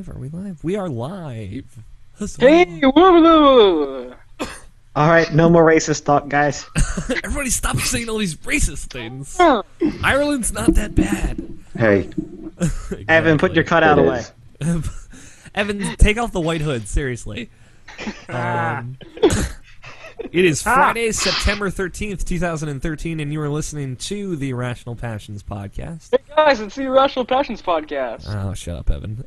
live? Are we live? We are live. Hey, whoa. All right, no more racist talk, guys. Everybody stop saying all these racist things. Ireland's not that bad. Hey, Exactly. Evan, put your cutout it away. is. Evan, take off the white hood, seriously. It is Friday, September 13th, 2013, and you are listening to the Irrational Passions podcast. Hey guys, it's the Irrational Passions podcast. Oh, shut up, Evan.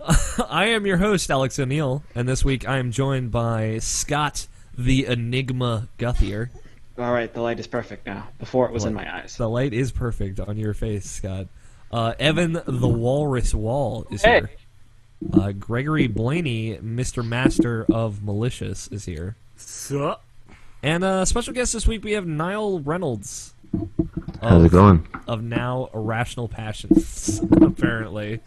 I am your host, Alex O'Neill, and this week I am joined by Scott the Enigma Guthier. All right, the light is perfect now. Before it was in my eyes. The light is perfect on your face, Scott. Evan the Walrus Wall is here. Gregory Blaney, Mr. Master of Malicious, is here. Sup? And special guest this week we have Niall Reynolds. How's it going? Of now Irrational Passions, apparently.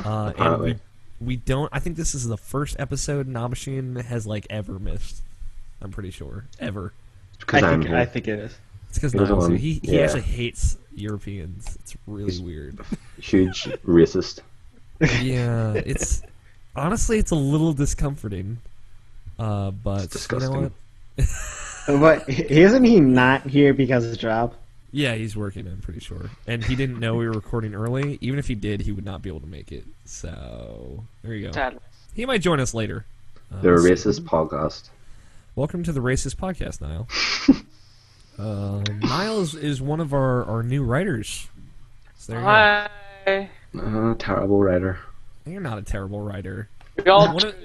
And we don't. I think this is the first episode Nabashin has ever missed. I'm pretty sure ever. I think it is. It's because Niall's here. He actually hates Europeans. It's really weird. Huge racist. Yeah, it's honestly it's a little discomforting. But It's disgusting. you know what? But isn't he not here because of the job? Yeah, he's working, I'm pretty sure. And he didn't know we were recording early. Even if he did, he would not be able to make it. So, there you go. Sadly. He might join us later. They're a let's see. racist podcast. Welcome to the Racist Podcast, Niall. Niall is one of our new writers. So there you go. Hi. Terrible writer. You're not a terrible writer. We all One of-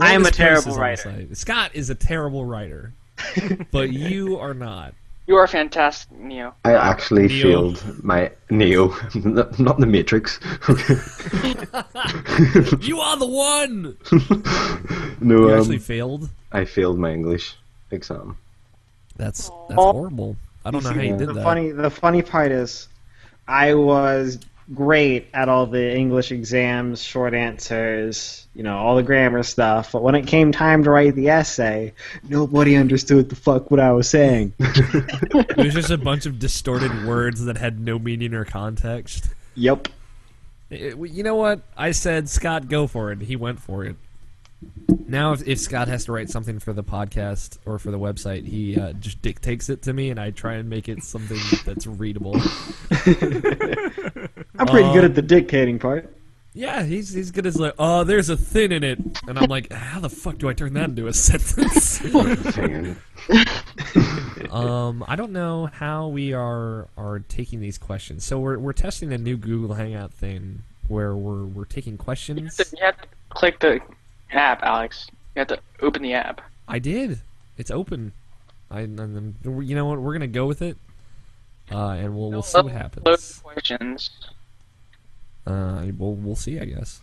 I am one of a his terrible posts is on the writer. site. Scott is a terrible writer. But you are not. You are fantastic, Neo. I actually Neo. failed my Neo, not the Matrix. You are the one! No, You actually failed? I failed my English exam. That's horrible. I don't know how you did the that. The funny part is, I was great at all the English exams, short answers, all the grammar stuff. But when it came time to write the essay, nobody understood the fuck what I was saying. It was just a bunch of distorted words that had no meaning or context. Yep. You know what? I said, Scott, go for it. He went for it. Now, if Scott has to write something for the podcast or for the website, he just dictates it to me, and I try and make it something that's readable. I'm pretty good at the dictating part. Yeah, he's good as there's a thin in it, and I'm like, how the fuck do I turn that into a sentence? Thing. I don't know how we are taking these questions. So we're testing a new Google Hangout thing where we're taking questions. You have to click the app, Alex. You have to open the app. I did. It's open. You know what? We're gonna go with it, and we'll see what Load happens. questions. We'll see, I guess.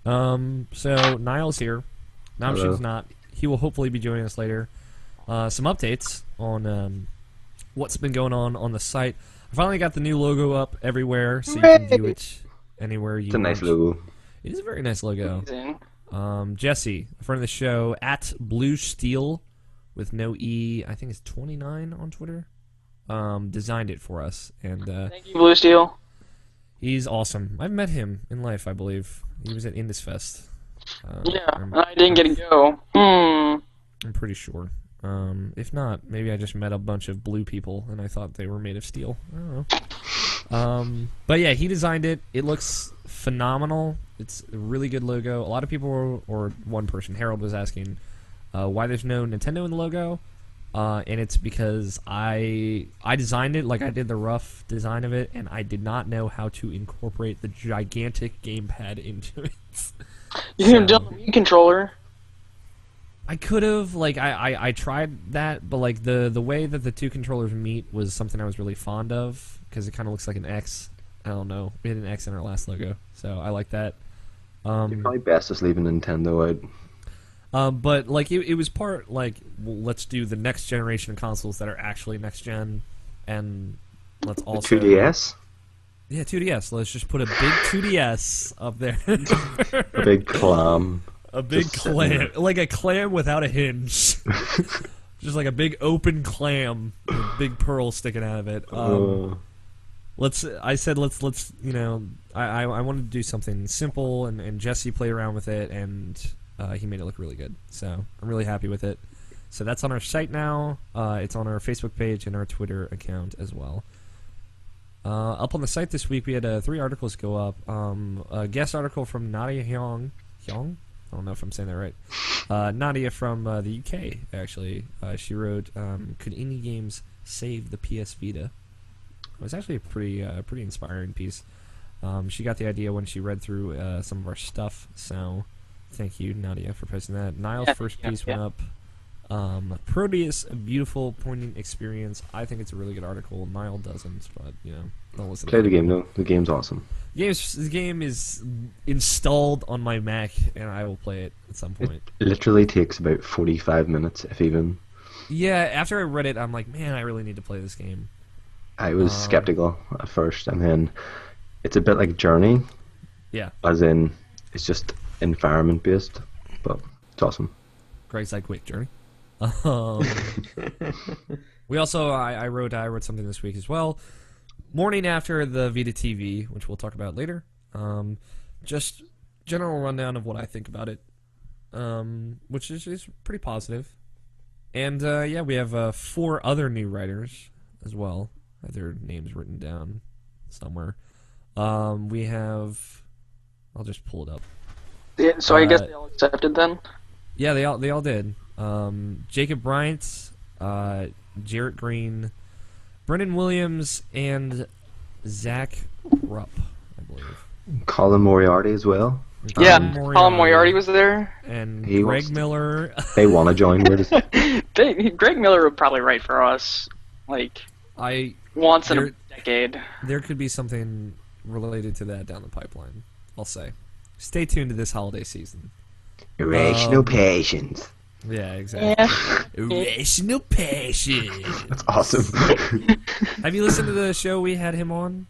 So Niall's here. Namshin's not. He will hopefully be joining us later. Some updates on what's been going on the site. I finally got the new logo up everywhere, so you can view it anywhere you It's a want. nice logo. It is a very nice logo. Amazing. Jesse, a friend of the show, at Blue Steel, with no E, I think it's 29 on Twitter, designed it for us, and Thank you, Blue Steel. he's awesome. I've met him in life, I believe. He was at Indusfest. Yeah, I'm, I didn't get to go. I'm pretty sure. If not, maybe I just met a bunch of blue people, and I thought they were made of steel. I don't know. But yeah, he designed it. It looks phenomenal. It's a really good logo. A lot of people, or one person, Harold, was asking why there's no Nintendo in the logo. And it's because I designed it, I did the rough design of it, and I did not know how to incorporate the gigantic gamepad into it. You can have done the Wii controller. I could have, I tried that, but the way that the two controllers meet was something I was really fond of, because it kind of looks like an X. I don't know. We had an X in our last logo, so I like that. You're probably best just leaving Nintendo out. But it was part let's do the next generation of consoles that are actually next gen, and let's also 2DS? Yeah, 2DS. Let's just put a big 2DS up there. A big clam. A big Just sitting there. clam, like a clam without a hinge. Just like a big open clam with a big pearl sticking out of it. I said let's I wanted to do something simple, and Jesse played around with it, and he made it look really good. So I'm really happy with it. So that's on our site now. It's on our Facebook page and our Twitter account as well. Up on the site this week, we had 3 articles go up. A guest article from Nadia Hyung. Hyung? I don't know if I'm saying that right. Nadia from the UK, actually. She wrote, "Could indie games save the PS Vita?" It was actually a pretty inspiring piece. She got the idea when she read through some of our stuff, so thank you, Nadia, for posting that. Niall's first piece went up. Proteus, a beautiful, poignant experience. I think it's a really good article. Niall doesn't, but, don't listen Play to the game, though. The game's awesome. The game is installed on my Mac, and I will play it at some point. It literally takes about 45 minutes, if even. Yeah, after I read it, I'm like, man, I really need to play this game. I was skeptical at first, and then it's a bit like Journey. Yeah. As in, it's just environment-based, but it's awesome. Greg's like, wait, Journey? We also, I wrote something this week as well. Morning after the Vita TV, which we'll talk about later. Just general rundown of what I think about it, which is pretty positive. And we have 4 other new writers as well. I have their names written down somewhere. We have, I'll just pull it up. Yeah, so I guess they all accepted then? Yeah, they all did. Jacob Bryant, Jarrett Green, Brendan Williams, and Zach Rupp, I believe. Colin Moriarty as well. Yeah, Colin Moriarty was there. And Greg Miller. They want to join with us. Greg Miller would probably write for us, once in a decade. There could be something related to that down the pipeline, I'll say. Stay tuned to this holiday season. Irrational Patience. Yeah, exactly. Yeah. Irrational Passion. That's awesome. Have you listened to the show we had him on?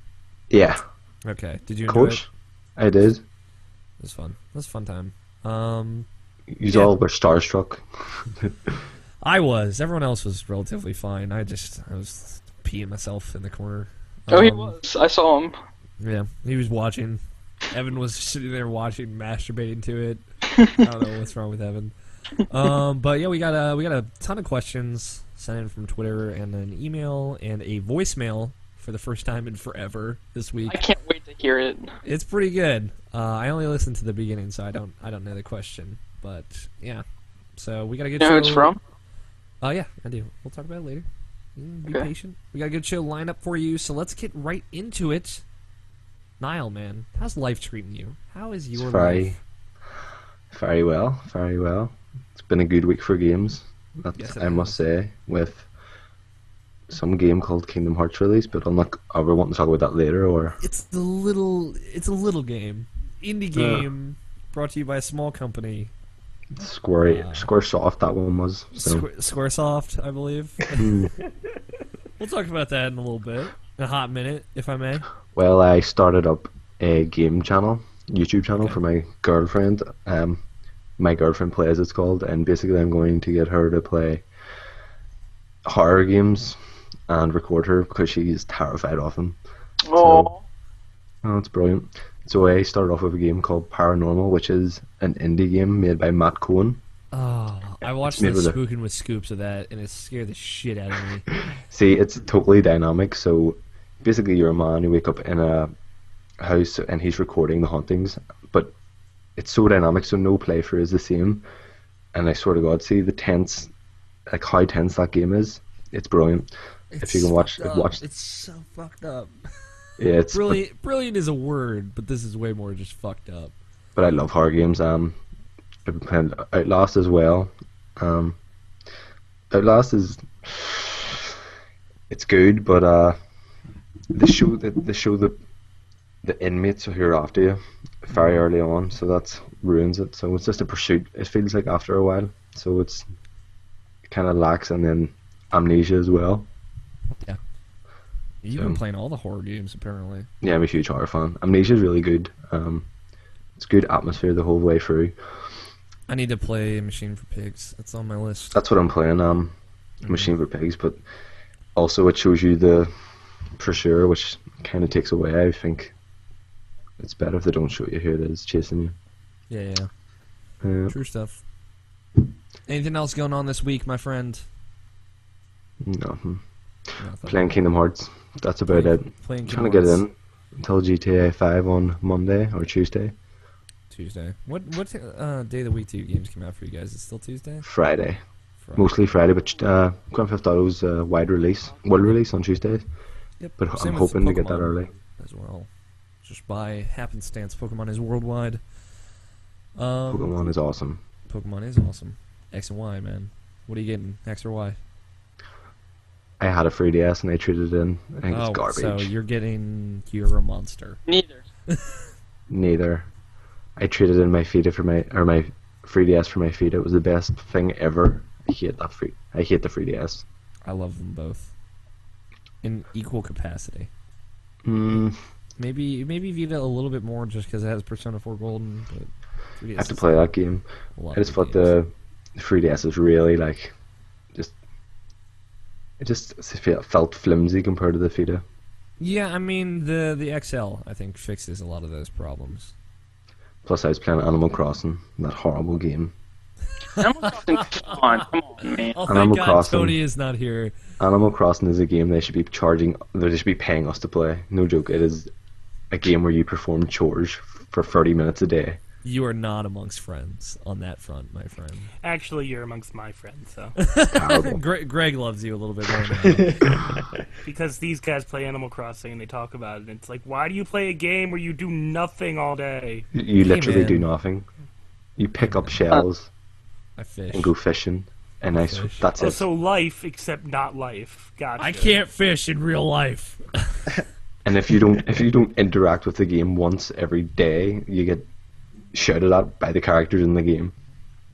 Yeah. Okay. Did you enjoy it? I did. It was fun. It was a fun time. You all were starstruck. I was. Everyone else was relatively fine. I was peeing myself in the corner. He was. I saw him. Yeah, he was watching. Evan was sitting there watching, masturbating to it. I don't know what's wrong with Evan. But yeah, we got a ton of questions sent in from Twitter and an email and a voicemail for the first time in forever this week. I can't wait to hear it. It's pretty good. I only listened to the beginning, so I don't know the question, but yeah. So we got a good show. You know who it's from? Yeah, I do. We'll talk about it later. Be patient. We got a good show lined up for you, so let's get right into it. Niall, man, how's life treating you? How is your life? Very well, very well. It's been a good week for games, I must say, with some game called Kingdom Hearts release, but I'm not ever wanting to talk about that later. Or it's a little game, indie game, brought to you by a small company. Squaresoft, that one was. So. Squaresoft, I believe. We'll talk about that in a little bit, in a hot minute, if I may. Well, I started up a game channel, YouTube channel for my girlfriend. My Girlfriend Plays, it's called, and basically I'm going to get her to play horror games and record her because she's terrified of them. Oh, it's brilliant. So I started off with a game called Paranormal, which is an indie game made by Matt Cohen. Oh, I watched the Spookin' with Scoops of that, and it scared the shit out of me. See, it's totally dynamic. So basically you're a man, you wake up in a house and he's recording the hauntings, but it's so dynamic, so no playthrough is the same. And I swear to God, see the tense, like how tense that game is. It's brilliant. If you can watch. It's so fucked up. Yeah, it's brilliant is a word, but this is way more just fucked up. But I love horror games. I've been playing Outlast as well. Outlast it's good, but they show the inmates who are after you very early on, so that ruins it. So it's just a pursuit, it feels like, after a while. So it kind of lacks, and then amnesia as well. Yeah. You've been playing all the horror games, apparently. Yeah, I'm a huge horror fan. Amnesia's really good. It's good atmosphere the whole way through. I need to play Machine for Pigs. That's on my list. That's what I'm playing, Machine for Pigs, but also it shows you the brochure, which kind of takes away, I think. It's better if they don't show you who it is chasing you. Yeah. Yeah. True stuff. Anything else going on this week, my friend? Nothing. Nothing. Playing Kingdom Hearts. That's about it. Playing Trying to get it in until GTA 5 on Monday or Tuesday. Tuesday. What day of the week do games come out for you guys? Is it still Tuesday? Friday. Mostly Friday, but Grand Theft Auto's world release on Tuesday. Yep. But Same I'm with hoping to get that Pokemon early. as well. Just by happenstance, Pokemon is worldwide. Pokemon is awesome. Pokemon is awesome. X and Y, man. What are you getting? X or Y? I had a 3DS and I traded it in. I think it's garbage. So you're a monster. Neither. I traded in my Vita for my 3DS for my Vita. It was the best thing ever. I hate the 3DS. I love them both in equal capacity. Maybe Vita a little bit more just because it has Persona 4 Golden. But 3DS I have to play that game. I just thought the 3DS is really like it just felt flimsy compared to the Vita. Yeah, I mean the XL I think fixes a lot of those problems. Plus, I was playing Animal Crossing, that horrible game. Animal Crossing, come on, man. Oh, thank God Tony is not here. Animal Crossing is a game they should be paying us to play. No joke, it is a game where you perform chores for 30 minutes a day. You are not amongst friends on that front, my friend. Actually, you're amongst my friends, so. Greg loves you a little bit more now. Because these guys play Animal Crossing and they talk about it, and it's like, why do you play a game where you do nothing all day? You literally do nothing. You pick up shells. I fish. And go fishing. And that's it. So life, except not life. Gotcha. I can't fish in real life. And if you don't interact with the game once every day, you get shouted at by the characters in the game.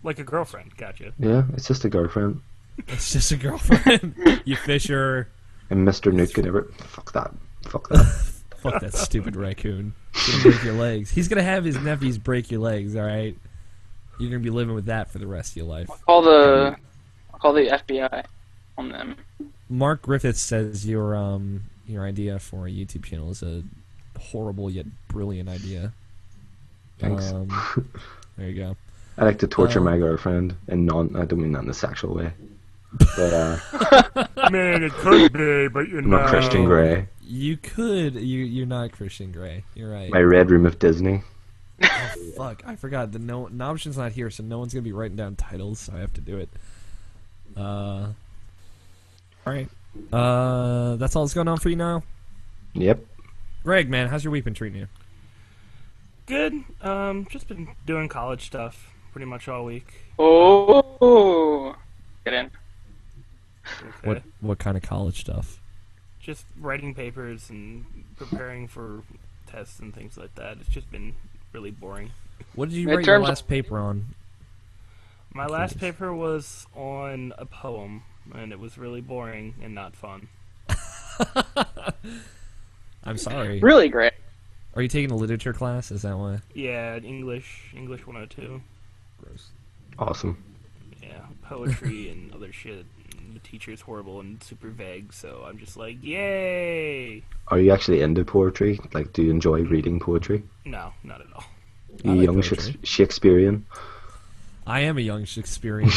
Like a girlfriend, gotcha. Yeah, it's just a girlfriend. It's just a girlfriend. You fisher. And Mr. Nuke could never. Fuck that. Fuck that stupid raccoon. He's gonna break your legs. He's gonna have his nephews break your legs. All right. You're gonna be living with that for the rest of your life. I'll call the FBI on them. Mark Griffiths says your idea for a YouTube channel is a horrible yet brilliant idea. Thanks. There you go. I like to torture my girlfriend, and I don't mean that in a sexual way. But man, it could be, but you're not Christian Grey. You could. You're not Christian Grey. You're right. My red room of Disney. Oh, fuck! I forgot. The option's not here, so no one's gonna be writing down titles, so I have to do it. All right. That's all that's going on for you now. Yep. Greg, man, how's your week been treating you? Good. Just been doing college stuff pretty much all week. Oh, get in. Okay. What kind of college stuff? Just writing papers and preparing for tests and things like that. It's just been really boring. What did you write your last paper on? My last paper was on a poem, and it was really boring and not fun. I'm sorry. Really great. Are you taking a literature class? Is that why? Yeah, English 102. Gross. Awesome. Yeah, poetry and other shit. The teacher's horrible and super vague, so I'm just like, yay! Are you actually into poetry? Like, do you enjoy reading poetry? No, not at all. You young Shakespearean? I am a young Shakespearean.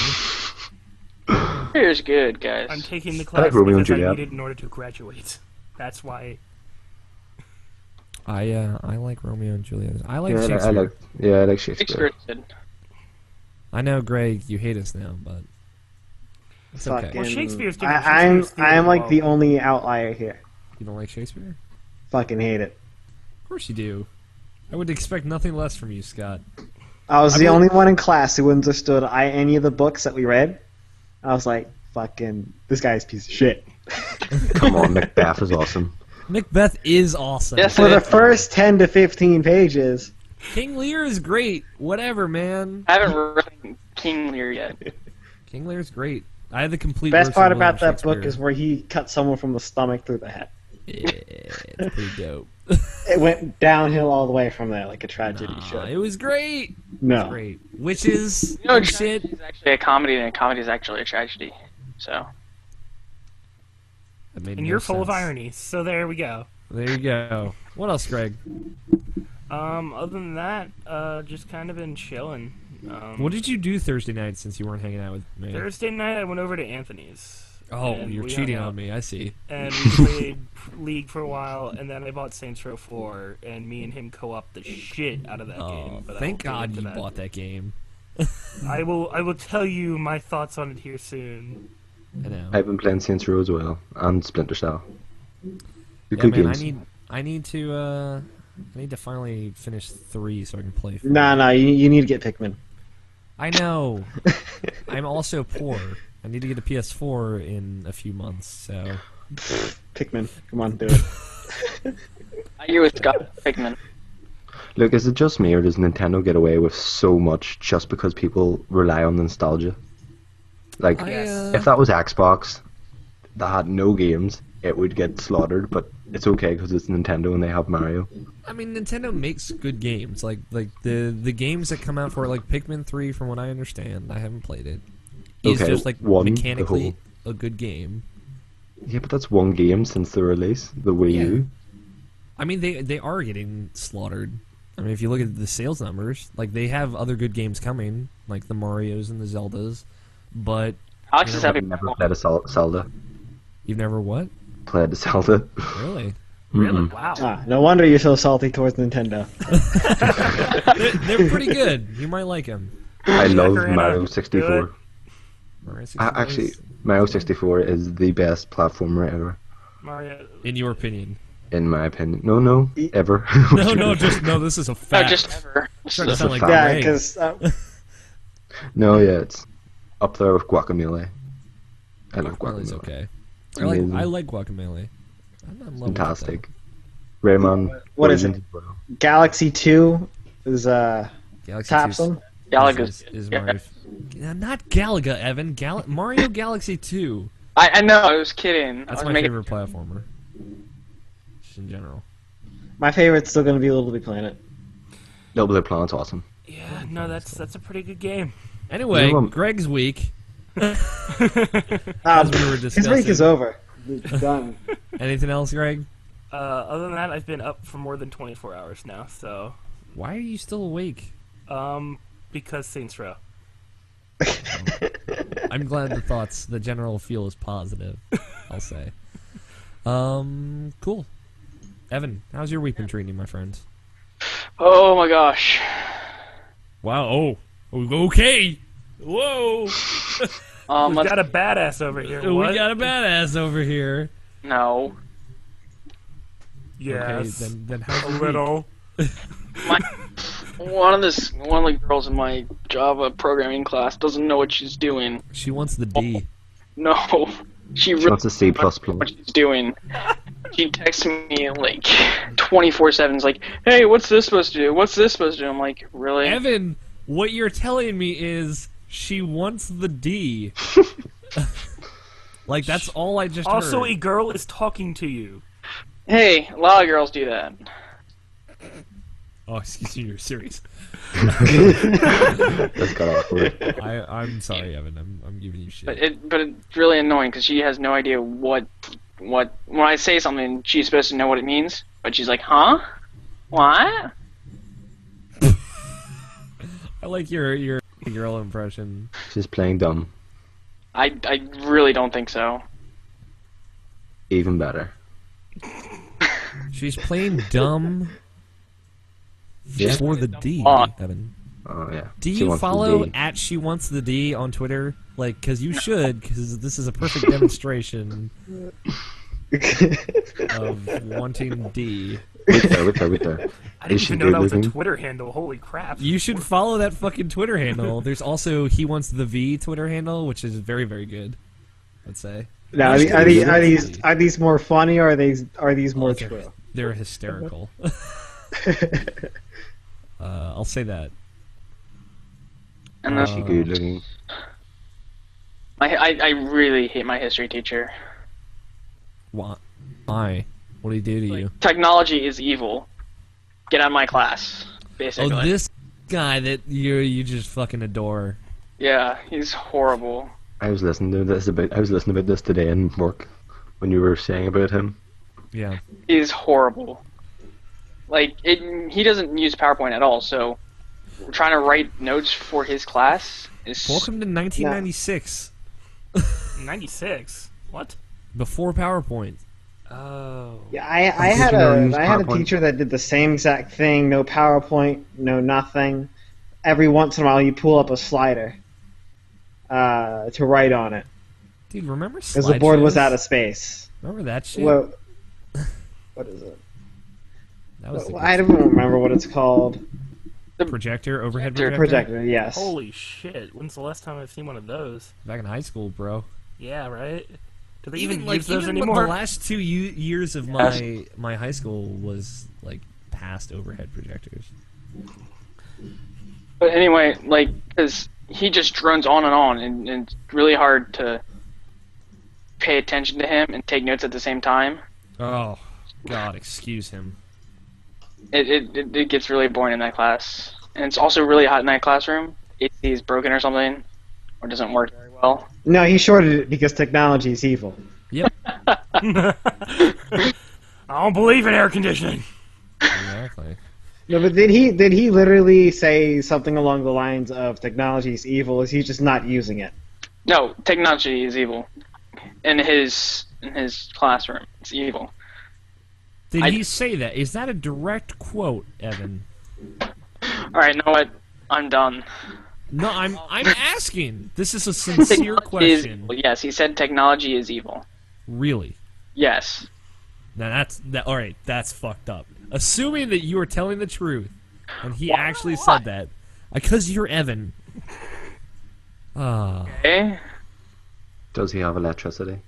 Here's good, guys. I'm taking the class because I need it in order to graduate. That's why. I like Romeo and Juliet. I like Shakespeare. I like Shakespeare. I know, Greg, you hate us now, but it's okay. Well, Shakespeare's I'm like the only outlier here. You don't like Shakespeare? Fucking hate it. Of course you do. I would expect nothing less from you, Scott. I was the only one in class who understood any of the books that we read. I was like, fucking, this guy's a piece of shit. Come on, Macbeth is awesome. Macbeth is awesome. Yes, for the first 10 to 15 pages. King Lear is great. Whatever, man. I haven't read King Lear yet. King Lear's great. I had the complete Best part version of about that Shakespeare. book is where he cut someone from the stomach through the head. Yeah, it's pretty dope. It went downhill all the way from there, like a tragedy should. It was great. No. It was great. Witches, shit. It's actually a comedy, and a comedy is actually a tragedy. So. And you're full of irony, so there we go. There you go. What else, Greg? Other than that, just kind of been chilling. What did you do Thursday night since you weren't hanging out with me? Thursday night, I went over to Anthony's. Oh, you're cheating on me. I see. And we played League for a while, and then I bought Saints Row 4, and me and him co-opted the shit out of that game. But thank God you bought that game. I will tell you my thoughts on it here soon. I know. I've been playing Saints Row as well, and Splinter Cell. Good games. I need to finally finish 3 so I can play 4. No, you need to get Pikmin. I know. I'm also poor. I need to get a PS4 in a few months, so... Pikmin. Come on, do it. I agree with Scott. Pikmin. Look, is it just me, or does Nintendo get away with so much just because people rely on nostalgia? Like, if that was Xbox that had no games, it would get slaughtered, but it's okay because it's Nintendo and they have Mario. I mean, Nintendo makes good games. Like the games that come out for it, like Pikmin 3, from what I understand, I haven't played it, is just like mechanically a good game. Yeah, but that's one game since the release, the Wii U. I mean, they are getting slaughtered. I mean, if you look at the sales numbers, like they have other good games coming, like the Marios and the Zeldas, but Alex is having never played a Zelda. You've never what? Played a Zelda. Really? Really? Wow. No wonder you're so salty towards Nintendo. they're pretty good. You might like them. I love Mario 64. Actually, Mario 64 is the best platformer ever. Mario. In your opinion? In my opinion. No, ever. No, this is a fact. No, just ever. Trying to sound like yeah, because... No, yeah, it's up there with Guacamelee. I love Guacameele's Guacamelee. okay. I like Guacamelee. I'm not in love fantastic. Rayman. What is it? Galaxy 2 is Galaxy tops them. Galaga is Mario. Not Galaga, Evan. Mario Galaxy 2. I know. I was kidding. That's my favorite platformer. Just in general. My favorite's still going to be Little Big Planet. Little Big Planet's awesome. Yeah, no, that's a pretty good game. Anyway, Greg's week. As we were discussing. His week is over. It's done. Anything else, Greg? Other than that, I've been up for more than 24 hours now, so... Why are you still awake? Because Saints Row. I'm glad the general feel is positive, I'll say. Cool. Evan, how's your week been treating you, my friends? Oh my gosh. Wow, oh, okay. Whoa. We got a badass over here. What? We got a badass over here. No. Yes. Okay, then how's a little. One of the girls in my Java programming class doesn't know what she's doing. She wants the D. No, she really wants a C++. What she's doing. She texts me like 24/7. Is like, hey, what's this supposed to do? What's this supposed to do? I'm like, really? Evan, what you're telling me is she wants the D. Like that's all I just also, heard. a girl is talking to you. Hey, a lot of girls do that. Oh, excuse me, you're serious. That's got awkward. I'm sorry, Evan. I'm giving you shit. But it's really annoying because she has no idea what when I say something, she's supposed to know what it means, but she's like, huh? What? I like your girl impression. She's playing dumb. I really don't think so. Even better. She's playing dumb for the D, Evan. Oh, yeah. Do you follow at She Wants the D on Twitter? Like, because you should, because this is a perfect demonstration of wanting D. Wait there. I didn't even know that was a Twitter handle. Holy crap. You should follow that fucking Twitter handle. There's also He Wants the V Twitter handle, which is very, very good, I'd say. Now, are these more funny or are these more true? They're hysterical. I'll say that. And that's good looking. I really hate my history teacher. Why? What did he do to you? Technology is evil. Get out of my class, basically. Oh, this guy that you just fucking adore. Yeah, he's horrible. I was listening about this today in work when you were saying about him. Yeah. He's horrible. like he doesn't use PowerPoint at all. So trying to write notes for his class is Welcome to 1996. 96. What? Before PowerPoint. Oh. Yeah, I had a teacher that did the same exact thing. No PowerPoint, no nothing. Every once in a while, you pull up a slider to write on it Dude, remember because the board was slideshows? out of space. Remember that shit? What is it? That was the I don't remember what it's called. projector, overhead Projector. projector. Projector, yes. Holy shit. When's the last time I've seen one of those? Back in high school, bro. Yeah, right? Do they even use even those anymore? the last 2 years of my high school was like past overhead projectors. But anyway, like, because he just drones on, and it's really hard to pay attention to him and take notes at the same time. Oh, God, excuse him. It gets really boring in that class. And it's also really hot in that classroom. AC is broken or something, or doesn't work very well. No, he shorted it because technology is evil. Yep, I don't believe in air conditioning. exactly. No, but did he literally say something along the lines of technology is evil? Is he just not using it? No, technology is evil. In his classroom, it's evil. Did he say that? Is that a direct quote, Evan? Alright, you know what? I'm done. No, I'm asking. This is a sincere Technology is question. evil. Yes, he said technology is evil. Really? Yes. Now that. All right, that's fucked up. Assuming that you are telling the truth, and he actually said that, because you're Evan. Okay. Does he have electricity?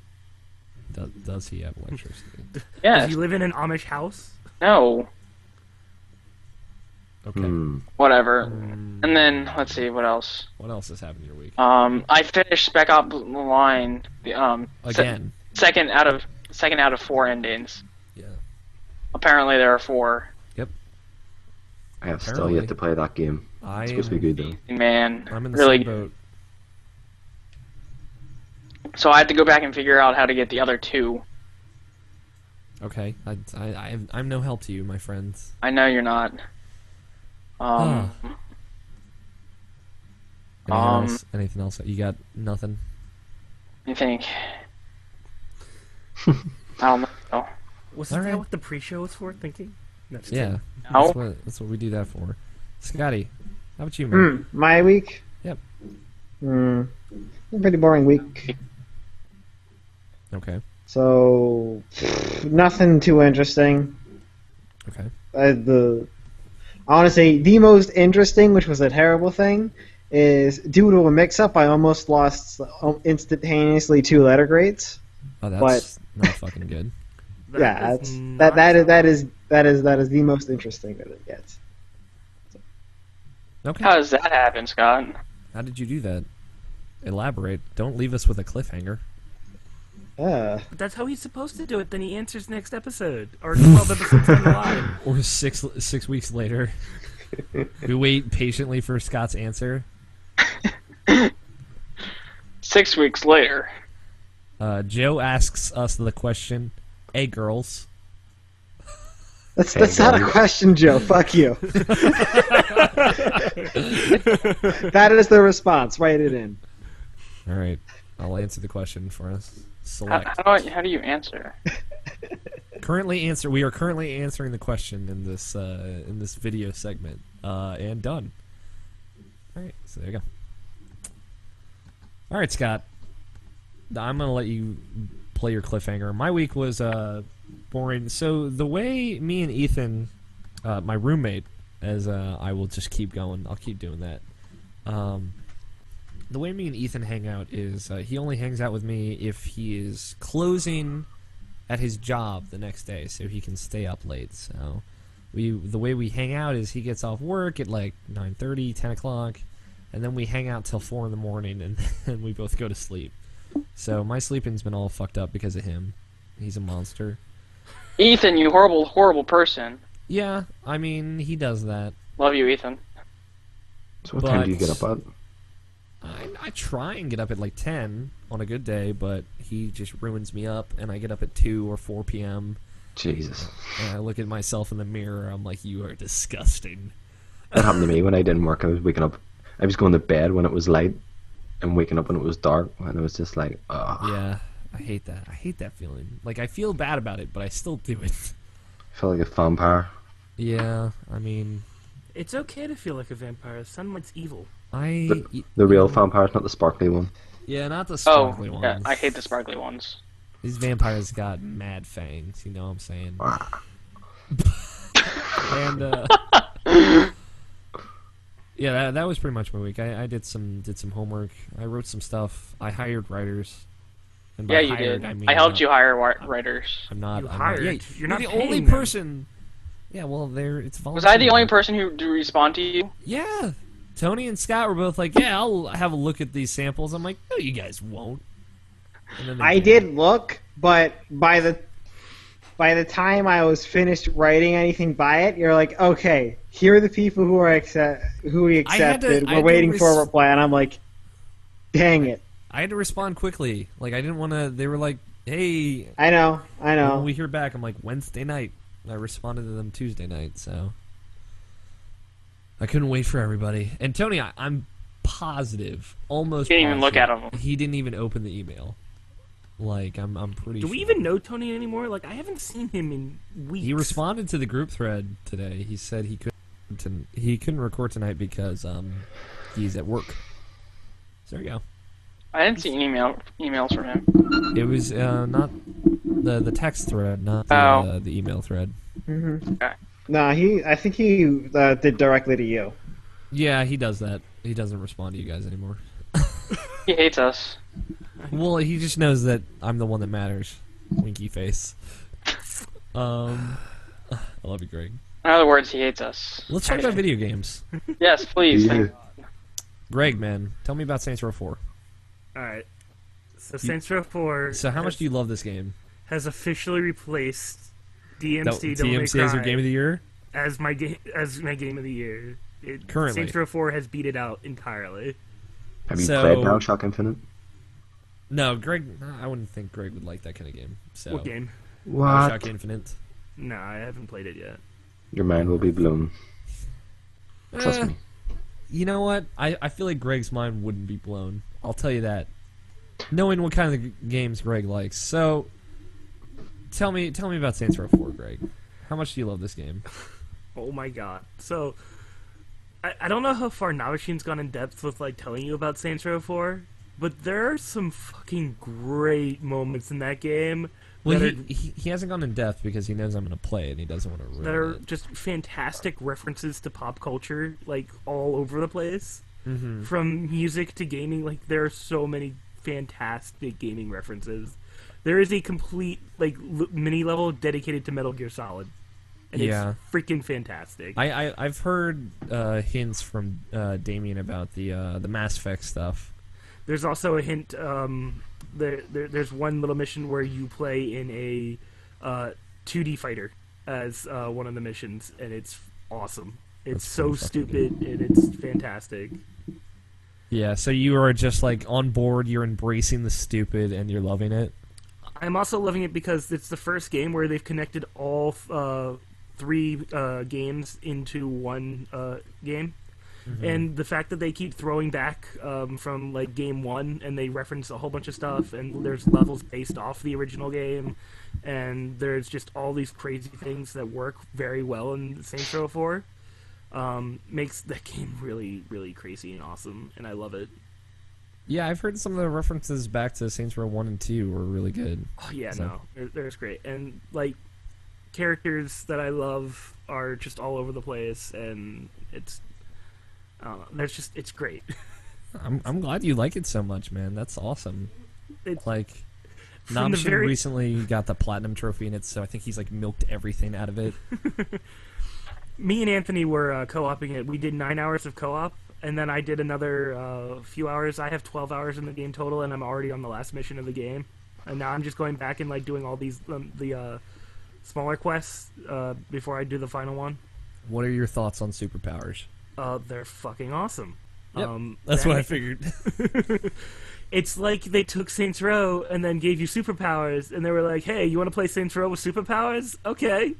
Does he have electricity? Yes. Does he live in an Amish house? No. Okay. Whatever. And then let's see what else. What else has happened your week? I finished Spec Ops The Line. Again. Second out of 4 endings. Yeah. Apparently there are 4. I have still Apparently. yet to play that game. It's supposed to be good though. Man, I'm in the really. same boat. So I had to go back and figure out how to get the other 2. Okay. I'm no help to you, my friends. I know you're not. Anything else? You got nothing? You think? I don't know. Wasn't All that right. what the pre-show was for, thinking? No, just Yeah. No. That's what we do that for. Scotty, how about you, man? My week? Yep. A pretty boring week. Okay. So, nothing too interesting. Okay. I want to say the most interesting, which was a terrible thing, is due to a mix-up, I almost lost instantaneously 2 letter grades. Oh, that's not fucking good. Yeah, does that is the most interesting that it gets. Okay. How does that happen, Scott? How did you do that? Elaborate. Don't leave us with a cliffhanger. But that's how he's supposed to do it. Then he answers next episode, or 12 episodes down the line. Or 6 weeks later, we wait patiently for Scott's answer. 6 weeks later. Joe asks us the question, "Hey, girls." That's not a question, Joe. Fuck you. That is the response. Write it in. All right, I'll answer the question for us. Select. How do you answer? We are currently answering the question in this video segment, and done. All right, so there you go. All right, Scott. I'm gonna let you play your cliffhanger. My week was boring. So the way me and Ethan, my roommate, as I will just keep going. I'll keep doing that. The way me and Ethan hang out is he only hangs out with me if he is closing at his job the next day, so he can stay up late. So the way we hang out is he gets off work at like 9:30, 10 o'clock, and then we hang out till 4 in the morning, and then we both go to sleep. So my sleeping's been all fucked up because of him. He's a monster. Ethan, you horrible, horrible person. Yeah, I mean, he does that. Love you, Ethan. So what time do you But- get up at? I try and get up at like 10 on a good day, but he just ruins me up, and I get up at 2 or 4 p.m., Jesus. And I look at myself in the mirror. I'm like, you are disgusting. That happened to me when I didn't work. I was waking up. I was going to bed when it was light, and waking up when it was dark, and it was just like, ugh. Yeah, I hate that. I hate that feeling. Like, I feel bad about it, but I still do it. I feel like a vampire. Yeah, I mean, It's okay to feel like a vampire. Sunlight's evil. The real vampire's not the sparkly one. Yeah, not the Oh, sparkly ones. yeah, I hate the sparkly ones. These vampires got mad fangs, you know what I'm saying? And, yeah, that was pretty much my week. I did some homework. I wrote some stuff. I hired writers. And by Yeah, you hired, did. I mean, I helped you hire writers. I'm not. You I'm hired. Not, yeah, You're not the paying only them. person. Yeah, well, it's volunteer. Was I the only person who to respond to you? Yeah. Tony and Scott were both like, yeah, I'll have a look at these samples. I'm like, no, you guys won't. And then they I did look, but by the time I was finished writing anything by it, you're like, okay, here are the people who we I accepted. had We're waiting to for a reply, and I'm like, dang it. I had to respond quickly. Like, I didn't want to. They were like, hey, I know. when we hear back, I'm like, Wednesday night. I responded to them Tuesday night, so I couldn't wait for everybody. And Tony, I'm positive, almost You didn't even look at positive, them. he didn't even open the email. Like, I'm pretty Do sure. we even know Tony anymore? Like, I haven't seen him in weeks. He responded to the group thread today. He said he couldn't record tonight because he's at work. So there you go. I didn't see any emails from him. It was not the text thread, not the email thread. Mm-hmm. Okay. No, I think he did directly to you. Yeah, he does that. He doesn't respond to you guys anymore. He hates us. Well, he just knows that I'm the one that matters. Winky face. I love you, Greg. In other words, he hates us. Let's talk about video games. Yes, please. Yeah. Greg, man, tell me about Saints Row 4. Alright. So Saints Row 4 So how much do you love this game? has officially replaced DMC Devil May DMC as your Cry game of the year? as my game of the year. Currently. Saints Row 4 has beat it out entirely. Have you So- played Bioshock Infinite? No, Greg. I wouldn't think Greg would like that kind of game. So, What game? Bioshock Infinite. No, I haven't played it yet. Your mind will be blown. Trust me. You know what? I feel like Greg's mind wouldn't be blown. I'll tell you that. Knowing what kind of games Greg likes. So, tell me about Saints Row 4, Greg. How much do you love this game? Oh my god. So, I don't know how far Navashine's gone in depth with, like, telling you about Saints Row 4, but there are some fucking great moments in that game Well, that, he hasn't gone in depth because he knows I'm going to play it and he doesn't want to that ruin are it. just fantastic references to pop culture, like, all over the place. Mm-hmm. From music to gaming, like, there are so many fantastic gaming references. There is a complete, like, mini level dedicated to Metal Gear Solid. And Yeah. it's freaking fantastic. I've heard hints from Damien about the Mass Effect stuff. There's also a hint. There's one little mission where you play in a 2D fighter as one of the missions, and it's awesome. It's That's so pretty fucking stupid, and it's fantastic. Yeah, so you are just like on board, you're embracing the stupid, and you're loving it. I'm also loving it because it's the first game where they've connected all three games into one game. Mm-hmm. And the fact that they keep throwing back from like game one, and they reference a whole bunch of stuff, and there's levels based off the original game, and there's just all these crazy things that work very well in Saints Row 4, makes that game really, really crazy and awesome, and I love it. Yeah, I've heard some of the references back to Saints Row 1 and 2 were really good. Oh yeah, So- no, there's great, and like characters that I love are just all over the place, and it's it's great. I'm glad you like it so much, man. That's awesome. It's Like, from the Namshin very recently got the platinum trophy in it, so I think he's like milked everything out of it. me and Anthony were co-oping it. We did 9 hours of co-op, and then I did another few hours. I have 12 hours in the game total, and I'm already on the last mission of the game. And now I'm just going back and like doing all these the smaller quests before I do the final one. What are your thoughts on superpowers? They're fucking awesome. Yep, that's what I figured. It's like they took Saints Row and then gave you superpowers, and they were like, "Hey, you want to play Saints Row with superpowers? Okay."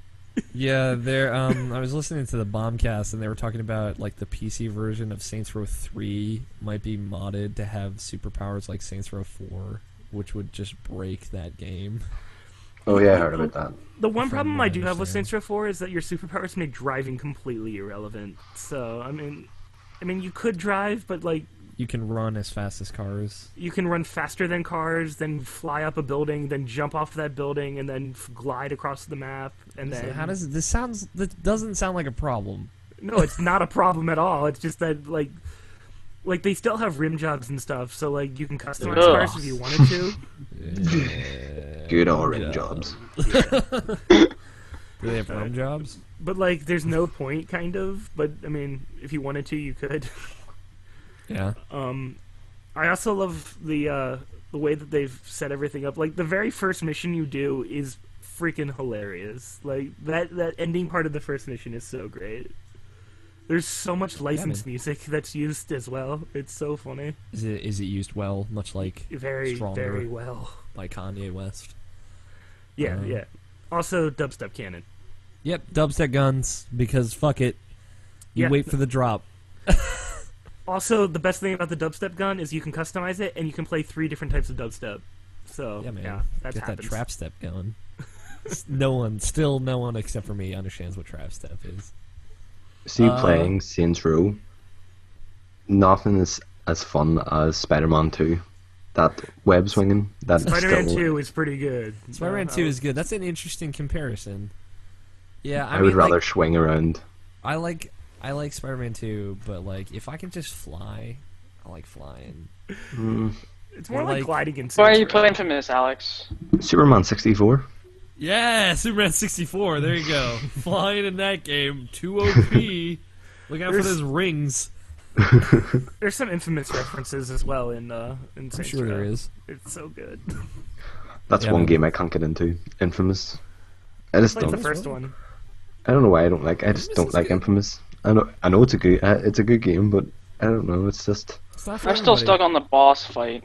Yeah, they're. I was listening to the Bombcast, and they were talking about like the PC version of Saints Row 3 might be modded to have superpowers like Saints Row 4, which would just break that game. Oh yeah, I heard about that. The one From problem what I I do have with understand. Saints Row 4 is that your superpowers make driving completely irrelevant. So, I mean, you could drive, but like You can run as fast as cars. you can run faster than cars, then fly up a building, then jump off that building, and then glide across the map. And So then how does this sounds? That doesn't sound like a problem. no, it's not a problem at all. It's just that like they still have rim jobs and stuff, so like you can customize Ugh. cars if you wanted to. Good orange jobs. Do they have rim jobs? But like, there's no point, kind of. But I mean, if you wanted to, you could. Yeah. I also love the way that they've set everything up. Like the very first mission you do is freaking hilarious. Like that ending part of the first mission is so great. There's so much licensed music that's used as well. It's so funny. Is it used well, much like Very, Stronger very well. by Kanye West? Yeah, yeah. Also, dubstep cannon. Yep, dubstep guns, because fuck it. You Yeah. wait for the drop. Also, the best thing about the dubstep gun is you can customize it, and you can play 3 different types of dubstep. So, Yeah, man. that Get happens. that trap step going. No one except for me understands what trap step is. See, playing Saints Row, nothing is as fun as Spider-Man 2. That web swinging, that Spider-Man still, 2 is pretty good. Spider-Man 2 is good. That's an interesting comparison. Yeah, I mean, would rather like, swing around. I like Spider-Man 2, but like if I can just fly, I like flying. It's more Or like like- gliding in Why are you Saints Row. playing Infamous, Alex? Superman 64. Yeah, Superman 64. There you go. Flying in that game, 2 OP. Look out for There's- those rings. There's some Infamous references as well in Saints I'm sure Row. there is. It's so good. That's Yeah, one man. game I can't get into. Infamous. I just Like the don't. first one. I don't know why I don't like. I just Infamous don't is like good. Infamous. I know it's a good game, but I don't know. It's just It's not for I'm still everybody. stuck on the boss fight.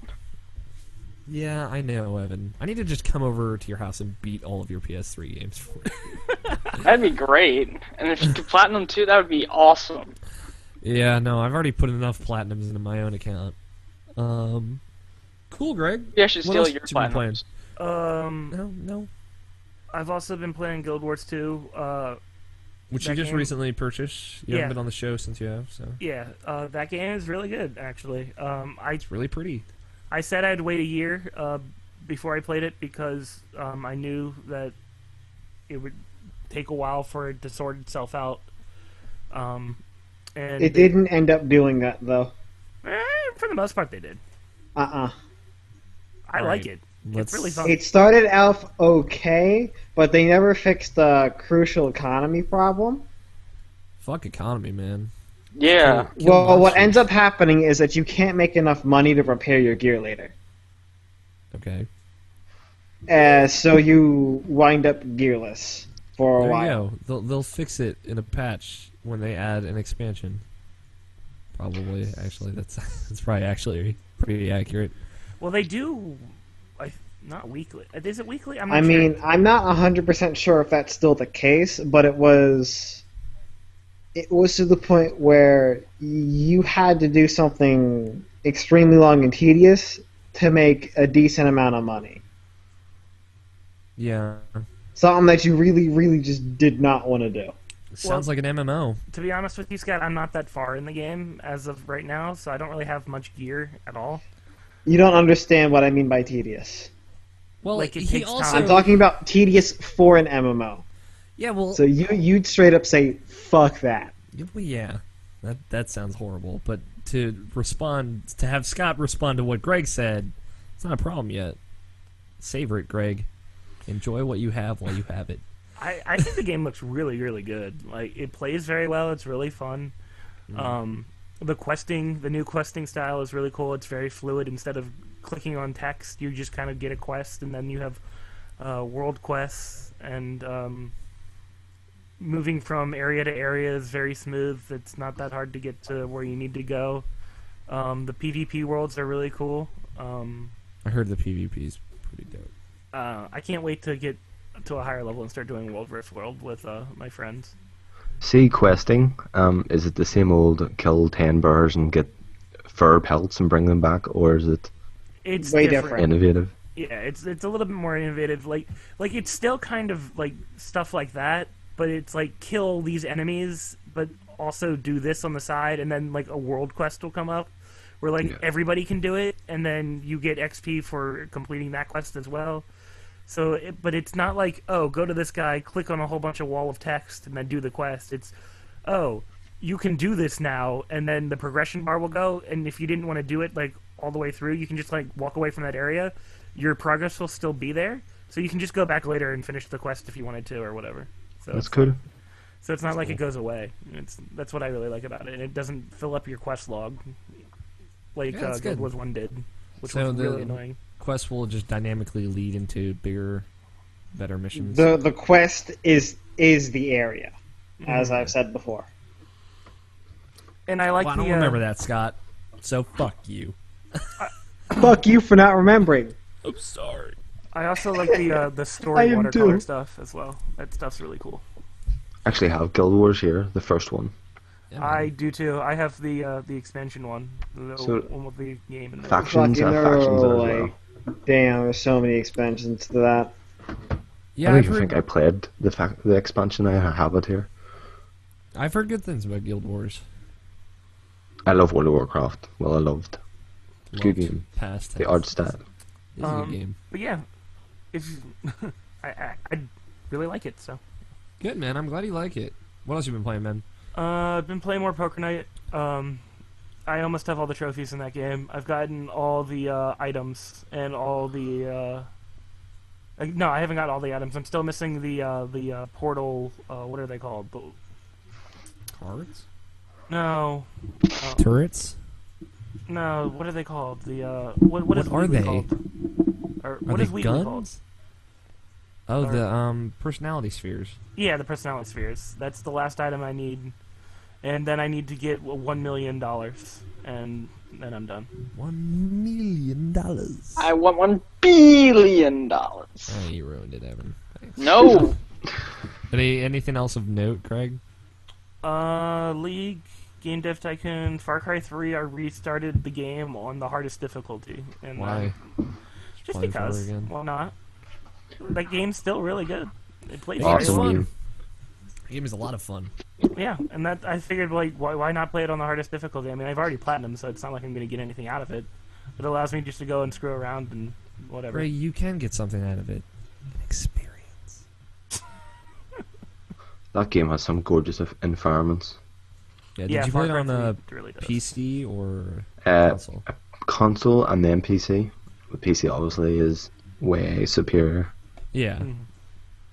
Yeah, I know, Evan. I need to just come over to your house and beat all of your PS3 games for you. That'd be great. And if you could platinum too, that would be awesome. Yeah, no, I've already put enough platinums into my own account. Cool, Greg. Maybe I should What steal else your have you been playing? platinums. No. I've also been playing Guild Wars 2. Which you That just game- recently purchased. You Yeah. haven't been on the show since you have, so Yeah, that game is really good, actually. it's really pretty. I said I'd wait a year before I played it because I knew that it would take a while for it to sort itself out. And It didn't end up doing that though. for the most part, they did. Uh-uh. I like it. Let's- It's really fun. It started out okay, but they never fixed the crucial economy problem. Fuck economy, man. Yeah. Kill Well, what monsters. ends up happening is that you can't make enough money to repair your gear later. Okay. So you wind up gearless for a There you while. go. They'll fix it in a patch when they add an expansion. Probably, actually, that's probably actually pretty accurate. Well, they do. Not weekly. Is it weekly? I'm not I sure. mean, I'm not 100% sure if that's still the case, but it was to the point where you had to do something extremely long and tedious to make a decent amount of money. Yeah. Something that you really, really just did not want to do. Sounds like an MMO. To be honest with you, Scott, I'm not that far in the game as of right now, so I don't really have much gear at all. You don't understand what I mean by tedious. Well, Like, it he takes also. time. I'm talking about tedious for an MMO. Yeah, well. So you'd straight up say, fuck that. Well, yeah, that sounds horrible. But to have Scott respond to what Greg said, it's not a problem yet. Savor it, Greg. Enjoy what you have while you have it. I think the game looks really, really good. Like, it plays very well. It's really fun. The new questing style is really cool. It's very fluid. Instead of clicking on text, you just kind of get a quest, and then you have world quests, and moving from area to area is very smooth. It's not that hard to get to where you need to go. The PvP worlds are really cool. I heard the PvP is pretty dope. I can't wait to get to a higher level and start doing World vs. World with my friends. See, questing, is it the same old kill 10 bears and get fur pelts and bring them back, or is it It's Way different. different. innovative? Yeah, it's a little bit more innovative. Like it's still kind of like stuff like that, but it's like kill these enemies, but also do this on the side, and then like a world quest will come up where like Yeah. everybody can do it, and then you get XP for completing that quest as well. So, but it's not like, oh, go to this guy, click on a whole bunch of wall of text, and then do the quest. It's, oh, you can do this now, and then the progression bar will go, and if you didn't want to do it like all the way through, you can just like walk away from that area. Your progress will still be there, so you can just go back later and finish the quest if you wanted to or whatever. So That's cool. So it's not like it goes away. That's what I really like about it, and it doesn't fill up your quest log like Yeah, that's Guild good. Wars 1 did, which So was the- really annoying. Quest will just dynamically lead into bigger, better missions. The quest is the area, as I've said before. And I like Well, I the don't remember that, Scott. So fuck you. Fuck you for not remembering. I'm sorry. I also like the I story am watercolor too. stuff as well. That stuff's really cool. Actually, have Guild Wars here, the first one. Yeah, I do too. I have the expansion one, the So- one with the game in there. Factions Fucking have factions there as like, well. damn, there's so many expansions to that. yeah, I don't I've even heard, think I played the expansion. I have it here. I've heard good things about Guild Wars. I love World of Warcraft. Well, I loved. It's a good Loved game. Past The tense. art style. It's a good game. But yeah, if I really like it. So Good, man. I'm glad you like it. What else you been playing, man? I've been playing more Poker Night. I almost have all the trophies in that game. I've gotten all the items and all the. No, I haven't got all the items. I'm still missing the portal. What are they called? Cards? No. Turrets? No, what are they called? The what is are Weekly they? called? Or Are what they is Weekly guns? called? Oh, Or- the personality spheres. Yeah, the personality spheres. That's the last item I need, and then I need to get $1 million, and then I'm done. $1 million. I want $1 billion. Oh, you ruined it, Evan. Thanks. No. Anything else of note, Craig? League, Game Dev Tycoon, Far Cry 3. I restarted the game on the hardest difficulty, and Why? just Playing for it because. again? Why not? That game's still really good. It plays Awesome. very well. Awesome game. The game is a lot of fun. Yeah, and that I figured, like, why not play it on the hardest difficulty? I mean, I've already platinum, so it's not like I'm going to get anything out of it. It allows me just to go and screw around and whatever. Craig, you can get something out of it. An experience. That game has some gorgeous environments. Yeah, did Yeah, you Far play it Cry on 3 the really does. PC or Uh, console? Console and then PC. The PC obviously is way superior. Yeah, Mhm.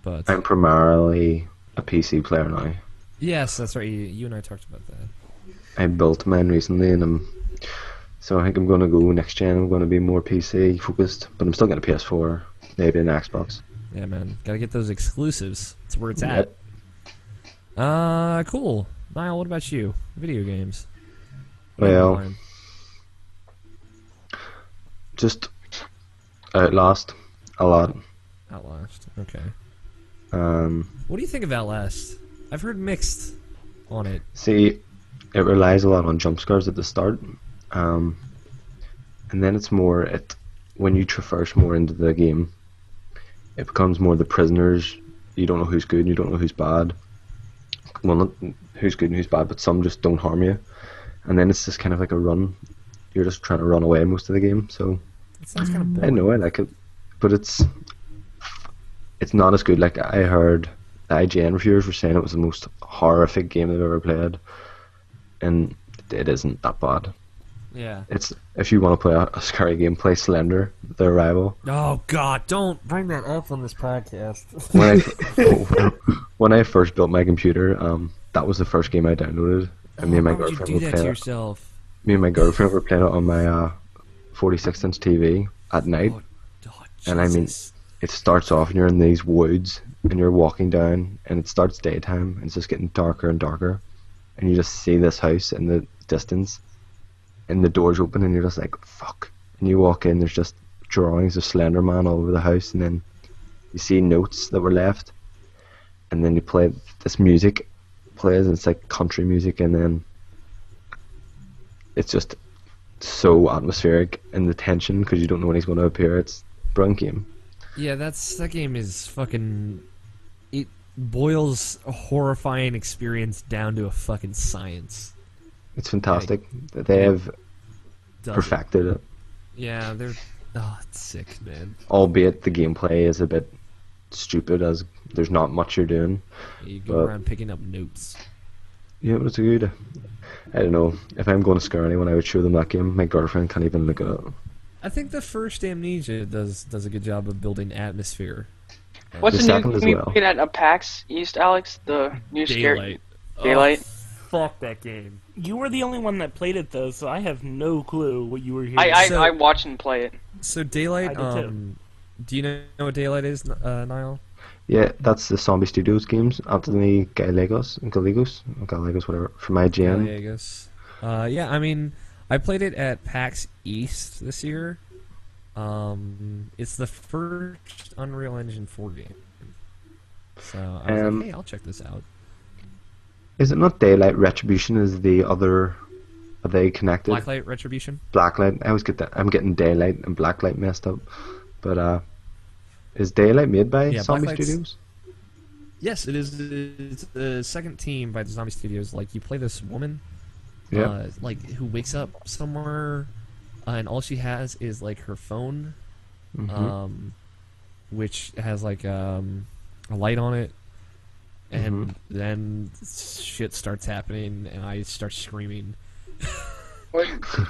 but I'm primarily a PC player now. yes, that's right. You and I talked about that. I built mine recently, and so I think I'm going to go next gen. I'm going to be more PC focused, but I'm still getting a PS4, maybe an Xbox. Yeah, man, gotta get those exclusives. That's where it's at. Yep. Cool. Niall, what about you? Video games. What have you been Well, playing? just Outlast a lot. Outlast. Okay. Um, What do you think of Outlast? I've heard mixed on it. See, it relies a lot on jump scares at the start, and then it's more when you traverse more into the game, it becomes more the prisoners. You don't know who's good and you don't know who's bad. Well, not who's good and who's bad, but some just don't harm you, and then it's just kind of like a run. You're just trying to run away most of the game. So It sounds kind of I boring. know I like it, but it's not as good. Like I heard the IGN reviewers were saying it was the most horrific game they've ever played, and it isn't that bad. Yeah. It's if you want to play a scary game, play Slender, The Arrival. Oh God! Don't bring that up on this podcast. When I first built my computer, that was the first game I downloaded, and me and my Why would you girlfriend do were that to playing it. yourself? Me and my girlfriend were playing it on my 46-inch TV at night. Oh, And I mean, Jesus. it starts off and you're in these woods and you're walking down, and it starts daytime and it's just getting darker and darker, and you just see this house in the distance, and the doors open and you're just like, fuck, and you walk in, there's just drawings of Slender Man all over the house, and then you see notes that were left, and then you play this music plays, and it's like country music, and then it's just so atmospheric, and the tension because you don't know when he's going to appear. It's a brilliant game. Yeah, that game is fucking. It boils a horrifying experience down to a fucking science. It's fantastic. They have Does it. perfected it, Yeah, they're. Oh, it's sick, man. albeit the gameplay is a bit stupid as there's not much you're doing. You go But- around picking up notes. Yeah, but it's a good. I don't know. If I'm going to scare anyone, I would show them that game. My girlfriend can't even look at it. I think the first Amnesia does a good job of building atmosphere. What's The the new second as game we well. played at PAX East, Alex? The new scare Daylight. Daylight. Fuck that game. You were the only one that played it though, so I have no clue what you were hearing. I watched and play it. So Daylight. I did too. Do you know what Daylight is, Niall? Yeah, that's the Zombie Studios games. Anthony Gallegos, whatever, from IGN. Gallegos. Yeah, I mean, I played it at PAX East this year. It's the first Unreal Engine 4 game. So I was like, hey, I'll check this out. Is it not Daylight? Retribution is the other. Are they connected? Blacklight Retribution? Blacklight. I always get that. I'm getting Daylight and Blacklight messed up. But is Daylight made by Yeah, Zombie Blacklight's- Studios? Yes, it is. It's the second team by the Zombie Studios. Like, you play this woman, Yeah. like, who wakes up somewhere, and all she has is, like, her phone, Mhm. which has, like, a light on it, and Mm-hmm. then shit starts happening, and I start screaming. What?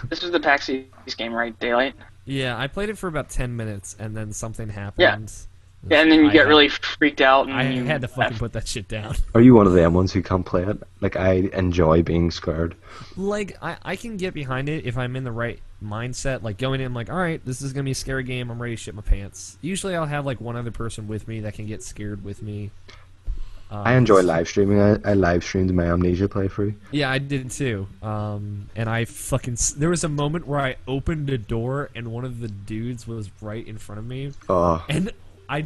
This was the PAX East game, right? Daylight. Yeah, I played it for about 10 minutes, and then something happened. Yeah, and then you I get had- really freaked out. And I you had to fucking put that shit down. Are you one of them ones who can't play it? Like, I enjoy being scared. Like, I can get behind it if I'm in the right mindset. Like, going in, like, alright, this is going to be a scary game. I'm ready to shit my pants. Usually I'll have, like, one other person with me that can get scared with me. I enjoy live streaming. I live streamed my Amnesia playthrough. Yeah, I did too. And I fucking... There was a moment where I opened a door and one of the dudes was right in front of me. Oh, And I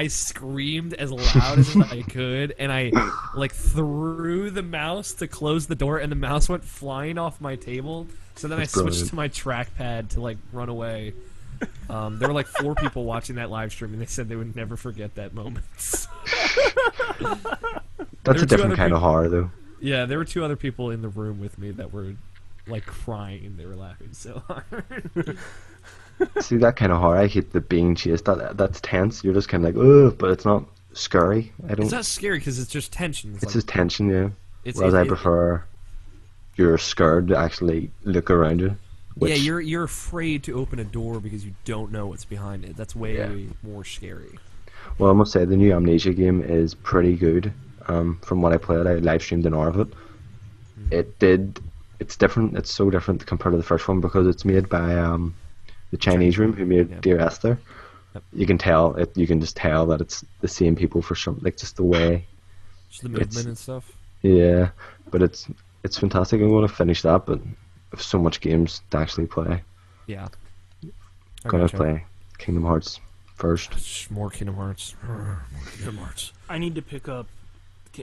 screamed as loud as I could, and I, like, threw the mouse to close the door, and the mouse went flying off my table. So then That's I switched brilliant. to my trackpad to, like, run away. There were, like, 4 people watching that live stream, and they said they would never forget that moment. that's were a two different other kind of people- horror, though. Yeah, there were 2 other people in the room with me that were, like, crying. They were laughing so hard. See, that kind of horror, I hate the being chased. That's tense. You're just kind of like, ugh, but it's not scary. I don't. It's not scary because it's just tension. It's just tension, yeah. it's, Whereas it- I it- prefer you're scared to actually look around you. Which, Yeah, you're afraid to open a door because you don't know what's behind it. That's way Yeah. more scary. Well, I must say the new Amnesia game is pretty good. From what I played, I live streamed an hour of it. It's different. It's so different compared to the first one because it's made by the Chinese room who made Yep. Dear Esther. Yep. You can tell it. You can just tell that it's the same people for some, like just the way. Just the movement It's- and stuff. Yeah, but it's fantastic. I'm going to finish that, but I've so much games to actually play. Yeah. I Gonna gotcha. play Kingdom Hearts first. Just more Kingdom Hearts. More Kingdom Hearts. I need to pick up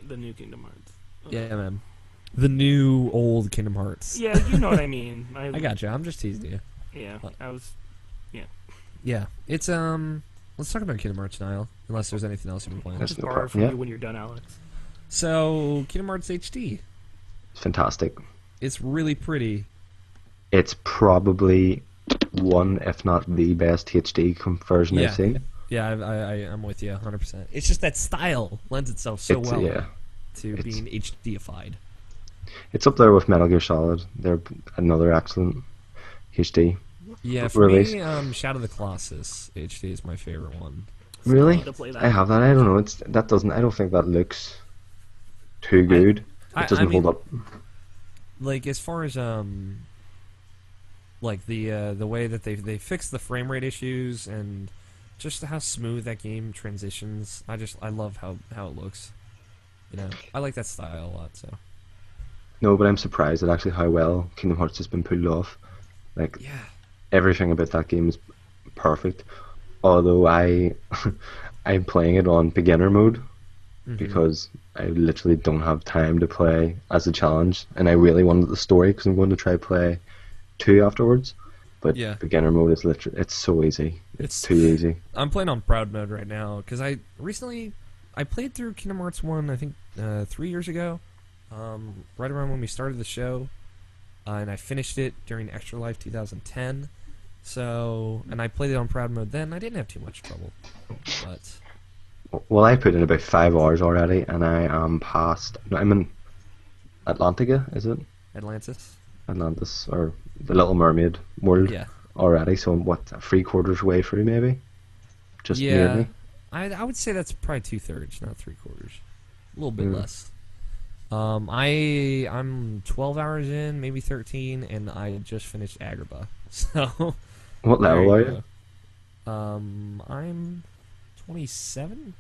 the new Kingdom Hearts. Yeah, man. The new old Kingdom Hearts. Yeah, you know what I mean. I got you. I'm just teasing you. Yeah, I was. Yeah. It's Let's talk about Kingdom Hearts, Niall. Unless there's anything else you've been playing. I'll That's just no borrow problem. from Yeah. you when you're done, Alex. So Kingdom Hearts HD. It's fantastic. It's really pretty. It's probably one, if not the best HD conversion Yeah. I've seen. Yeah, I'm with you 100%. It's just that style lends itself so well Yeah, to it's- being HDified. it's up there with Metal Gear Solid. They're another excellent HD. Yeah, for Release. me, Shadow of the Colossus HD is my favorite one. Really? need to play that. I have that. I don't know. I don't think that looks too good. I It doesn't mean, hold up. Like, as far as like the way that they fix the frame rate issues and just how smooth that game transitions, I love how it looks. You know, I like that style a lot. So No, but I'm surprised at actually how well Kingdom Hearts has been pulled off. Like, yeah, everything about that game is perfect. Although I'm playing it on beginner mode because I literally don't have time to play as a challenge, and I really wanted the story because I'm going to try play 2 afterwards. But Yeah. beginner mode is literally, it's so easy. It's too easy. I'm playing on proud mode right now because I played through Kingdom Hearts 1 I think 3 years ago, right around when we started the show, and I finished it during Extra Life 2010. So, and I played it on proud mode then. I didn't have too much trouble, but Well, I put in about 5 hours already, and I am past. No, I'm in Atlantica, is it? Atlantis, or the Little Mermaid world yeah, already. So I'm, what, 3/4 way through, maybe? Just yeah. nearly. I would say that's probably 2/3, not 3/4. A little bit less. I'm 12 hours in, maybe 13, and I just finished Agrabah. So What there level are go. you? I'm 27.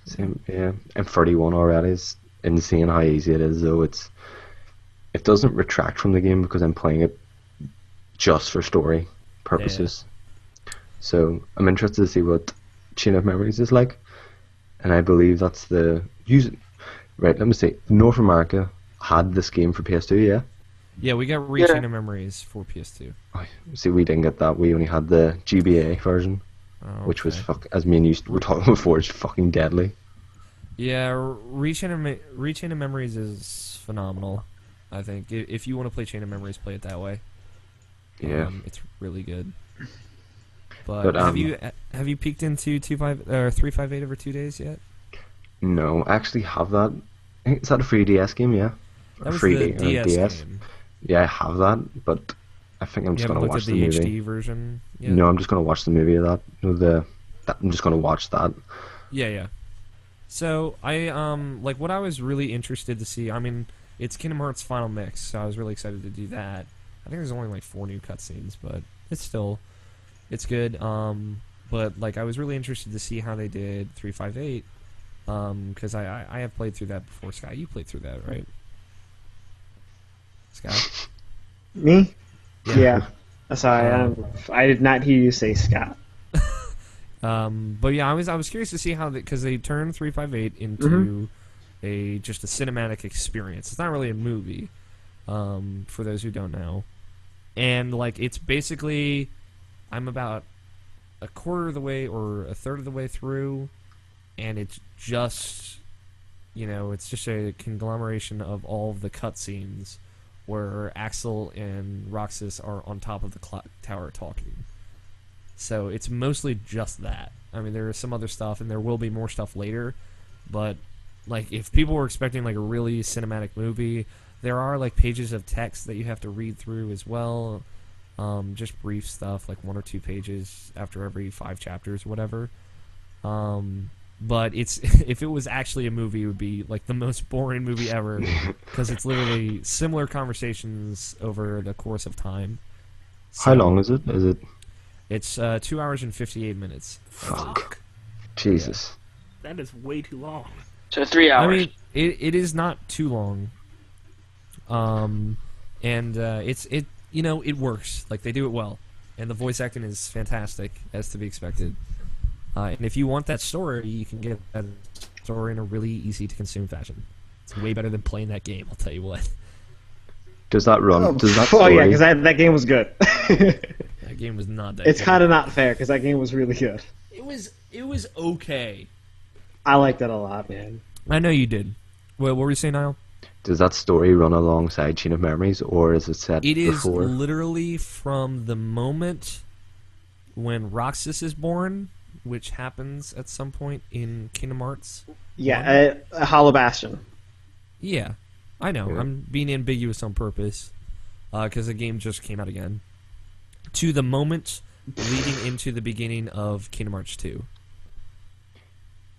Same, yeah. I'm 31 already. It's insane how easy it is, though. It doesn't retract from the game because I'm playing it just for story purposes. So I'm interested to see what Chain of Memories is like, and I believe that's the right. Let me see. North America had this game for PS2, yeah. Yeah, we got Reaching of Memories for PS2. Oh, see, we didn't get that. We only had the GBA version, Oh, which was okay. as me and you were talking before. It's fucking deadly. Yeah, Reaching of Memories is phenomenal. I think if you want to play Chain of Memories, play it that way. Yeah. It's really good. But, But, have you peeked into 358 over 2 days yet? No, I actually have that. Is that a 3DS game? Yeah. That was 3D, the DS, DS. game. Yeah, I have that, but I think I'm You just haven't gonna looked watch at the the movie. HD version yet? No, I'm just gonna watch the movie of that. No, I'm just gonna watch that. Yeah. So I like what I was really interested to see. I mean, it's Kingdom Hearts Final Mix, so I was really excited to do that. I think there's only like 4 new cutscenes, but it's good. But like I was really interested to see how they did 358, because I have played through that before. Sky, you played through that, right? Sky. Me? Yeah. Sorry, I did not hear you say Scott. But yeah, I was curious to see how because they turned 358 into just a cinematic experience. It's not really a movie, for those who don't know. And like it's basically, I'm about a quarter of the way or a third of the way through, and it's just, it's just a conglomeration of all of the cutscenes where Axel and Roxas are on top of the clock tower talking. So it's mostly just that. I mean, there is some other stuff, and there will be more stuff later. But like, if people were expecting like a really cinematic movie, there are like pages of text that you have to read through as well. Just brief stuff, like 1 or 2 pages after every 5 chapters, whatever. But if it was actually a movie, it would be like the most boring movie ever, because it's literally similar conversations over the course of time. How long is it? It's 2 hours and 58 minutes. Fuck. Jesus. That is way too long. So 3 hours. I mean, it is not too long. And it works. Like, they do it well, and the voice acting is fantastic, as to be expected. And if you want that story, you can get that story in a really easy to consume fashion. It's way better than playing that game, I'll tell you what. Does that run? Oh, Does that oh story? yeah, because that game was good. That game was not that It's good. kind of not fair because that game was really good. It was okay. I liked it a lot, man. I know you did. What were you saying, Niall? Does that story run alongside Chain of Memories, or is it set It is before? literally from the moment when Roxas is born, which happens at some point in Kingdom Hearts. Yeah, Hollow Bastion. Yeah, I know. Yeah. I'm being ambiguous on purpose, because the game just came out again. To the moment leading into the beginning of Kingdom Hearts 2.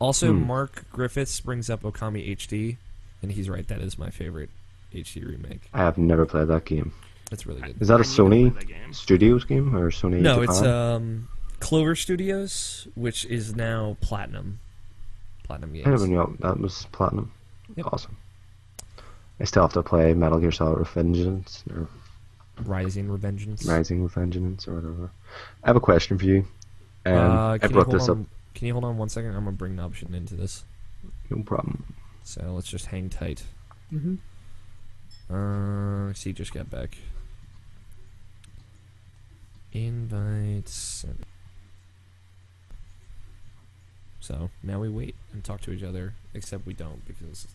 Also, Mark Griffiths brings up Okami HD, and he's right. That is my favorite HD remake. I have never played that game. It's really good. Is that a I need to play Sony that game. Studios game or Sony No, Japan? it's Clover Studios, which is now Platinum. Platinum Games. I never knew that was Platinum. Yep. Awesome. I still have to play Metal Gear Solid Vengeance. Or Rising Revengeance. Rising with Vengeance or whatever. I have a question for you. I Can you brought hold this on? up. Can you hold on 1 second? I'm gonna bring Nobshin into this. No problem. So let's just hang tight. See, just got back. Invite sent. So now we wait and talk to each other, except we don't because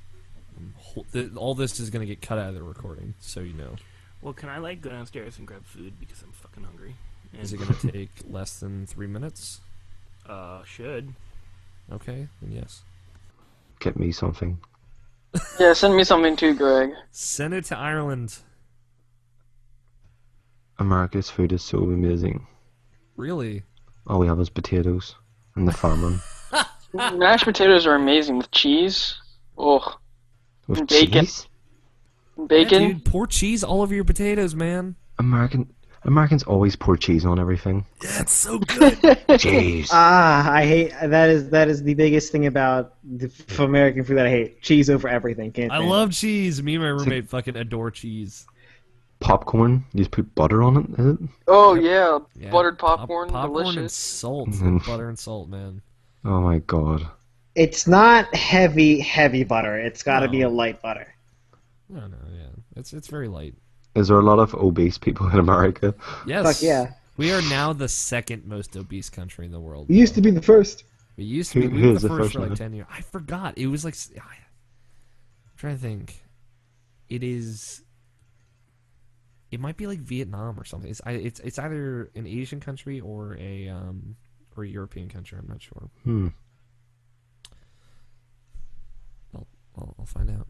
all this is gonna get cut out of the recording. So you know. Well, can I like go downstairs and grab food because I'm fucking hungry? And, Is it gonna take less than 3 minutes? Should. Okay, then yes. Get me something. Yeah, send me something too, Greg. Send it to Ireland. America's food is so amazing. Really? All we have is potatoes and the farming. Mashed potatoes are amazing with cheese. Oh, With Bacon. cheese? bacon. Yeah, dude, pour cheese all over your potatoes, man. Americans always pour cheese on everything. Yeah, it's so good. Cheese. I hate that is the biggest thing about for American food that I hate. Cheese over everything. Can't I stand love cheese. Me and my roommate fucking adore cheese. Popcorn. You just put butter on it, is it? Oh yeah, Yeah, buttered popcorn, popcorn and delicious. salt. Mhm. Butter and salt, man. Oh my god. It's not heavy butter. It's got to be No. a light butter. No, yeah. It's very light. Is there a lot of obese people in America? Yes. Fuck yeah. We are now the second most obese country in the world. We used to be the first. We used to be. Who We were is the the first first for like one? 10 years. I forgot. It was like. I'm trying to think. It might be like Vietnam or something. It's either an Asian country or a European country. I'm not sure. I'll find out.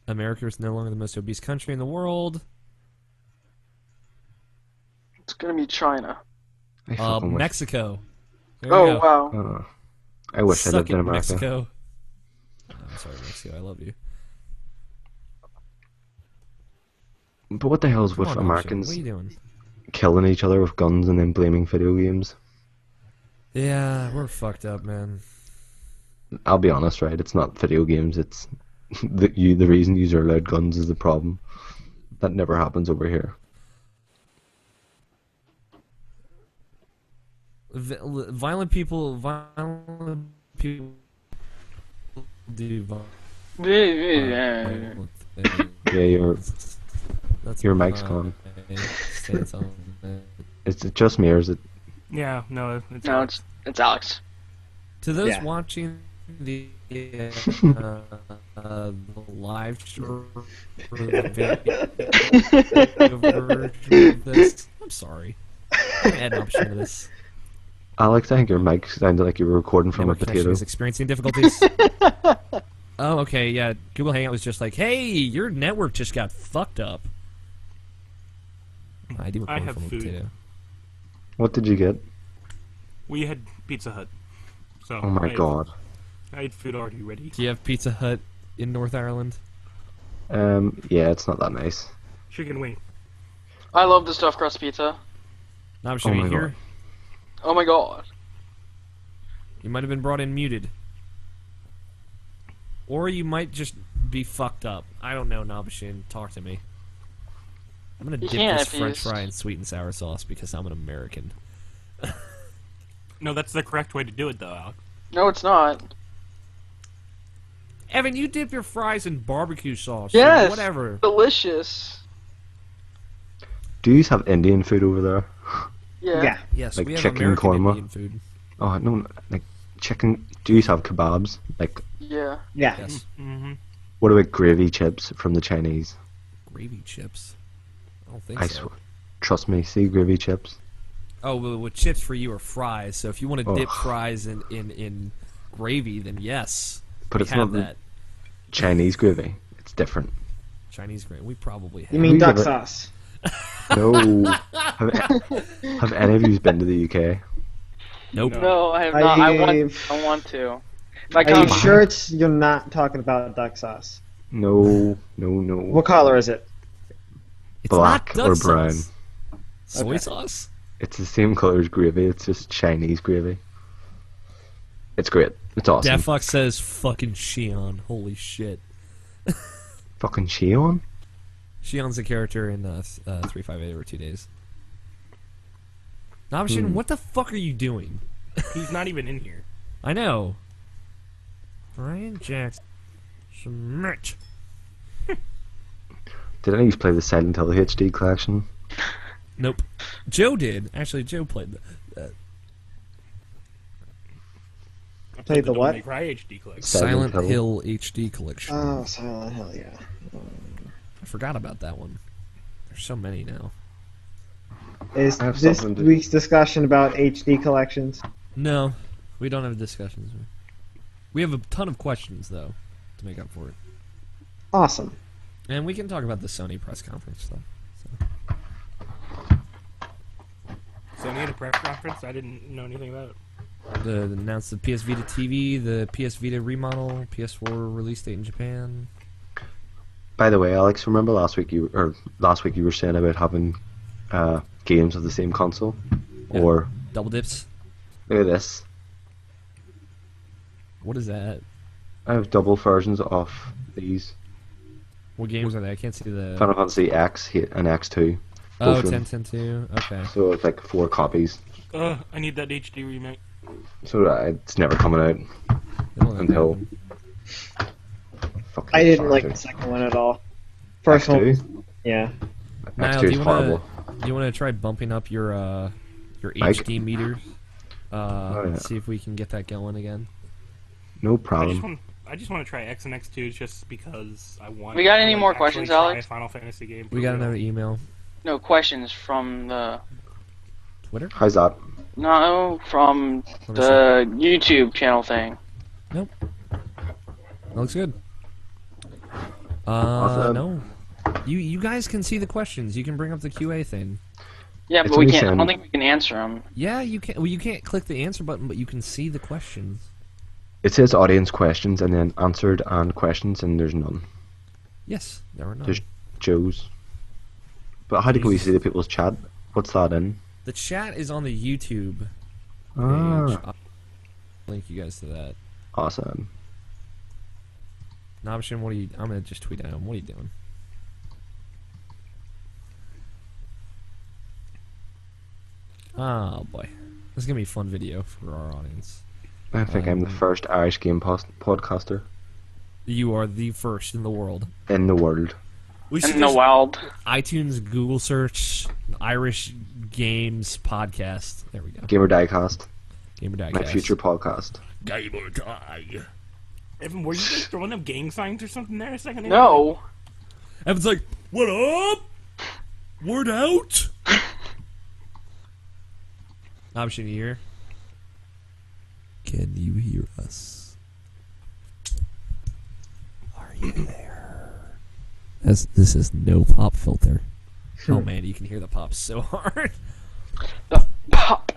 America is no longer the most obese country in the world. It's gonna be China. I fucking wish. Mexico. There you Oh go. wow. I wish I Suck lived it, in America. Mexico. Oh, I'm sorry, Mexico. I love you. But what the hell is Come with on, Option. Americans What are you doing? killing each other with guns and then blaming video games? Yeah, we're fucked up, man. I'll be honest, right? It's not video games. It's the reason you are allowed guns is the problem. That never happens over here. Violent people do Yeah. violent things. Yeah, That's your mic's my gone. stance on that. Is it just me or is it? Yeah, no, it's No, it's Alex. To those Yeah. watching the live show or the video version of this, I'm sorry. I'm gonna add an option to this. Alex, I think your mic sounded like you were recording from a Network connection potato. is experiencing difficulties. Oh, okay, yeah. Google Hangout was just like, hey, your network just got fucked up. I do record have from a food. potato. What did you get? We had Pizza Hut. So Oh my god. I had food already ready. Do you have Pizza Hut in North Ireland? Yeah, it's not that nice. Chicken wing. I love the stuffed crust pizza. Now I'm showing my you here. Oh my god. You might have been brought in muted. Or you might just be fucked up. I don't know, Nabashin. Talk to me. I'm gonna You dip can't this if you French just- fry in sweet and sour sauce because I'm an American. No, that's the correct way to do it, though, Alex. No, it's not. Evan, you dip your fries in barbecue sauce. Yes. Or whatever. Delicious. Do you have Indian food over there? Yeah. Yeah. Yes, Like we have chicken American korma? Indian food. Oh no, like chicken. Do you have kebabs? Like, Yeah. Yeah. Yes. Mm-hmm. what about gravy chips from the Chinese? Gravy chips. I don't think I so. swear. Trust me, see gravy chips. Oh, well, with chips for you are fries. So if you want to dip Ugh. fries in gravy, then yes. But we it's have not that. Chinese gravy. It's different. Chinese gravy. We probably have. You mean We duck never- sauce? No. have any of you been to the UK? Nope. No. No, I have not. I I've- want to. If I Are you come, sure you're not talking about duck sauce? No. What color is it? It's Black not duck or brown? sauce. Soy Okay. sauce? It's the same color as gravy. It's just Chinese gravy. It's great. It's awesome. That fuck says fucking Xi'an. Holy shit. Fucking Shion? Shion's a character in 358 over 2 days. Nabishin, what the fuck are you doing? He's not even in here. I know. Brian Jackson. Submit. Did any of you play the Silent Hill HD collection? Nope. Joe did. Actually, Joe played that. I Played the Devil what? May Cry HD collection. Silent Silent Hill HD collection. Oh, Silent Hill, yeah. I forgot about that one. There's so many now. Is I have this something to- week's discussion about HD collections? No, we don't have discussions. We have a ton of questions, though, to make up for it. Awesome. And we can talk about the Sony press conference stuff. So. Sony had a press conference. I didn't know anything about it. Announced the PS Vita TV, the PS Vita remodel, PS4 release date in Japan. By the way, Alex, remember last week you were saying about having games of the same console? Yeah. Or Double dips. look at this. What is that? I have double versions of these. What games are they? I can't see the... Final Fantasy X and X2. Oh, both of 10, them. 10, 2. Okay. So it's like 4 copies. I need that HD remake. So it's never coming out It'll never until. happen. Fucking I didn't like Saturday. the second one at all. First one, X2? yeah. Niall, X2 do is you horrible. want to try bumping up your Mic? HD meters? yeah. See if we can get that going again. No I just problem. want. I just want to try X and X2 just because I want. We got to, any like, more actually questions, try Alex? a Final Fantasy game. We for got real. another email. No questions from the Twitter? How's that? no from Let me the YouTube channel thing. Nope. That looks good. Awesome. No. You guys can see the questions. You can bring up the QA thing. Yeah, It's but we only can't. I saying- don't think we can answer them. Yeah, you can. Well, you can't click the answer button, but you can see the questions. It says audience questions and then answered and questions, and there's none. Yes, there are none. There's Joe's. But how do we see the people's chat? What's that in? The chat is on the YouTube page. Ah, I'll link you guys to that. awesome. Nabishin, what are you? I'm gonna just tweet at him. What are you doing? Oh boy, this is gonna be a fun video for our audience. I think I'm the first Irish game podcaster You are the first in the world. in the world. We should In the just wild. iTunes, Google search, Irish Games Podcast. There we go. Gamer Diecast, Gamer Diecast. my future podcast. Gamer Die. Evan, were you just throwing up gang signs or something there a second ago? No. Evan's like, what up? Word out? Option here. Can you hear us? Are you there? This is no pop filter. Oh man, you can hear the pop so hard. Pop.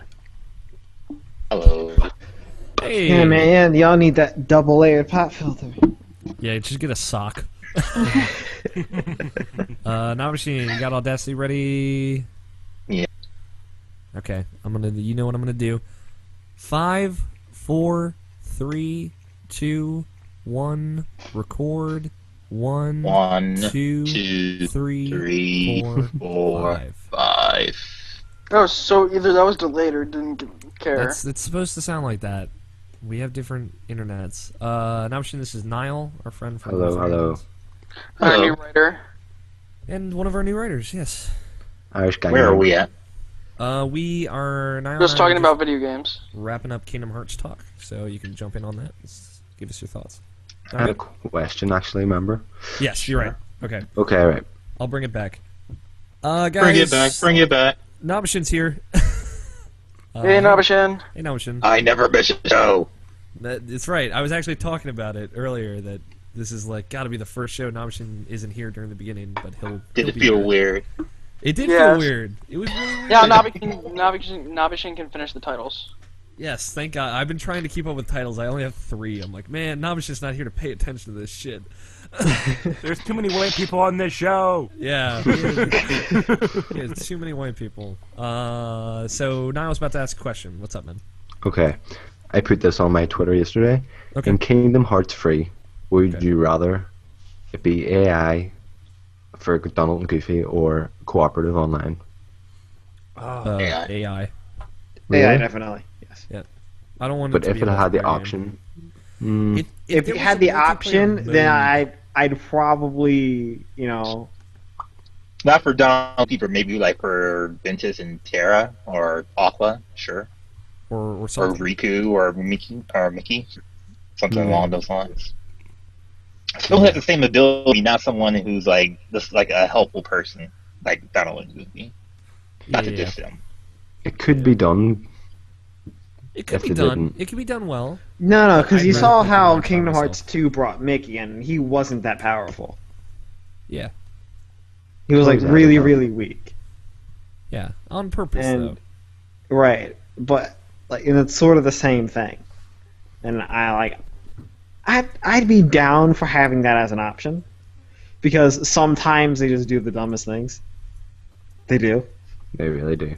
Hello. Hey. Yeah, man, y'all need that double layered pop filter. Yeah, just get a sock. Now machine, you got Audacity ready? Yeah. Okay, you know what I'm gonna do. 5, 4, 3, 2, 1, record. 1, 1, 2, 2, 3, 3, 4, 4, 5. 5. Oh, so either that was delayed or didn't care. It's supposed to sound like that. We have different internets. Now machine, this is Niall, our friend from Hello, hello. Reynolds. Our Hello. new writer. And one of our new writers, yes. Irish gang. Where are we at? We are Niall Just and I are talking about video games. wrapping up Kingdom Hearts talk, so you can jump in on that. Give us your thoughts. I had a question, actually, remember? Yes, you're right. Okay, Okay, right. I'll bring it back. Guys, Bring it back, bring it back. Nabishin's here. Hey, Nabishin. Hey, Nabishin. I never miss a show. It's right. I was actually talking about it earlier, that this is like got to be the first show Nabishin isn't here during the beginning, but he'll Did he'll it be feel here. weird? It did Yes. feel weird. It was really weird. Yeah, Nabishin can finish the titles. Yes, thank God. I've been trying to keep up with titles. I only have 3. I'm like, man, Nabishin's not here to pay attention to this shit. There's too many white people on this show. Yeah. Yeah, too many white people. So Niall's about to ask a question. What's up, man? Okay. I put this on my Twitter yesterday. Okay. In Kingdom Hearts 3, would Okay. you rather it'd be AI for Donald and Goofy or cooperative online. AI. AI. Yeah, Really? definitely. Yes. I don't want But it to if be it a had the multiplayer option, game. If there you was had a the multiplayer option, mode- then I'd probably, Not for Don Peeper, maybe like for Ventus and Terra or Aqua, sure. or Or something. Riku or Mickey. Something Yeah. along those lines. Someone has the same ability, not someone who's like just like a helpful person, like Donald and Goofy. Not to Yeah. diss them. it could be done. It could if be they done. didn't. It could be done well. No, because I'd you rather saw play how Kingdom Hearts by Kingdom Hearts myself. 2 brought Mickey, and he wasn't that powerful. Yeah. He was like Exactly. really, really weak. Yeah. On purpose, And though. right, but like, and it's sort of the same thing. And I'd be down for having that as an option, because sometimes they just do the dumbest things. They do, They really do.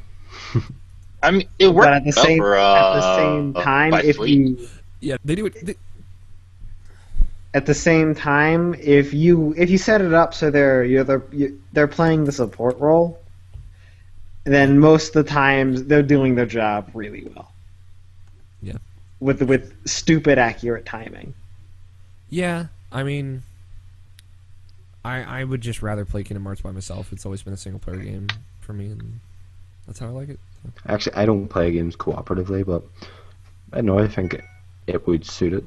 I mean, it worked but at the same for, time, by if Sleep. you Yeah, they do it. at the same time, if you set it up so they're playing the support role, then most of the times they're doing their job really well. Yeah. With stupid accurate timing. Yeah, I mean, I would just rather play Kingdom Hearts by myself. It's always been a single player game for me, and that's how I like it. Actually, I don't play games cooperatively, but I don't know. I think it would suit it.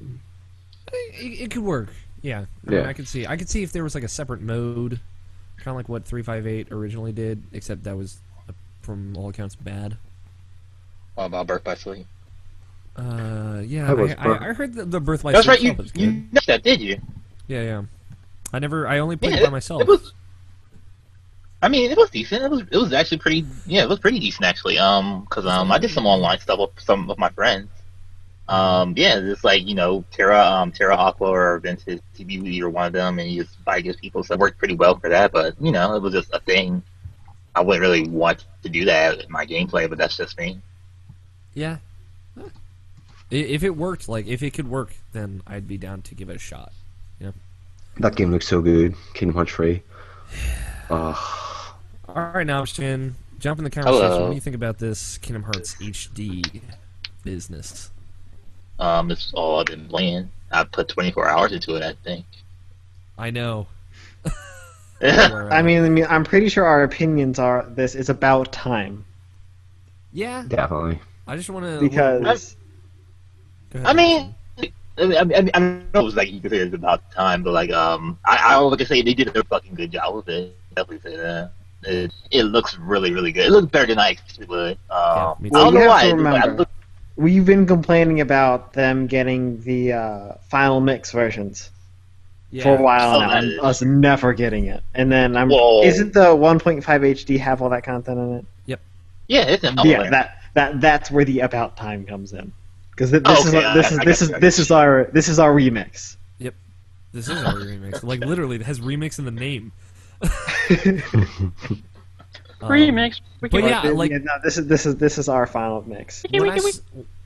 It could work. Yeah. I mean, Yeah. I could see if there was like a separate mode, kind of like what 358 originally did, except that was, from all accounts, bad. What about Birth by Sleep? Yeah, I was I heard that the Birth by That's Sleep right. You stuff is good. you know that, did you? Yeah. I only played Yeah, it by myself. It was. I mean, it was decent. It was actually pretty. Yeah, it was pretty decent actually. Because I did some online stuff with some of my friends. Yeah, it's like Terra Aqua or Vintage TB or one of them, and you just buy against people. So it worked pretty well for that. But it was just a thing. I wouldn't really want to do that in my gameplay, but that's just me. Yeah. If it worked, like if it could work, then I'd be down to give it a shot. That game looks so good. Kingdom Hearts 3. All right, now, Shin, jump in the conversation. Hello. What do you think about this Kingdom Hearts HD business? It's all I've been playing. I put 24 hours into it, I think. I know. I mean, I'm pretty sure our opinions are this is about time, Yeah. Definitely. I just want to because Go ahead. I mean, I know it was like you could say it's about time, but like I would say they did a fucking good job with it. Definitely say that. It looks really, really good. It looks better than I expected it would. Yeah, me too. I don't you know have why. to I remember, look- we've been complaining about them getting the final mix versions yeah. for a while Oh, now, that and is- us never getting it. And then Whoa. isn't the 1.5 HD have all that content in it? yeah, it's an Yeah, that's where the about time comes in, because this Okay, I is our remix. This is our remix. Like literally, it has remix in the name. Remix. But yeah, like no, this is our final mix.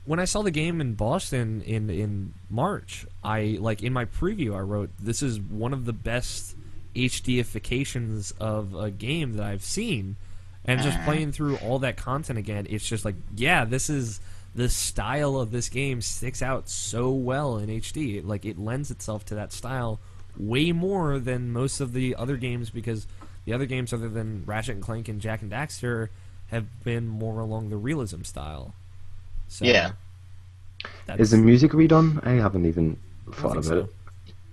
when I saw the game in Boston in March, I like in my preview I wrote, "This is one of the best HDifications of a game that I've seen." And just playing through all that content again, it's just like, yeah, the style of this game sticks out so well in HD. Like it lends itself to that style way more than most of the other games, because the other games other than Ratchet and Clank and Jak and Daxter have been more along the realism style. So Yeah. Is the music redone? I haven't even thought think about so.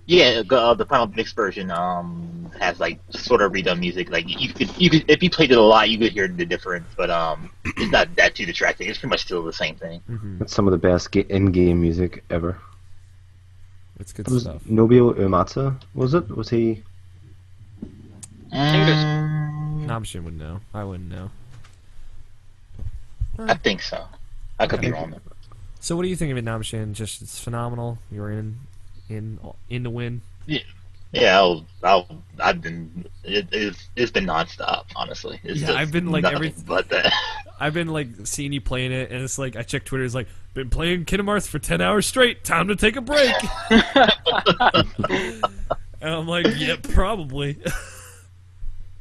Yeah, the final mix version has like sort of redone music. Like you could if you played it a lot, you could hear the difference, but it's not that too distracting. It's pretty much still the same thing. That's some of the best in-game music ever. It's good It was stuff. Nobio Uematsu, was it? Was he? Namshin would know. I wouldn't know. I think so. I could be wrong. So what do you think of it, Namshin? Just it's phenomenal. You're in to win. Yeah, I've been it's been nonstop. Honestly, it's Yeah, just I've been, like, nothing but that. I've been like seeing you playing it, and it's like I check Twitter. It's like been playing Kingdom Hearts for 10 hours straight. Time to take a break. And I'm like, yep, probably.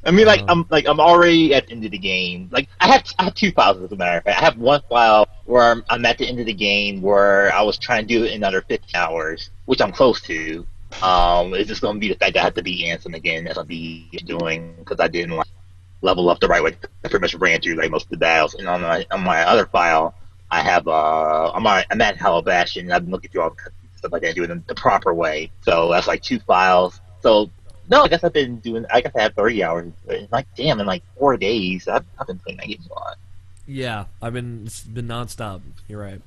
I mean, I'm already at the end of the game. Like, I have 2 files, as a matter of fact. I have one file where I'm at the end of the game where I was trying to do it in under 15 hours, which I'm close to. It's just going to be the fact that I have to be Ansem again, as I'll be doing, because I didn't level up the right way. I pretty much ran through most of the battles. And on my other file, I have I'm at Hollow Bastion, and I've been looking through all the stuff like that, doing it the proper way. So that's 2 files. So no, I guess I've been doing. I guess I have 30 hours. Damn, in 4 days, I've been playing that game a lot. Yeah, it's been nonstop. You're right.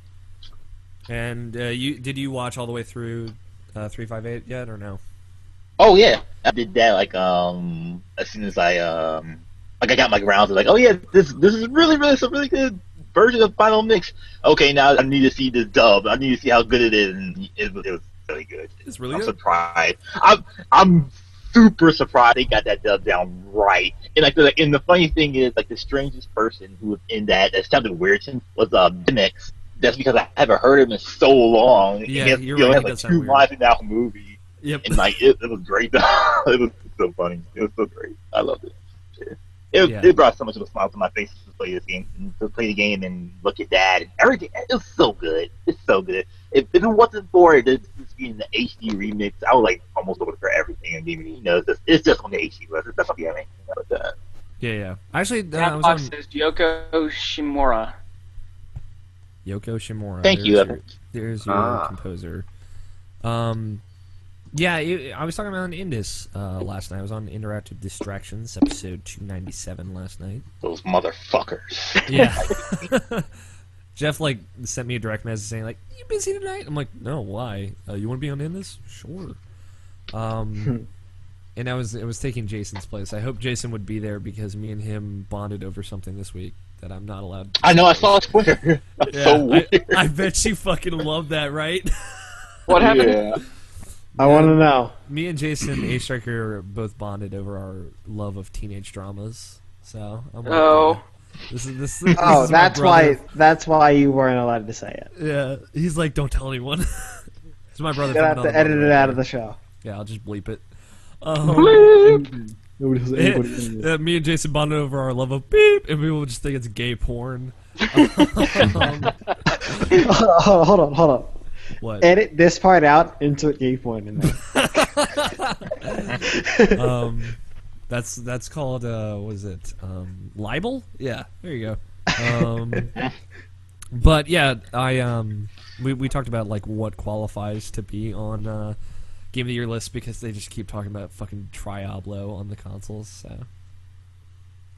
And did you watch all the way through 358 yet, or no? Oh yeah, I did that. As soon as I got my grounds, oh yeah, this is really some really good version of Final Mix. Okay, now I need to see this dub. I need to see how good it is, and it was really good. It's really I'm good. Surprised. I'm super surprised they got that dub down right. And and the funny thing is, the strangest person who was in that sounded weird to me was Mix. That's because I haven't heard him in so long. Yeah, he you're only right. has 2 lines in that whole movie. Yep. And it was great. It was so funny. It was so great. I loved it. It brought so much of a smile to my face to play this game, to play the game and look at that and everything. It was so good. It's so good. If it wasn't for this being the HD remix, I would almost look for everything in DVD. It's just on the HD list. That's what I'm with that. Yeah. Actually, I was Catbox on says Yoko Shimura. Yoko Shimura. Thank you, Evan. There's your composer. Yeah, I was talking about Indus last night. I was on Interactive Distractions, episode 297 last night. Those motherfuckers. Yeah. Jeff sent me a direct message saying "You busy tonight?" I'm like, "No, why? You want to be on Indus? Sure." And it was taking Jason's place. I hope Jason would be there because me and him bonded over something this week that I'm not allowed to I know. I saw on Twitter. That's so weird. I bet you fucking love that, right? What happened? Yeah. I want to know. Me and Jason A Striker both bonded over our love of teenage dramas. So I'm like, Oh. This is Oh, my that's brother. that's why you weren't allowed to say it. Yeah, he's like, don't tell anyone. It's my brother. You're gonna have to edit it out of the show. Yeah, I'll just bleep it. Nobody has anybody Me and Jason bonded over our love of beep, and people just think it's gay porn. Hold on. What? Edit this part out, insert gay point in there. That's called what is it? Libel? Yeah, there you go. But yeah, we talked about what qualifies to be on Game of the Year list because they just keep talking about fucking Triablo on the consoles. So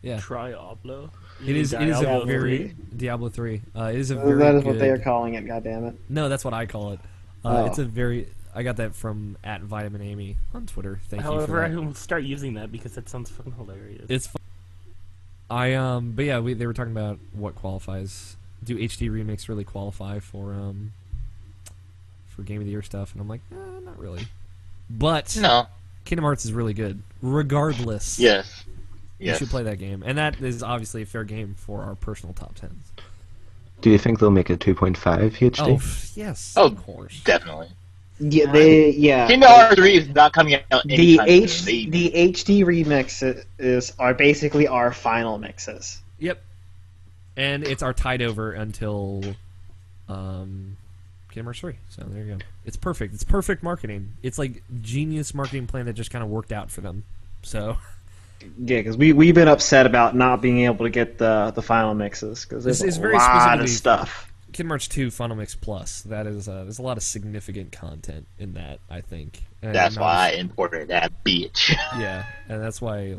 yeah, Triablo. it is a Diablo very 3? Diablo 3. It is a very That is good, what they are calling it. Goddammit. No, that's what I call it. Oh. It's a very. I got that from @VitaminAmy on Twitter. Thank you for However, I that. will start using that because that sounds fucking hilarious. It's fun. But yeah, they were talking about what qualifies. Do HD remakes really qualify for Game of the Year stuff? And I'm like, not really. But No. Kingdom Hearts is really good, regardless. Yes. You Yes. should play that game, and that is obviously a fair game for our personal top 10s. Do you think they'll make it 2.5 HD? Oh yes, Oh, of course. Definitely. Yeah, Kingdom Hearts 3 is not coming out The anytime soon. the HD remixes are basically our final mixes. Yep. And it's our tied over until Kingdom Hearts 3. So there you go. It's perfect. It's perfect marketing. It's like genius marketing plan that just kind of worked out for them. So Yeah, because we've been upset about not being able to get the final mixes because there's This is a very lot specifically- of stuff. Kingdom Hearts 2 Final Mix Plus. That is there's a lot of significant content in that, I think. And That's why I obviously- imported that bitch. Yeah, and that's why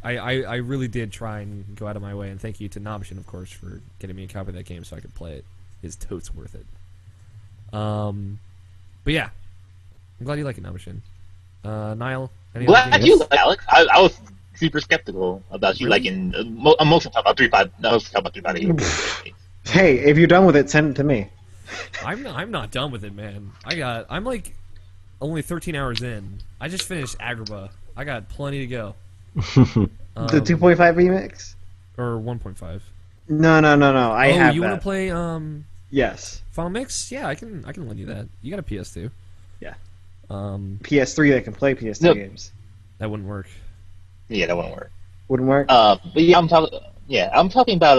I really did try and go out of my way, and thank you to Nobshin, of course, for getting me a copy of that game so I could play it. It's totes worth it. But yeah, I'm glad you like it, Nobshin. Niall, any other Glad games? you like Alex. I was super skeptical about you Really? liking. I'm mostly talking about 3.5. I was talking about 3.5. Hey, if you're done with it, send it to me. I'm not done with it, man. I'm like only 13 hours in. I just finished Agrabah. I got plenty to go. The 2.5 remix? Or 1.5. No. I have you that. want to play Yes. Final Mix? Yeah, I can lend you that. You got a PS2. Yeah. PS3 that can play PS2 Nope. games. That wouldn't work. Yeah, that wouldn't work. Wouldn't work. But yeah, I'm talking. Yeah, I'm talking about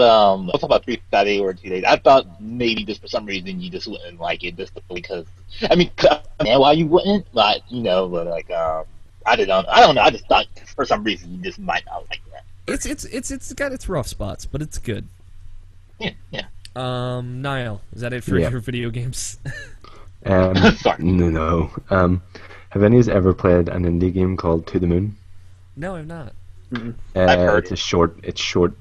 358 or 2 days. I thought maybe just for some reason you just wouldn't like it just because. I mean, why you wouldn't? But but like I don't know. I just thought for some reason you just might not like that. It's got its rough spots, but it's good. Yeah. Niall, is that it for Yeah. your video games? Sorry. No. Have any of you ever played an indie game called To the Moon? No, I'm not. I've heard It's short.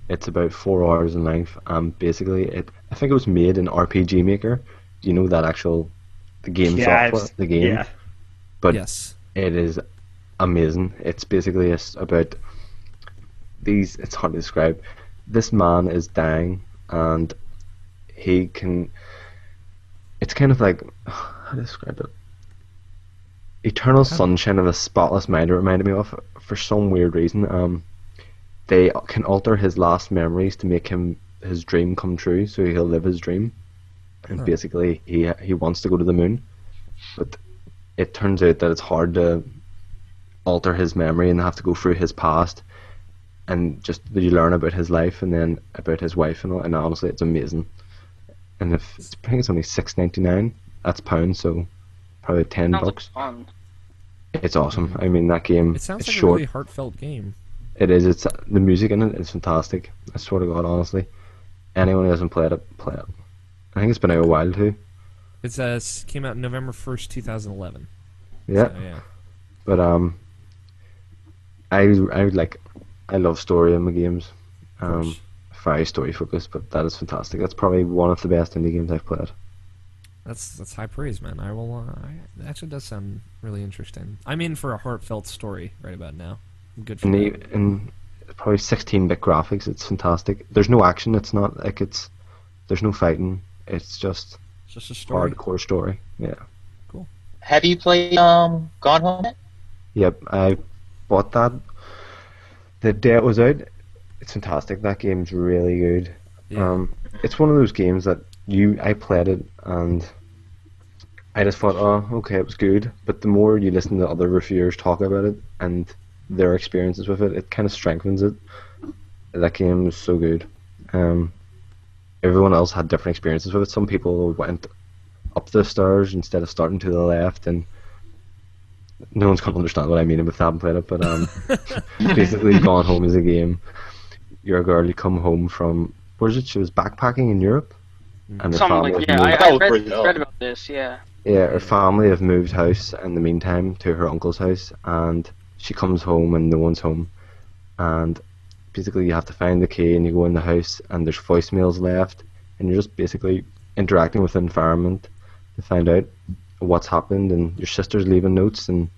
It's about 4 hours in length. Basically, I think it was made in RPG Maker. Do you know that the game software, the game? Yeah. But Yes. it is amazing. It's basically about these. It's hard to describe. This man is dying, and he can. It's kind of like how to describe it. Eternal Sunshine of a Spotless Mind. It reminded me of for some weird reason. They can alter his last memories to make his dream come true, so he'll live his dream. And basically, he wants to go to the moon, but it turns out that it's hard to alter his memory and have to go through his past, and just you learn about his life and then about his wife and all. And honestly, it's amazing. And I think it's only $6.99. That's pounds, so probably $10. Sounds like fun. It's awesome. I mean, that game. It sounds it's like a short. really heartfelt game. It is. It's the music in it is fantastic. I swear to God, honestly, anyone who hasn't played it, play it. I think it's been out a while too. It came out November 1st, 2011. Yeah, So, yeah. but I love story in my games. course. Very story focused, but that is fantastic. That's probably one of the best indie games I've played. That's high praise, man. I will. It actually does sound really interesting. I'm in for a heartfelt story right about now. I'm good for that. And probably 16-bit graphics. It's fantastic. There's no action. It's not like there's no fighting. It's just It's just a story. hardcore story. Yeah. Have you played Gone Home yet? Yep, I bought that the day it was out. It's fantastic. That game's really good. Yeah. It's one of those games that I played it and I just thought, oh, okay, it was good. But the more you listen to other reviewers talk about it and their experiences with it, it kind of strengthens it. That game was so good. Everyone else had different experiences with it. Some people went up the stairs instead of starting to the left, and no one's going to understand what I mean if they haven't played it. But basically, Gone Home is a game. You're a girl, you come home from, where is it? She was backpacking in Europe, and her Something family like have yeah. moved, I Oh, read about this. Yeah. her family have moved house in the meantime to her uncle's house, and she comes home and no one's home, and basically you have to find the key and you go in the house and there's voicemails left, and you're just basically interacting with the environment to find out what's happened, and your sister's leaving notes, and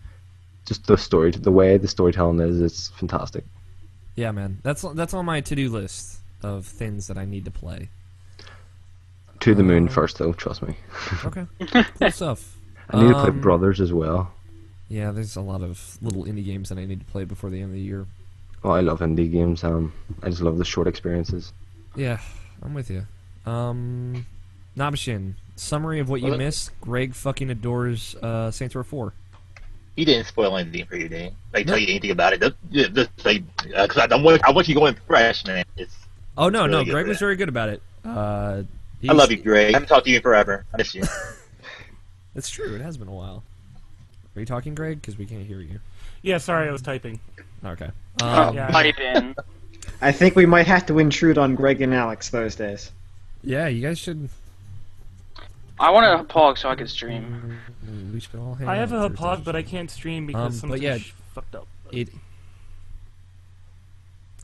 just the way the storytelling is, it's fantastic. Yeah, man. That's on my to-do list of things that I need to play. To the moon first, though, trust me. Okay. Cool stuff. I need to play Brothers as well. Yeah, there's a lot of little indie games that I need to play before the end of the year. Oh, I love indie games. I just love the short experiences. Yeah, I'm with you. Nabashin, summary of what you missed. Greg fucking adores Saints Row 4. He didn't spoil anything for you, did he? Like, tell you anything about it? Just like, because I want you going fresh, man. Oh, no, really no, good Greg for was that. very good about it. I love you, Greg. I haven't talked to you in forever. I miss you. It's true, it has been a while. Are you talking, Greg? Because we can't hear you. Yeah, sorry, I was typing. Okay. Yeah. Pipe in. I think we might have to intrude on Greg and Alex those days. Yeah, you guys should... I want a pog so I can stream. We should all hang I have out a Thursday. pod, but I can't stream because but something's yeah, fucked up. It...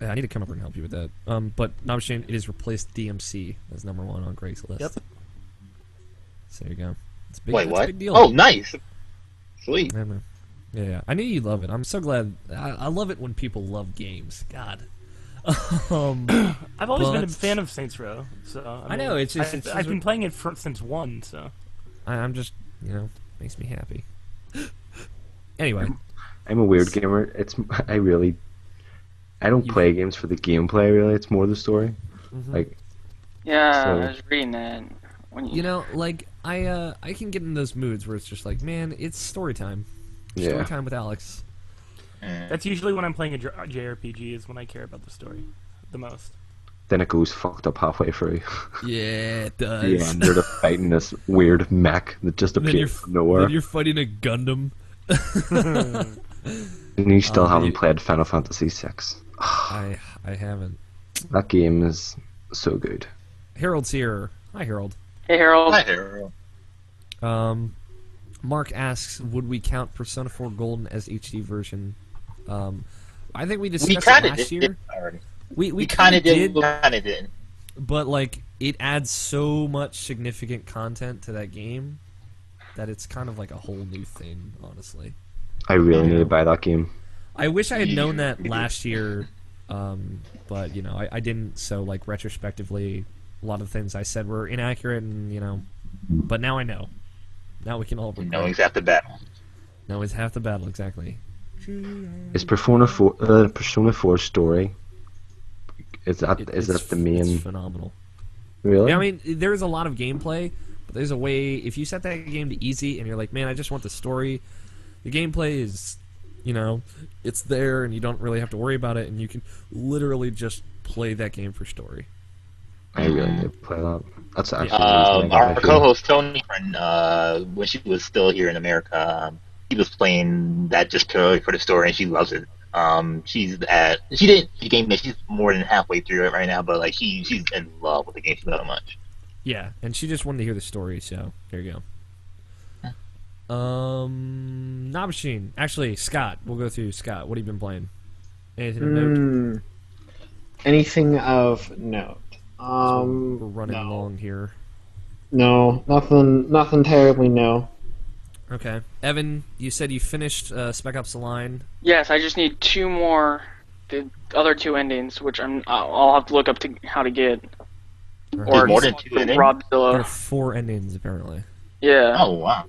Yeah, I need to come over and help you with that. But Nabashin, it has replaced DMC as number one on Greg's list. Yep. So there you go. It's big. Wait, that's what? A big deal. Oh, nice. Sweet. Yeah, man. Yeah. I knew you love it. I'm so glad. I love it when people love games. God. I've always been a but- fan of Saints Row, so I know, it's just- I've been playing it since 1, so I'm just, makes me happy. Anyway, I'm a weird gamer. I don't play games for the gameplay, really. It's more the story. Like, Yeah, So- I was reading that. When I can get in those moods where it's just like, man, it's story time. Story Yeah. time with Alex. That's usually when I'm playing a JRPG is when I care about the story the most. Then it goes fucked up halfway through. Yeah, it does. Yeah, and you're just fighting this weird mech that just then you're appears from nowhere. then you're fighting a Gundam. And you still but haven't you- played Final Fantasy VI. I haven't. That game is so good. Harold's here. Hi, Harold. Hey, Harold. Hi, Harold. Mark asks, would we count Persona 4 Golden as HD version? I think we We discussed kind it of last did year. already. We We kind of did, We kind of did. but like it adds so much significant content to that game that it's kind of like a whole new thing, honestly. I really need to buy that game. I wish I had known that last year, but you know, I didn't. So like retrospectively, a lot of things I said were inaccurate, and you know, but now I know. Now we can all Knowing's half the battle. Now it's half the battle, exactly. Is Persona 4 story? Is that the It's main? phenomenal. Really? Yeah, I mean, there's a lot of gameplay, but there's a way. If you set that game to easy, and you're like, man, I just want the story. The gameplay is, you know, it's there, and you don't really have to worry about it, and you can literally just play that game for story. I really need to play that. That's actually the reason I Our got that game. co-host Tony, when she was still here in America, he was playing that just purely for the story, and she loves it. She didn't the game that she's more than halfway through it right now, but like she's in love with the game so much. Yeah, and she just wanted to hear the story, so there you go. Nabashin. Actually, Scott. We'll go through Scott. What have you been playing? Anything of note? Anything of note? We're running no. long here. No, nothing terribly. No. Okay, Evan. You said you finished Spec Ops: The Line. Yes, I just need two more, the other two endings, which I'll have to look up to how to get. Or more than two endings? Rob There are Zillow. 4 endings apparently. Yeah. Oh wow!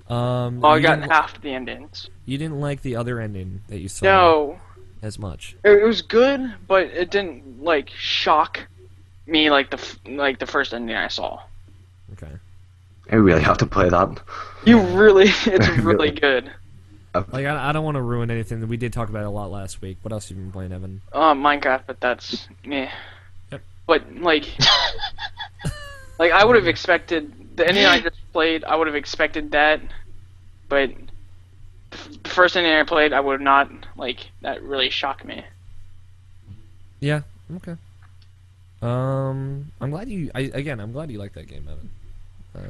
Oh, I you got didn't- half the endings. You didn't like the other ending that you saw No, as much. it was good, but it didn't like shock me like the first ending I saw. Okay. I really have to play that. You really, it's really Really? good. Like I don't want to ruin anything. We did talk about it a lot last week. What else have you been playing, Evan? Minecraft, but that's meh. Yep. But like, like I would have expected the ending I just played. I would have expected that, but the first ending I played, I would have not like that. Really shocked me. Yeah. Okay. I'm glad you. I'm glad you like that game, Evan.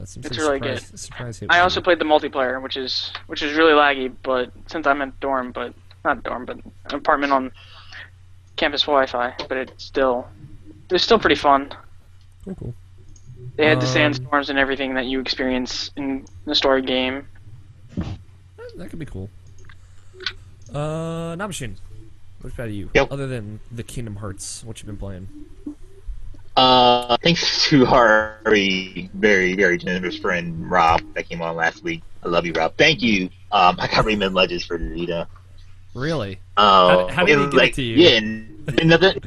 It's really good. Surprise hit I for also you. played the multiplayer, which is really laggy. But since I'm in dorm, but not dorm, but an apartment on campus Wi-Fi, but it was still pretty fun. Cool. They had the Um, sandstorms and everything that you experience in the story game. That could be cool. Nabashin, what about you? Yep. Other than the Kingdom Hearts, what you been playing? Thanks to our very, very, very generous friend Rob that came on last week. I love you, Rob. Thank you. I got Rayman Legends for the Vita. Really? How did he was give it to you? Yeah, and nothing.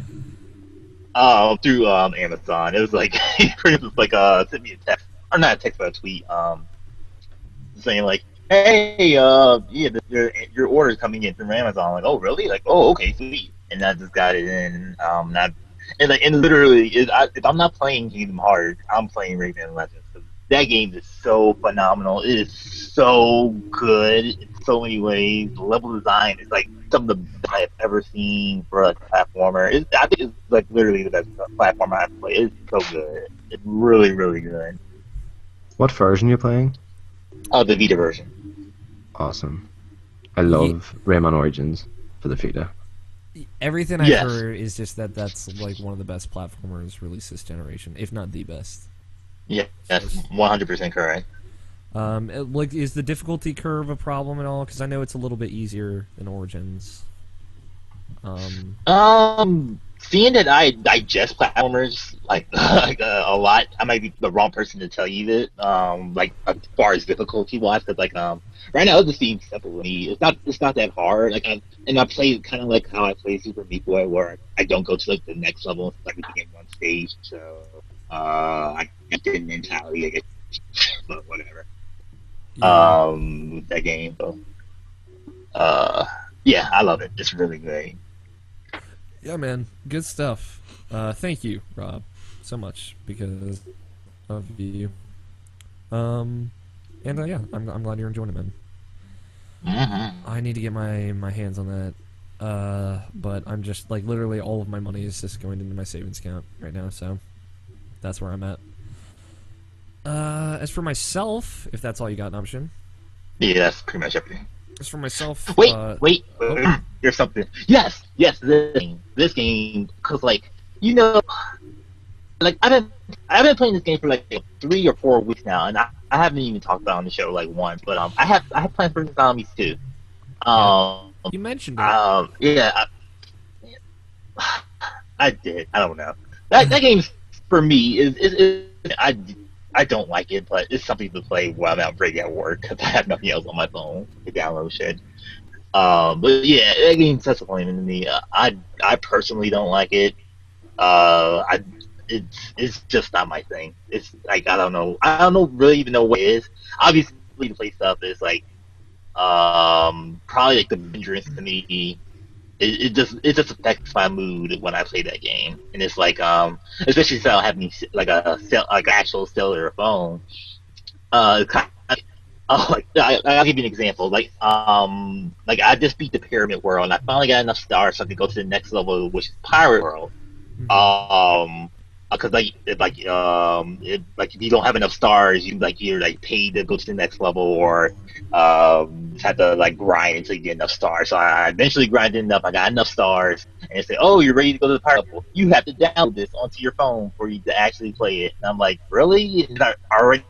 Through Amazon. It was like he pretty much like sent me a text, or not a text, but a tweet, saying like, "Hey, your order's coming in from Amazon." I'm like, "Oh, really?" Like, "Oh, okay, sweet." And I just got it in. And literally, if I'm not playing Kingdom Hearts, I'm playing Rayman Legends. That game is so phenomenal. It is so good in so many ways. The level design is like some of the best I've ever seen for a platformer. I think it's like literally the best platformer I've played. It's so good. It's really, really good. What version are you playing? The Vita version. Awesome. I love Rayman Origins for the Vita. Everything I've Yes. heard is just that's like one of the best platformers released this generation, if not the best. Yeah, that's 100% correct. Like, is the difficulty curve a problem at all? Because I know it's a little bit easier than Origins. Seeing that I digest platformers like a lot, I might be the wrong person to tell you that. Like as far as difficulty wise, because like right now it just seems simple to me. It's not that hard. Like I play it kind of like how I play Super Meat Boy, where I don't go to like the next level. Like we begin one stage, so I get the mentality, I guess, but whatever. Yeah. That game. So. Yeah, I love it. It's really great. Yeah, man, good stuff. Thank you, Rob, so much because of you. And yeah, I'm glad you're enjoying it, man. Mm-hmm. I need to get my hands on that. But I'm just like literally all of my money is just going into my savings account right now, so that's where I'm at. As for myself, if that's all you got an option. Yeah, that's pretty much everything. As for myself, Wait. There's something. Yes, this game, because like like I've been playing this game for like 3 or 4 weeks now, and I haven't even talked about it on the show like once. But I have Plants vs Zombies too. you mentioned it. Yeah, I did. I don't know. That game's for me is I don't like it, but it's something to play while I'm out breaking at work because I have nothing else on my phone to download shit. But yeah, that game's disappointing to me. I personally don't like it. It's just not my thing. It's like I don't really even know what it is. Obviously, the play stuff is like probably like the hindrance to me. It just affects my mood when I play that game, and it's like especially if I don't have any like actual cellular phone. It's kind of, I'll give you an example. Like I just beat the Pyramid World, and I finally got enough stars so I could go to the next level, which is Pirate World. Because if you don't have enough stars, you're like paid to go to the next level, or have to like grind until you get enough stars. So I eventually grinded enough. I got enough stars, and it said, "Oh, you're ready to go to the pirate level. You have to download this onto your phone for you to actually play it." And I'm like, "Really? Is that already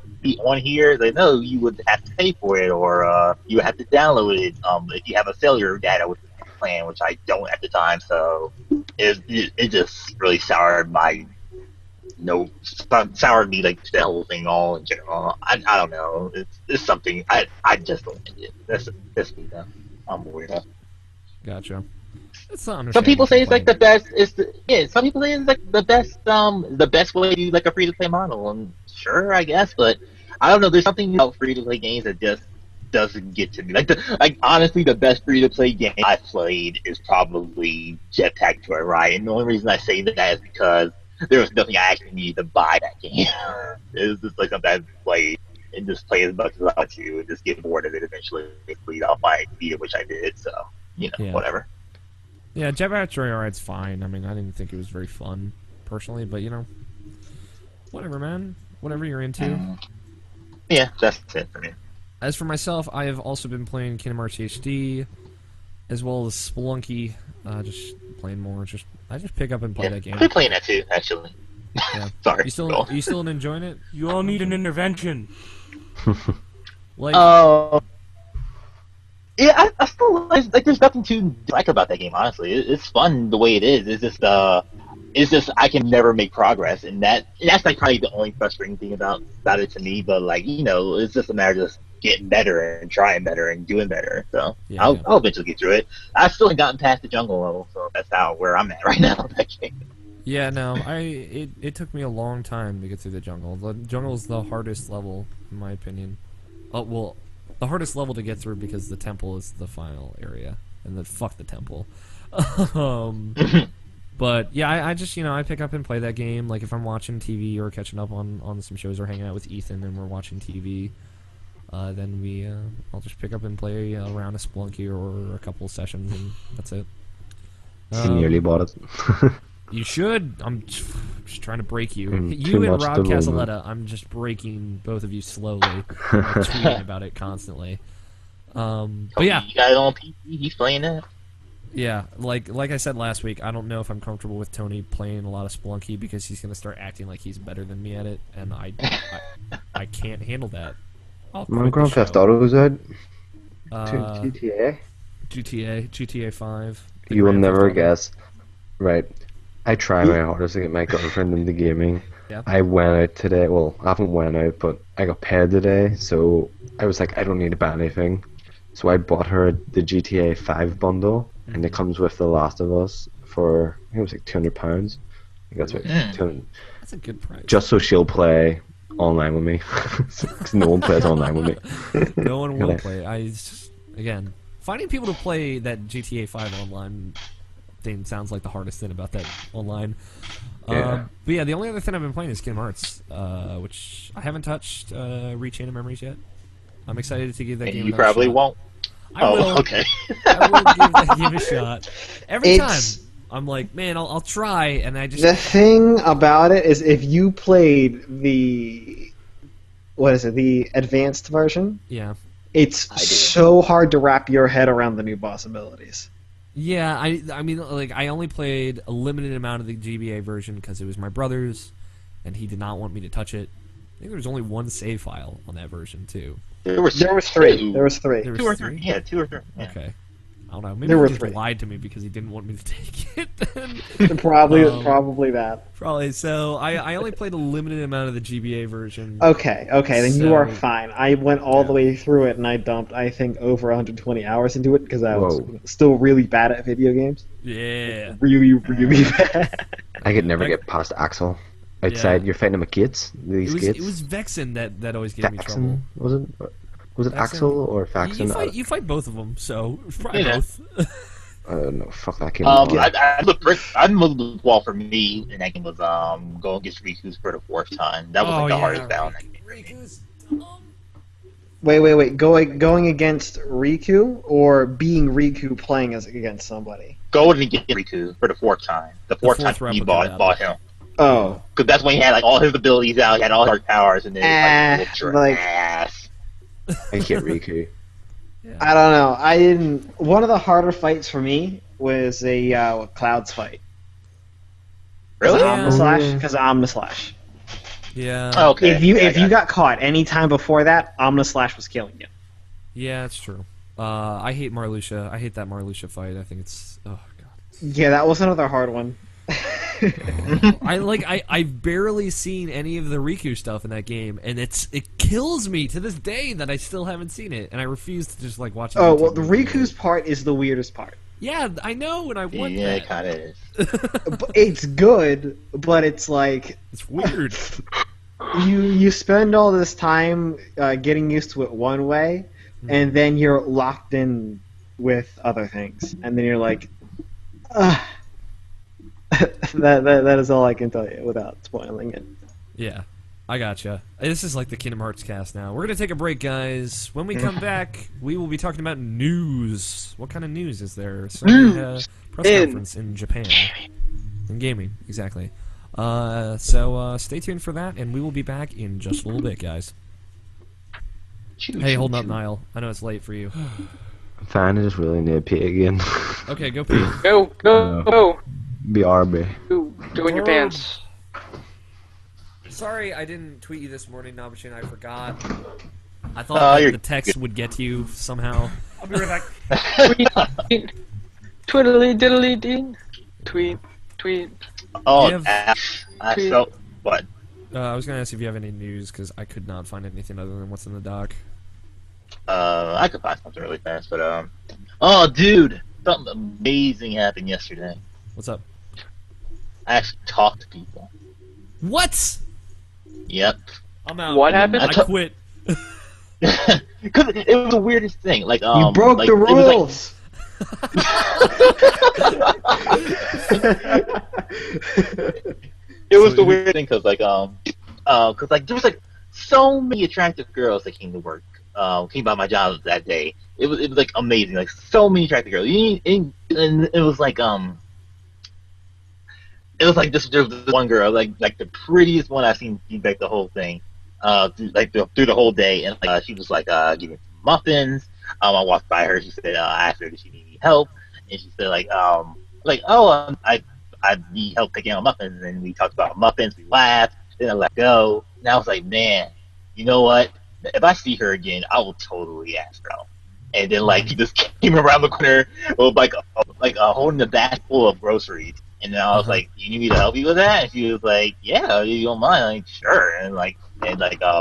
on here?" They know you would have to pay for it, or you have to download it if you have a cellular data with the plan, which I don't at the time. So it just really soured me like the whole thing all in general. I don't know. It's something I just don't like it. That's me though. I'm worried about. Gotcha. It's not Some people say it's like the best. Some people say it's like the best way to like a free to play model. And sure, I guess, but I don't know. There's something about free to play games that just doesn't get to me. Like honestly, the best free to play game I played is probably Jetpack Joyride. And the only reason I say that is because there was nothing I actually needed to buy that game. It was just like something I played and just play as much as I want to and just get bored of it eventually lead off my Vita, which I did, so whatever. Yeah, Jetpack Joyride's fine. I mean, I didn't think it was very fun personally, but whatever, man. Whatever you're into. Yeah, that's it for me. As for myself, I have also been playing Kingdom Hearts HD as well as Spelunky, just playing more. I just pick up and play that game. I've been playing that too, actually. Yeah. Sorry. You still enjoying it? You all need an intervention. Yeah, I still like. There's nothing to like about that game. Honestly, it's fun the way it is. It's just I can never make progress, and that's like probably the only frustrating thing about it to me. But like it's just a matter of just getting better and trying better and doing better. So I'll eventually get through it. I've still haven't gotten past the jungle level, so that's where I'm at right now in that game. Yeah, no, it took me a long time to get through the jungle. The jungle is the hardest level, in my opinion. Oh, well, the hardest level to get through because the temple is the final area, and then fuck the temple. But yeah, I just I pick up and play that game. Like if I'm watching TV or catching up on some shows or hanging out with Ethan and we're watching TV. Then I'll just pick up and play a round of Spelunky or a couple sessions, and that's it. You nearly bought it. You should. I'm just trying to break you. Too You and much Rob to learn. Casaletta, I'm just breaking both of you slowly. I'm tweeting about it constantly. But yeah. You got it on PC? He's playing that? Yeah, like I said last week, I don't know if I'm comfortable with Tony playing a lot of Spelunky because he's going to start acting like he's better than me at it, and I can't handle that. Grand Theft Auto's out. GTA 5. You will never guess. Right. I try my hardest to get my girlfriend into gaming. Yeah. I went out today. Well, I haven't went out, but I got paid today, so I was like, I don't need to buy anything. So I bought her the GTA 5 bundle, and it comes with The Last of Us for, I think it was like £200. I think that's right. That's a good price. Just so she'll play online with me. Because no one plays online with me. No one will play. Again, finding people to play that GTA 5 online thing sounds like the hardest thing about that online. Yeah. But yeah, the only other thing I've been playing is Kingdom Hearts, which I haven't touched Rechain of Memories yet. I'm excited to give that game You another probably shot. won't. I will. Okay. I will give that game a shot. Every time It's- I'm like, man, I'll try, and I just The thing about it is, if you played the the advanced version, yeah. it's I did. so hard to wrap your head around the new boss abilities. Yeah, I mean, like, I only played a limited amount of the GBA version because it was my brother's, and he did not want me to touch it. I think there was only one save file on that version, too. There was three. two. There was three. There was Two or three? three. Yeah, 2 or 3. Yeah. Okay. I don't know. Maybe There he were just three. lied to me because he didn't want me to take it. Then. Probably that. Probably. So I only played a limited amount of the GBA version. Okay, then you are So- fine. I went all the Yeah. way through it, and I dumped, I think, over 120 hours into it because I was Whoa. still really bad at video games. Yeah. Really bad. I could never Like- get past Axel. Outside, Yeah. you're fighting him with gates. These gates. It was Vexen that always gave me trouble. Faxon, was it? Was it Vexen? Axel or Faxon? You fight both of them, so probably Yeah. both. No, fuck that game. I looked first. I moved the wall for me, and that game was going against Riku's for the 4th time. That was like the hardest battle. in that game. Riku's Wait. Going against Riku or being Riku playing against somebody? Going against Riku for the 4th time. The fourth fourth time he replica bought him. Oh, Because that's when he had like all his abilities out. He had all his hard powers, and then whooped your like- ass. I hate Riku. I don't know. I didn't. One of the harder fights for me was a Clouds fight. Really? Yeah. Because Omnislash. Yeah. Oh, okay. If you Yeah, I if you got got caught any time before that, Omnislash was killing you. Yeah, it's true. I hate Marluxia. I hate that Marluxia fight. I think it's oh god. Yeah, that was another hard one. I've barely seen any of the Riku stuff in that game, and it kills me to this day that I still haven't seen it, and I refuse to just like watch. a Oh YouTube well, the video. Riku's part is the weirdest part. Yeah, I know, and I want yeah, that. it kind of is. But it's good, but it's like It's weird. you spend all this time getting used to it one way, and then you're locked in with other things, and then you're like, that is all I can tell you without spoiling it. Yeah, I gotcha. This is like the Kingdom Hearts cast now. We're gonna take a break, guys. When we come back, we will be talking about news. What kind of news is there? So press conference in Japan. In gaming, exactly. So stay tuned for that, and we will be back in just a little bit, guys. Hey, hold up, Niall. I know it's late for you. Fan, I just really need to pee again. Okay, go pee. Go, go. BRB. Go in your pants. Sorry I didn't tweet you this morning, Nabashin. I forgot. I thought that you're the text would get to you somehow. I'll be right back. Twiddly diddly ding. Tweet. Oh, Give- I felt what? I was going to ask if you have any news, because I could not find anything other than what's in the doc. I could find something really fast, but oh, dude, something amazing happened yesterday. What's up? I actually talked to people. What? Yep. I'm out. What happened? I quit. Because it was the weirdest thing. Like You broke like, the it was like- rules. It was the weird thing because there was like so many attractive girls that came to work, came by my job that day. It was like amazing, like so many attractive girls. And it was like this there was this one girl, like the prettiest one I've seen like the whole thing, through the whole day, and she was like giving muffins. I walked by her. She said, I asked her if she needed help, and she said I need help picking out muffins, and we talked about muffins. We laughed, then I let go, and I was like, man, you know what? If I see her again, I will totally ask her out. And then he just came around the corner with holding a bag full of groceries, and then I was like, you need me to help you with that? And she was like, yeah, you don't mind? I'm like, sure. And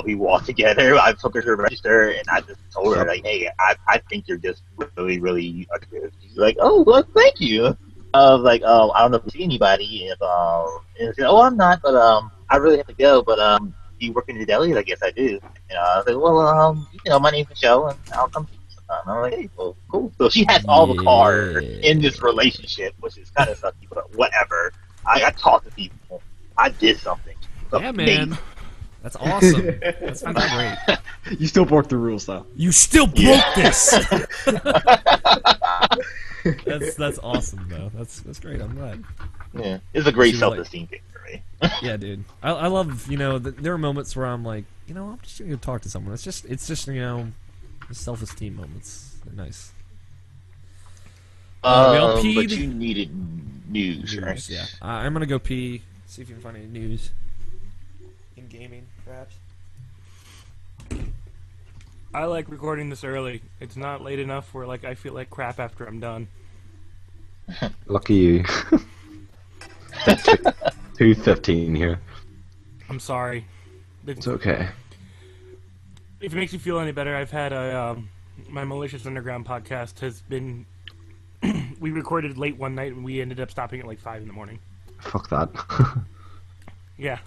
we walked together. I took her to the register, and I just told her hey, I think you're just really, really attractive. She's like, oh, well, thank you. I was like, I don't know if you see anybody. And she said, oh, I'm not, but I really have to go. But do you work in the deli? I guess I do. And I was like, well, my name's Michelle, and I'll come see you And I'm like, hey, well, cool. So she has all the cards in this relationship, which is kind of sucky, but whatever. I talked to people. I did something. Yeah, man. That's awesome. That's fucking great. You still broke the rules, though. You still broke this. That's awesome, though. That's great. I'm glad. Yeah, it's a great She was self-esteem thing for me. Yeah, dude. I love, there are moments where I'm like, I'm just gonna go talk to someone. It's just self-esteem moments. They're nice. We all peed. But you needed news, right? Yeah. I'm gonna go pee. See if you can find any news in gaming, perhaps. I like recording this early. It's not late enough where I feel like crap after I'm done. Lucky you. 2:15 here. I'm sorry. It's okay. If it makes you feel any better, I've had my Malicious Underground podcast has been. We recorded late one night and we ended up stopping at 5 in the morning. Fuck that. Yeah.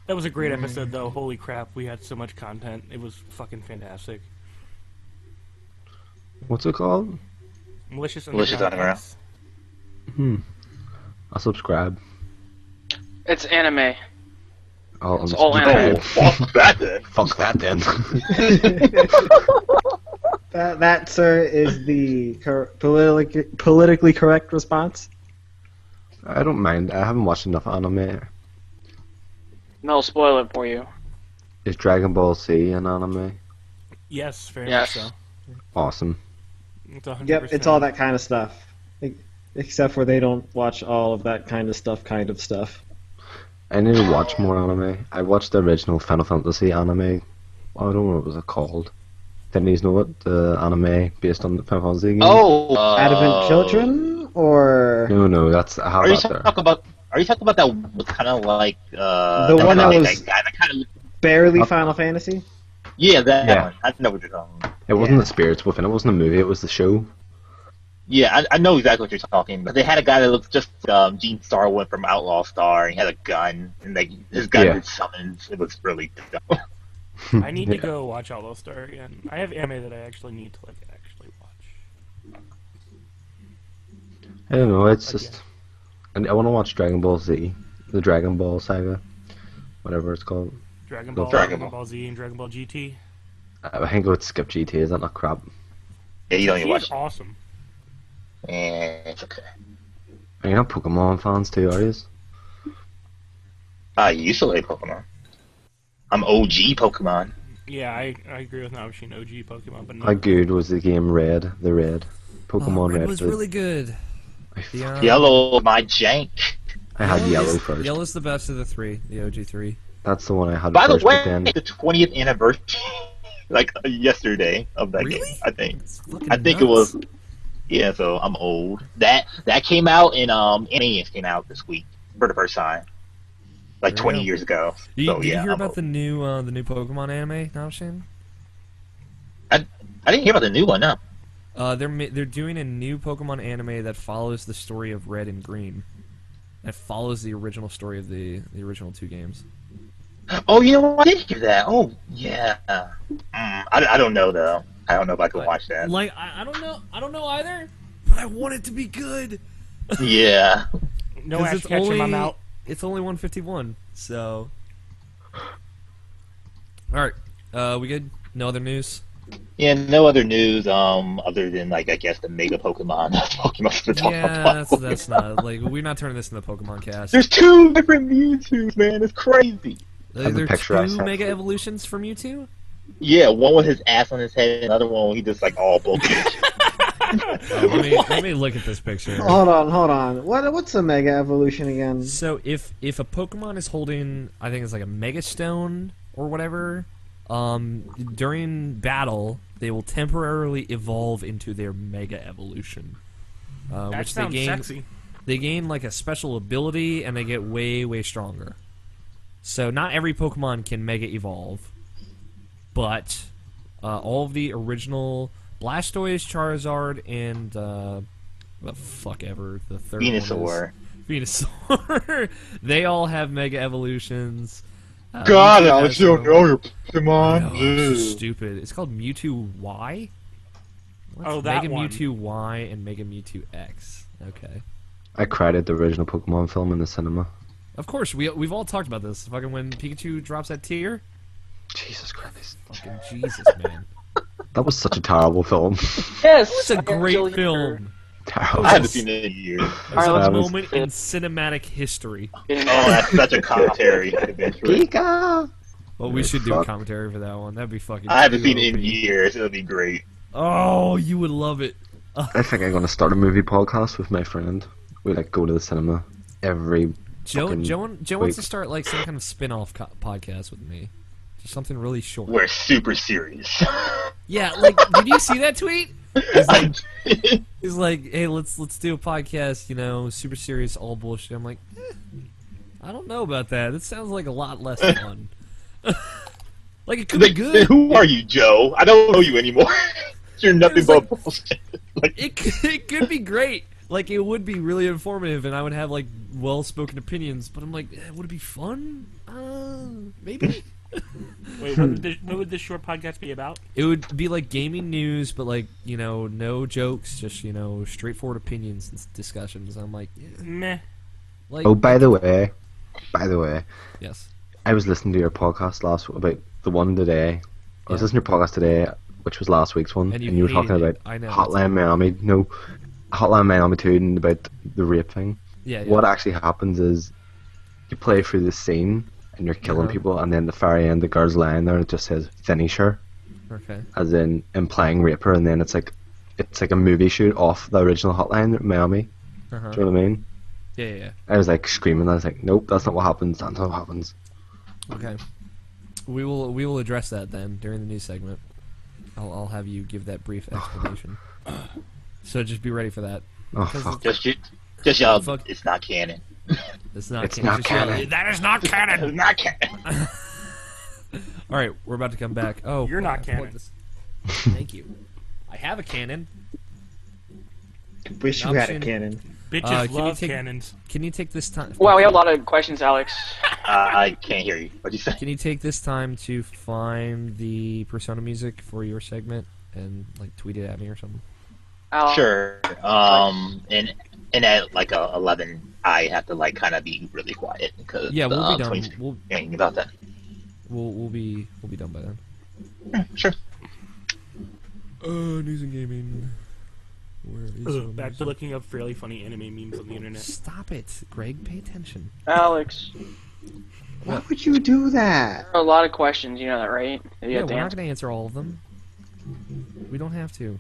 That was a great episode, though. Holy crap, we had so much content. It was fucking fantastic. What's it called? Malicious Underground. I'll subscribe. It's anime. It's all anime. Fuck that then. Fuck that then. That, sir, is the politically correct response. I don't mind. I haven't watched enough anime. They'll spoil it for you. Is Dragon Ball Z an anime? Yes, very Yes. much so. Awesome. It's 100%. Yep, it's all that kind of stuff. Except for they don't watch all of that kind of stuff. I need to watch more anime. I watched the original Final Fantasy anime. I don't know what was it called. Didn't you know it? The anime based on the Final Fantasy game? Oh, Advent Children, or No, that's I have Are you that there. talking about? Are you talking about that one was kind of like The one that was- that kind of barely Final Fantasy? yeah that Yeah. one. I know what you're talking about. It wasn't the spirits within it. Wasn't a movie. It was the show. Yeah, I know exactly what you're talking about. They had a guy that looked just Gene Starwood from Outlaw Star, and he had a gun, and his gun Yeah. was summoned. It was really dumb. I need to go watch All Those Star again. I have anime that I actually need to actually watch. I don't know. It's Okay. just. And I want to watch Dragon Ball Z, the Dragon Ball saga, whatever it's called. Dragon Go Ball, for it. Dragon Ball Z, and Dragon Ball GT. I think I would skip GT. Is that not crap? Yeah, you don't GT even is watch awesome. it. Yeah, it's okay. Are you not Pokemon fans too? Are you? I used to play Pokemon. I'm OG Pokemon. Yeah, I agree with Navashin OG Pokemon, but no. How good was the game Red? The Red Pokemon Red. Red was for the- really good. The, Yellow, my jank. I had Yellow first. Yellow's the best of the three, the OG3. That's the one I had By the first. But way, then the 20th anniversary, yesterday of that Really? game. I think. It's fucking I think it nuts. was. Yeah, so I'm old. That came out in Aliens came out this week for the first time, like There 20 you go. years ago. Did So you yeah, hear I'm about old. the new Pokemon anime, Navashin? I didn't hear about the new one. No. They're doing a new Pokemon anime that follows the story of Red and Green. That follows the original story of the original two games. Oh, you know what? I did hear that. Oh, yeah. I don't know though. I don't know if I can watch that. Like I don't know either, but I want it to be good. Yeah. No 'Cause Ash it's Ketchum, only- I'm out. It's only 151, so. All right, we good? No other news. Yeah. No other news. Other than I guess the Mega Pokemon. Pokemon we're talking Yeah, about. that's not we're not turning this into the Pokemon cast. There's 2 different Mewtwo's, man. It's crazy. Are That's a there picture I two sent. Mega Evolutions from Mewtwo? Yeah, one with his ass on his head, and another one he just all bulky. Let me look at this picture. Hold on. What's a Mega Evolution again? So if a Pokemon is holding, I think it's like a Mega Stone or whatever, during battle they will temporarily evolve into their Mega Evolution, That which sounds they gain. sexy. They gain like a special ability and they get way stronger. So not every Pokemon can Mega Evolve, but all of the original Blastoise, Charizard, and the fuck ever the third one is. Venusaur. Venusaur. They all have Mega Evolutions. God, Mewtwo I has don't no- know your I Pokemon. know, it's so Ugh. stupid. It's called Mewtwo Y? What's Oh, that Mega one. Mewtwo Y and Mega Mewtwo X. Okay. I cried at the original Pokemon film in the cinema. Of course, we've all talked about this. Fucking when Pikachu drops that tear. Jesus Christ. Fucking Jesus, man. That was such a terrible film. Yes, It's a great film. Terrible. I haven't seen it in years. It's Alright, a let's was- moment in cinematic history. Oh, that's such a commentary adventure. Pika! Well, we should do a Fuck. commentary for that one. That'd be fucking. I haven't too seen it in OP. years. It'll be great. Oh, you would love it. I think I'm going to start a movie podcast with my friend. We like go to the cinema every Joe fucking wants week. to start like some kind of spin-off podcast with me. Just something really short. We're super serious. Yeah, like, did you see that tweet? He's like, hey, let's do a podcast, you know, super serious, all bullshit. I'm like, I don't know about that. It sounds like a lot less fun. Like, it could be good. Who are you, Joe? I don't know you anymore. You're nothing It's but like- bullshit. Like, It could be great. Like, it would be really informative, and I would have, like, well-spoken opinions. But I'm like, would it be fun? Maybe. Wait, what would this short podcast be about? It would be like gaming news, but like, you know, no jokes, just, you know, straightforward opinions and discussions. I'm like, yeah. Meh. Like, Oh, by the way, yes. I was listening to your podcast about the one today. I was Yeah. listening to your podcast today, which was last week's one, And and, you you were talking hated about it. I know. Hotline Miami. No, Hotline Miami 2 and about the rape thing. Yeah, yeah. What actually happens is you play through the scene and you're killing Uh-huh. people, and then the very end, the girl's lying there and it just says finish her, Okay. as in implying rape her, and then it's like a movie shoot off the original Hotline Miami. Uh-huh. Do you know what I mean? Yeah, yeah, I was like screaming. I was like, nope, that's not what happens. That's not what happens. yeah. Okay. We will address that then during the news segment. I'll have you give that brief explanation. So just be ready for that. Oh Because fuck. just yell, Fuck. it's not canon. It's not It's canon. not Just yell, canon. that is not canon. It's not canon. All right, we're about to come back. Oh, You're not I canon. plugged this. Thank you. I have a cannon. Wish you had a Option- cannon. Bitches can you love take- cannons. Can you take this time? Wow, we have a lot of questions, Alex. I can't hear you. What'd you say? Can you take this time to find the Persona music for your segment and like tweet it at me or something? Al, Sure. And at like 11, I have to like kind of be really quiet because Yeah, we'll be done. 20 We'll thinking about that. we'll be done by then. Sure. News and gaming. Where is Ugh, back to looking up fairly funny anime memes on the internet. Stop it, Greg. Pay attention. Alex, Why would you do that? there are a lot of questions. You know that, right? That you Yeah, have to we're not answer. going to answer all of them. We don't have to.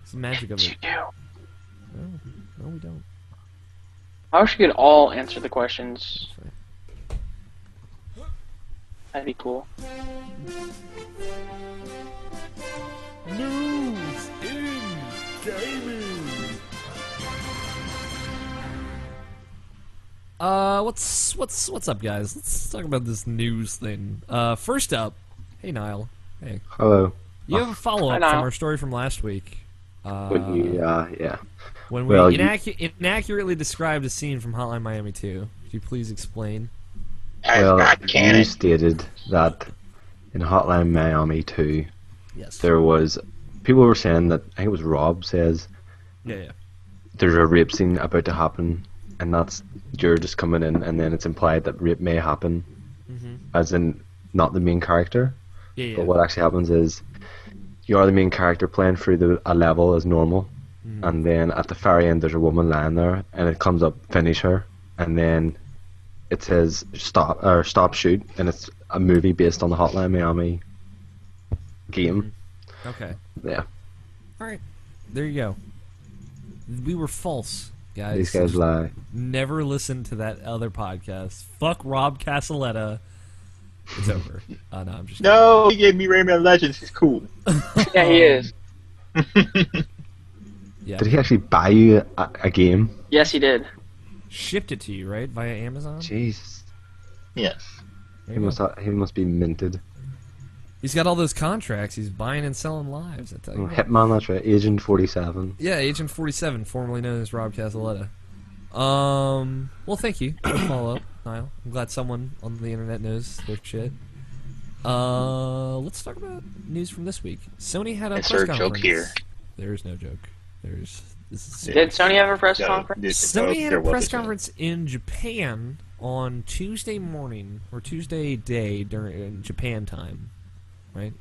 It's the magic of You it. do. No, we don't. I wish we could all answer the questions. That'd be cool. News in gaming. What's up, guys? Let's talk about this news thing. First up, hey Niall. Hey, Hello. you have a follow Hi, up from Niall. our story from last week. Yeah. When we Well, you- inaccurately described a scene from Hotline Miami 2. Could you please explain? It's Well, not you canon. stated that in Hotline Miami 2, Yes. there was people were saying that I think it was Rob says Yeah. there's a rape scene about to happen, and that's you're just coming in, and then it's implied that rape may happen, Mhm. as in not the main character. Yeah. But what actually happens is you are the main character playing through a level as normal, Mhm. and then at the very end there's a woman lying there, and it comes up finish her, and then it says stop shoot, and it's a movie based on the Hotline Miami game. Okay. Yeah, All right. There you go. We were false, guys. these guys lie. Never listen to that other podcast. Fuck Rob Casaletta. It's over. No, I'm just No, he gave me Rayman Legends. He's cool. Yeah, he is. Yeah. Did he actually buy you a game? Yes, he did. Shipped it to you, right? Via Amazon? Jesus, Yes. There he you go. must be minted. He's got all those contracts. He's buying and selling lives. I tell you. Oh, what. Hitman, that's right. Agent 47. Yeah, Agent 47, formerly known as Rob Casaletta. Well, thank you for the follow-up. Niall. I'm glad someone on the internet knows their shit. Let's talk about news from this week. Sony had a press Insert conference. joke here. There is no joke. This is Did Sony have a press No, conference? Sony had there a was press a joke. conference in Japan on Tuesday morning or Tuesday day during Japan time, right?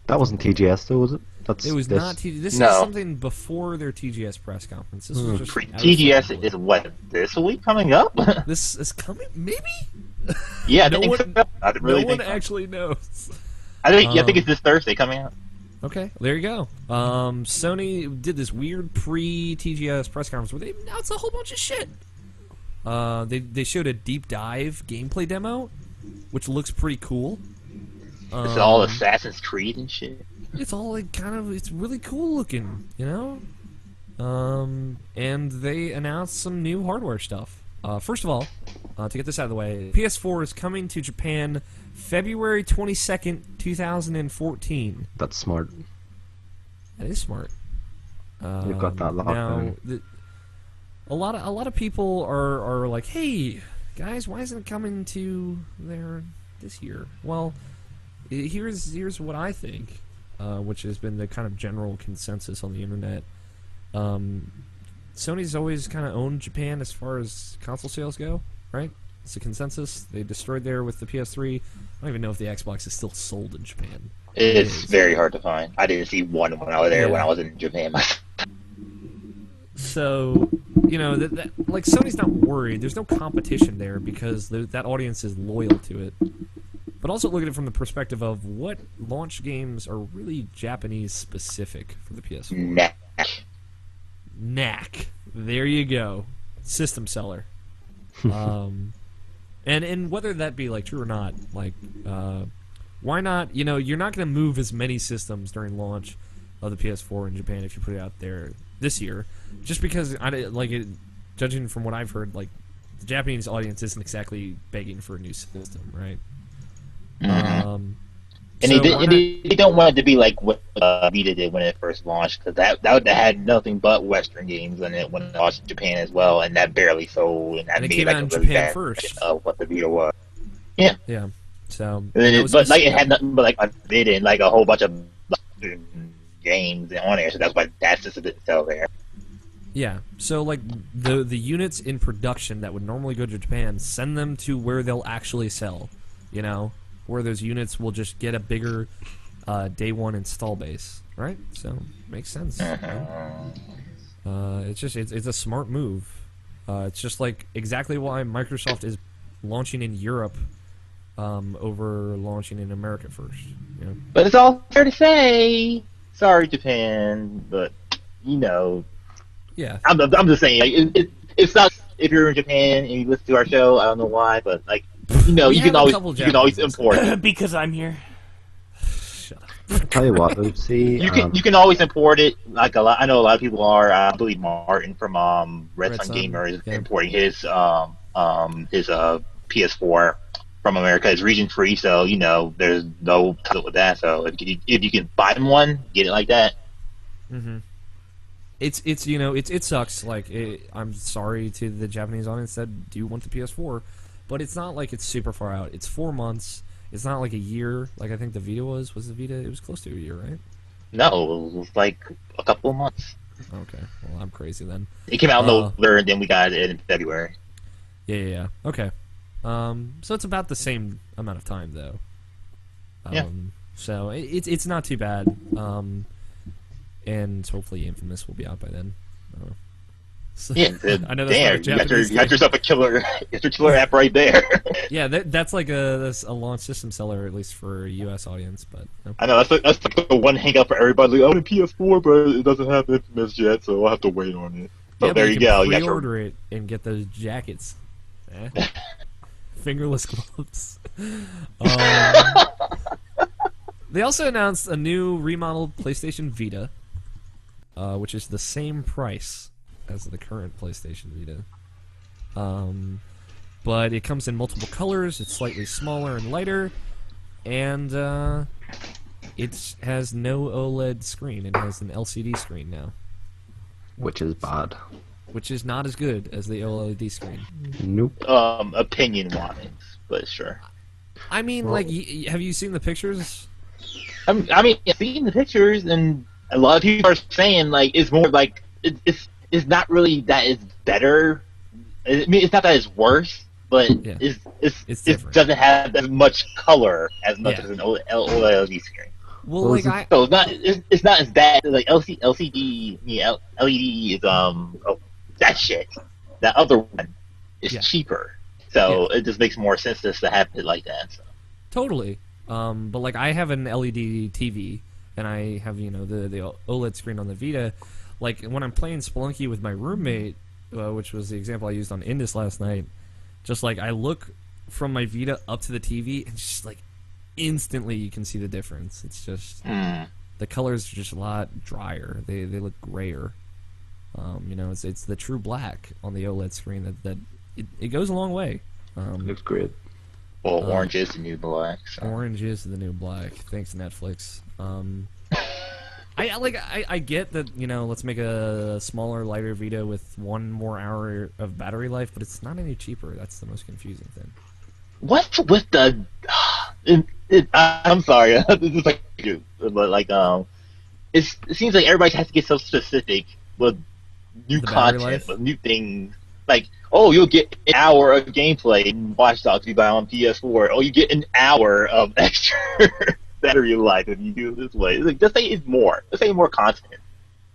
That wasn't TGS though, was it? That's It was this. not TGS. This is No. something before their TGS press conference. This was just out of TGS fucking is blue. what, this week coming up? This is coming, maybe. Yeah, I No think one- so. I really no one think so. actually knows. I think it's this Thursday coming out. Okay, there you go. Sony did this weird pre-TGS press conference where they announced a whole bunch of shit. They showed a deep dive gameplay demo, which looks pretty cool. It's all Assassin's Creed and shit. It's all like it's really cool looking, you know. And they announced some new hardware stuff. First of all, to get this out of the way, PS4 is coming to Japan February 22nd, 2014. That's smart. That is smart. You've got that locked now, down. a lot of people are like, hey guys, why isn't it coming to there this year? Well, here's what I think, which has been the kind of general consensus on the internet. Sony's always kind of owned Japan as far as console sales go, right? It's a consensus. They destroyed there with the PS3. I don't even know if the Xbox is still sold in Japan. It's very hard to find. I didn't see one when I was there when I was in Japan. So, you know, like Sony's not worried. There's no competition there because that audience is loyal to it. But also look at it from the perspective of what launch games are really Japanese specific for the PS4. Knack. Knack. There you go. System seller. And whether that be like true or not, like why not? You know, you're not going to move as many systems during launch of the PS4 in Japan if you put it out there this year, just because judging from what I've heard, like the Japanese audience isn't exactly begging for a new system, right? And So they don't want it to be like what Vita did when it first launched, because that would have had nothing but Western games in it when it launched in Japan as well, and that barely sold, and that And it made came like out a in really Japan bad first. version of what the Vita was. Yeah. So, And then but like it had nothing but like a Vita and like a whole bunch of games on there, so that's why that's just didn't sell there. yeah. So like the units in production that would normally go to Japan, send them to where they'll actually sell. You know, where those units will just get a bigger day one install base, right? So makes sense. It's a smart move. It's just like exactly why Microsoft is launching in Europe over launching in America first. You know? But it's all fair to say, sorry Japan, but you know, Yeah. I'm just saying, like, it sucks if you're in Japan and you listen to our show. I don't know why, but like, you know, We you have can a always couple import it. Because I'm here. Shut up. Tell you what, though, see, You can always import it. Like I know a lot of people are. I believe Martin from Red Red Sun Sun, Gamer is yeah. importing his PS4 from America. It's region free, so you know there's no trouble with that. So if you can buy one, get it like that. Mm-hmm. It's you know it sucks. Like I'm sorry to the Japanese audience that do want the PS4, but it's not like it's super far out. It's 4 months. It's not like a year. Like I think the Vita was. Was the Vita? It was close to a year, right? No, it was like a couple of months. Okay. Well, I'm crazy then. It came out in November, and then we got it in February. Yeah. Okay. So it's about the same amount of time though. Yeah. So it's not too bad. And hopefully Infamous will be out by then. So, Yeah, I know that's not a damn, Japanese you got yourself a killer app right there. Yeah, that's like that's a launch system seller, at least for a U.S. audience. But no. I know that's like the one hang up for everybody. Like, I want a PS4, but it doesn't have Infamous yet, so I'll have to wait on it. So Yeah, there but you go. can You got pre-order it and get those jackets. Fingerless gloves. They also announced a new remodeled PlayStation Vita, which is the same price as the current PlayStation Vita. But it comes in multiple colors. It's slightly smaller and lighter, and it has no OLED screen. It has an LCD screen now. which is bad. which is not as good as the OLED screen. Nope. Opinion-wise, but sure. I mean, like, have you seen the pictures? I mean, I've seen the pictures, and a lot of people are saying like it's more like it's not really that it's better. I mean, it's not that it's worse, but Yeah. it different. doesn't have as much color as much Yeah. as an OLED screen. Well, like, So it's not as bad. Like LCD, LED is that shit. That other one is Yeah. cheaper, so it just makes more sense just to have it like that. So. Totally. But like I have an LED TV, and I have the OLED screen on the Vita. Like when I'm playing Spelunky with my roommate, which was the example I used on Indus last night, just like I look from my Vita up to the TV, and just like instantly you can see the difference. It's just the colors are just a lot drier. They look grayer. It's the true black on the OLED screen that it goes a long way. Looks great. Well, orange is the new black. So. Orange is the new black. Thanks, Netflix. I get that, let's make a smaller, lighter Vita with 1 more hour of battery life, but it's not any cheaper. That's the most confusing thing. What's with the? I'm sorry, this is like, but like it seems like everybody has to get so specific with new The battery content, life? with new things. Like, oh, you'll get an hour of gameplay in Watch Dogs if you buy on PS4. Oh, you get an hour of extra battery life if you do it this way. It's like, just say it's more. Just say more content.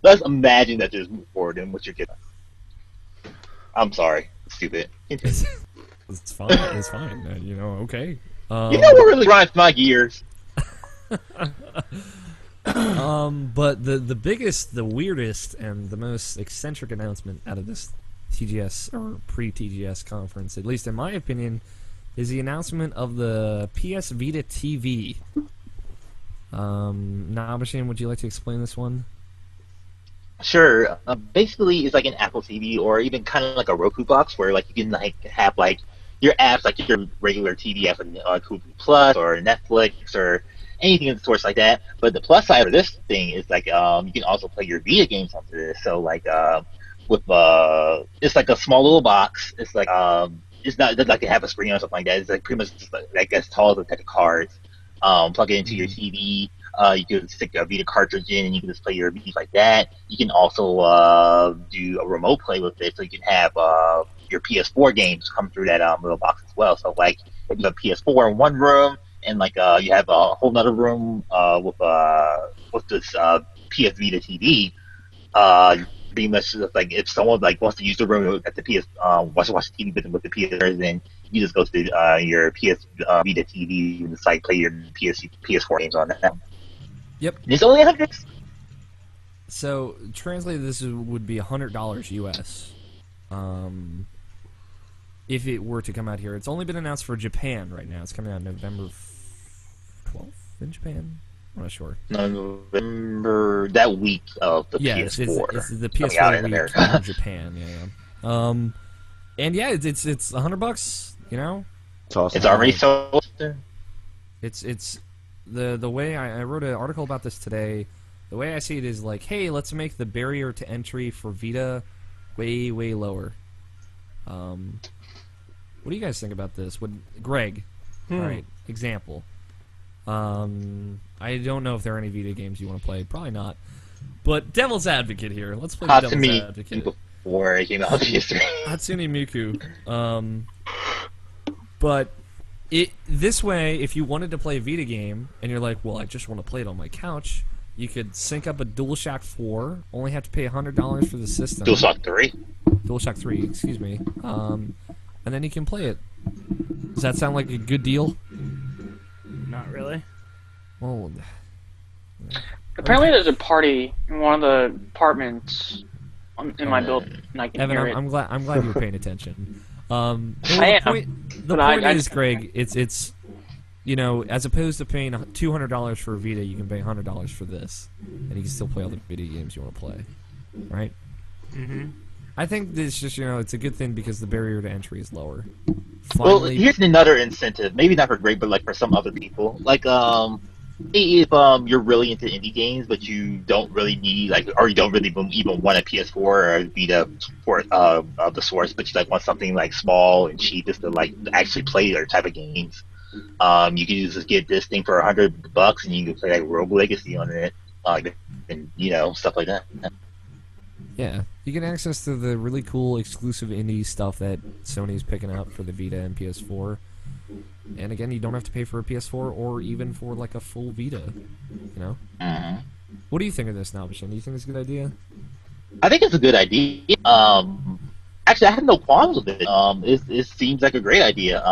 Let's imagine that there's more than what you're getting. I'm sorry, stupid. It's fine. It's fine. Okay. You know what really grinds my gears? But the biggest, the weirdest, and the most eccentric announcement out of this TGS or pre-TGS conference, at least in my opinion, is the announcement of the PS Vita TV. Nabashin, would you like to explain this one? Sure. Basically, it's like an Apple TV or even kind of like a Roku box where like you can like have like your apps, like your regular TV app, like Hulu Plus or Netflix or anything of the sorts like that. But the plus side of this thing is like you can also play your Vita games onto this. So like with it's like a small little box. It's like it's not like they have a screen or something like that. It's like pretty much just like as tall as a deck of cards. Plug it into your TV. You can stick a Vita cartridge in, and you can just play your Vita like that. You can also do a remote play with it, so you can have your PS4 games come through that little box as well. So like if you have PS4 in one room, and like you have a whole other room with this PS Vita TV. Pretty much just like if someone like wants to use the room at the PS watch the TV with the PS, then you just go to your PS Vita TV and just like play your PS4 games on that. Yep. And it's only $100. So translated, this would be $100 US. If it were to come out here, it's only been announced for Japan right now. It's coming out November 12th in Japan. I'm not sure. November that week of the PS4. It's the coming out PS4 in week America. in Japan. Yeah. And yeah, it's $100. It's awesome. It's already sold. It's the way I wrote an article about this today. The way I see it is like, hey, let's make the barrier to entry for Vita way lower. What do you guys think about this? Greg? All right, example. I don't know if there are any Vita games you want to play. Probably not. But devil's advocate here. Let's play the devil's advocate. Before it came out on PS3. Hatsune Miku. But this way, if you wanted to play a Vita game, and you're like, well, I just want to play it on my couch, you could sync up a DualShock 4, only have to pay $100 for the system. DualShock 3? DualShock 3, excuse me. And then you can play it. Does that sound like a good deal? Not really. Well, Apparently, there's a party in one of the apartments in my building, and I can Evan, hear it. I'm glad you were paying attention. I am, The but point I is, Greg, it's as opposed to paying $200 for a Vita, you can pay $100 for this, and you can still play all the video games you want to play, right? Mm-hmm. I think it's just it's a good thing because the barrier to entry is lower. Well, Finally, here's another incentive. Maybe not for Greg, but like for some other people. Like if you're really into indie games, but you don't really need like, or you don't really even want a PS4 or a Vita for of the source, but you like want something like small and cheap just to like actually play their type of games. You can just get this thing for $100 and you can play like Rogue Legacy on it, and stuff like that. Yeah, you get access to the really cool exclusive indie stuff that Sony's picking up for the Vita and PS4. And again, you don't have to pay for a PS4 or even for like a full Vita. Mm-hmm. What do you think of this now, Bashan? Do you think it's a good idea? I think it's a good idea. Actually, I have no qualms with it. It seems like a great idea.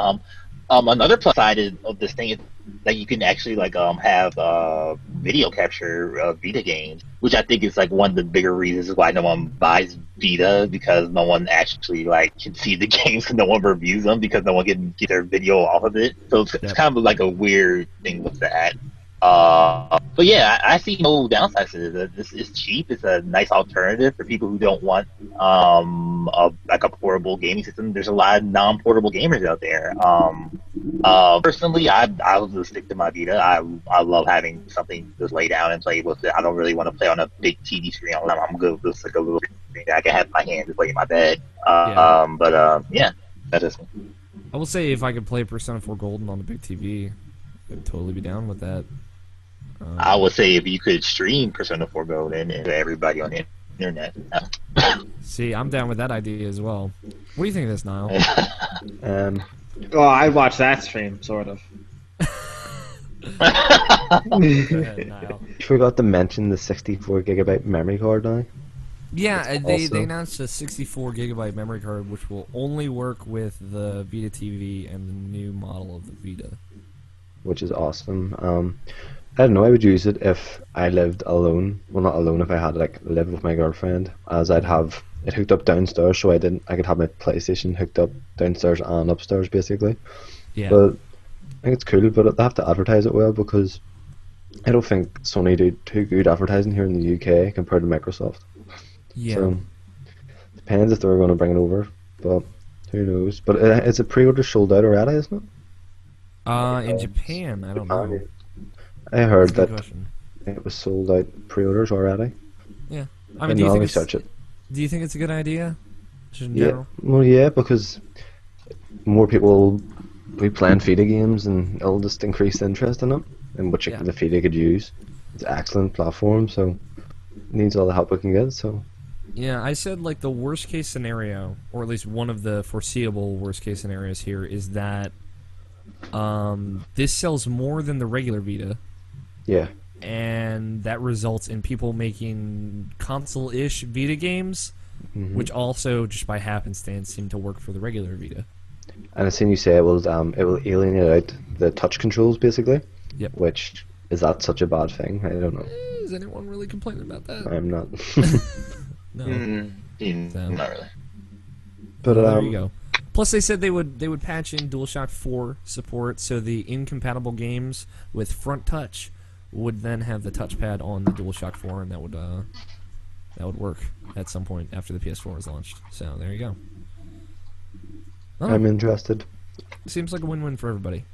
Another plus side of this thing is that you can actually like have video capture of Vita games, which I think is like one of the bigger reasons why no one buys Vita, because no one actually like can see the games and no one reviews them because no one can get their video off of it. So it's kind of like a weird thing with that. But yeah, I see no downsides to this. This is cheap. It's a nice alternative for people who don't want like a portable gaming system. There's a lot of non-portable gamers out there. Personally, I will just stick to my Vita. I love having something to lay down and play with it. I don't really want to play on a big TV screen all the time. I'm good with just like a little screen that I can have in my hand to play in my bed. Yeah, that's just me. I will say if I could play Persona 4 Golden on the big TV, I'd totally be down with that. I would say if you could stream Persona 4 Golden and everybody on the internet. See, I'm down with that idea as well. What do you think of this, Niall? Well, I'd watch that stream, sort of. Go ahead, Niall. You forgot to mention the 64GB memory card now. Yeah, That's they awesome. announced a 64GB memory card, which will only work with the Vita TV and the new model of the Vita. Which is awesome. I don't know, I would use it if I lived alone. Well, not alone, if I had like lived with my girlfriend, as I'd have it hooked up downstairs, so I could have my PlayStation hooked up downstairs and upstairs, basically. Yeah. But I think it's cool, but they have to advertise it well, because I don't think Sony do too good advertising here in the UK compared to Microsoft. Yeah. So, depends if they're going to bring it over, but who knows. But is it pre-order sold out already, isn't it? In Japan, I don't know. I heard That's a that good question. it was sold out pre-orders already. Yeah. I I mean, mean, I'll research it. do you think it's a good idea? Just in Yeah, general? well, yeah, because more people will be playing Vita games, and it'll just increase the interest in it, and which Yeah. the Vita could use. It's an excellent platform, so it needs all the help it can get. So Yeah, I said like the worst case scenario, or at least one of the foreseeable worst case scenarios here, is that this sells more than the regular Vita, yeah, and that results in people making console-ish Vita games, which also, just by happenstance, seem to work for the regular Vita. and I've seen you say it will alienate out the touch controls, basically. Yep. Which is that such a bad thing? I don't know. Is anyone really complaining about that? I'm not. No. Not really. But Well, there you go. Plus, they said they would patch in DualShock 4 support, so the incompatible games with front touch would then have the touchpad on the DualShock 4, and that would work at some point after the PS4 is launched. So there you go. Oh, I'm interested. seems like a win-win for everybody.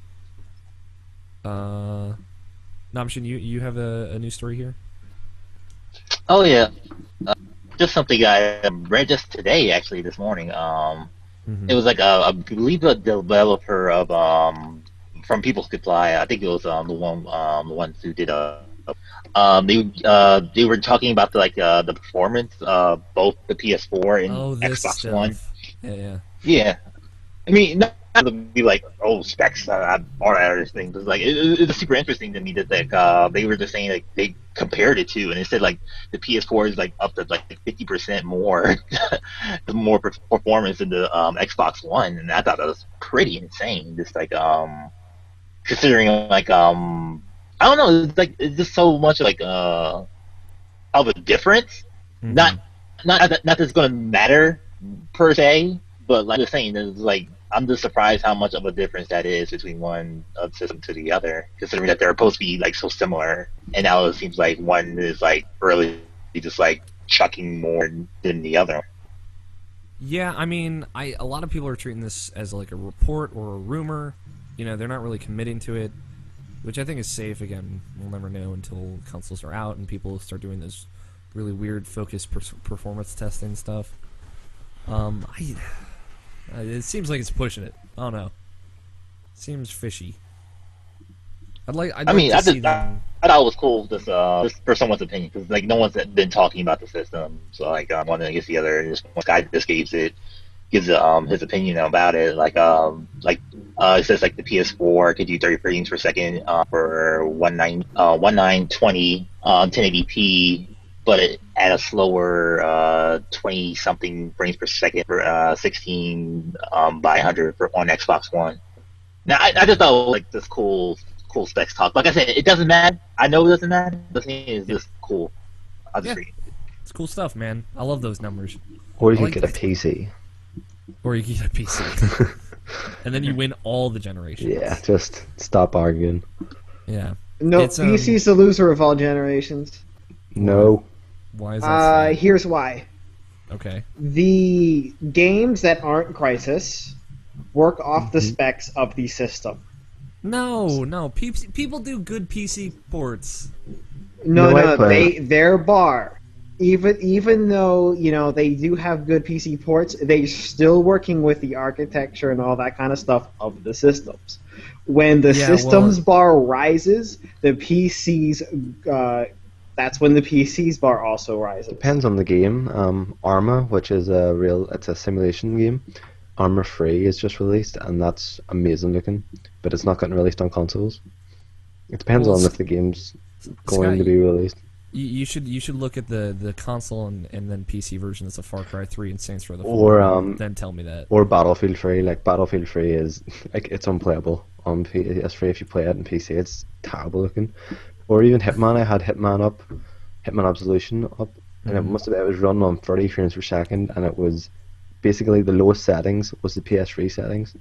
Namshin, you have a new story here? Oh yeah, just something I read just today, actually this morning. It was like I believe a developer of from People's Supply. I think it was the ones who did they were talking about the performance of both the PS4 and this Xbox stuff. One. Yeah. Yeah, I mean, not to be like, oh, specs, all that other things. It's like it's super interesting to me that they were just saying like they compared it to, and it said like the PS4 is like up to like 50% more, the more performance than the Xbox One, and I thought that was pretty insane. Just like considering like I don't know, it's just so much like of a difference. Not that it's gonna matter per se, but like just saying, it's like I'm just surprised how much of a difference that is between one system to the other, considering that they're supposed to be like so similar, and now it seems like one is like really just like chucking more than the other. Yeah, I mean, a lot of people are treating this as like a report or a rumor. You know, they're not really committing to it. which I think is safe. Again, we'll never know until consoles are out and people start doing those really weird focus performance testing stuff. It seems like it's pushing it. I don't know. Seems fishy. I'd like to see them. I thought it was cool, just for someone's opinion, because like no one's been talking about the system, so like I wanted to get together. This one guy just gives his opinion about it. It says like the PS4 could do 30 frames per second for 1920 1080p, but at a slower 20 something frames per second for 16 by 100 on Xbox One. Now I just thought like this cool specs talk. Like I said, it doesn't matter. I know it doesn't matter. The thing is just cool. I'll just read it. It's cool stuff, man. I love those numbers. Or you could get a PC. Or you get a PC. And then you win all the generations. Yeah, just stop arguing. Yeah. No, PC's the loser of all generations. No. Why is that? Here's why. Okay. The games that aren't Crysis work off the specs of the system. No. People do good PC ports. No, their bar. Even though, they do have good PC ports, they're still working with the architecture and all that kind of stuff of the systems. When the systems bar rises, the PCs, that's when the PC's bar also rises. Depends on the game. Arma, which is it's a simulation game. Arma 3 is just released, and that's amazing looking, but it's not getting released on consoles. It depends on if the game's going to be released. You should look at the console and then PC versions of Far Cry 3 and Saints Row the 4, or then tell me that. Or Battlefield 3. Like Battlefield 3 is it's unplayable on PS3 if you play it on PC. It's terrible looking. Or even Hitman. I had Hitman Absolution up, and it was running on 30 frames per second, and it was basically the lowest settings was the PS3 settings.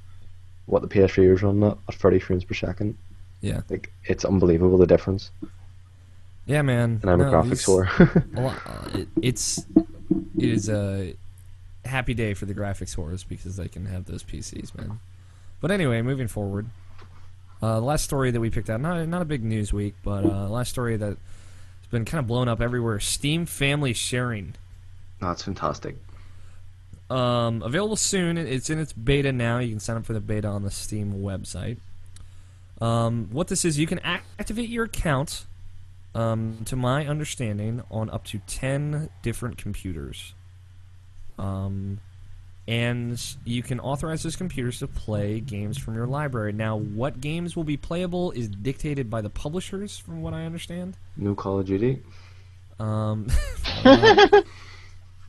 What the PS3 was running at 30 frames per second. Yeah. Like it's unbelievable the difference. Yeah, man. And I'm a graphics whore. It is a happy day for the graphics whores because they can have those PCs, man. But anyway, moving forward. The last story that we picked out, not a big news week, but last story that's been kind of blown up everywhere. Steam Family Sharing. That's fantastic. Available soon. It's in its beta now. You can sign up for the beta on the Steam website. What this is, you can activate your account, to my understanding, on up to 10 different computers. And you can authorize those computers to play games from your library. Now, what games will be playable is dictated by the publishers, from what I understand. No Call of Duty.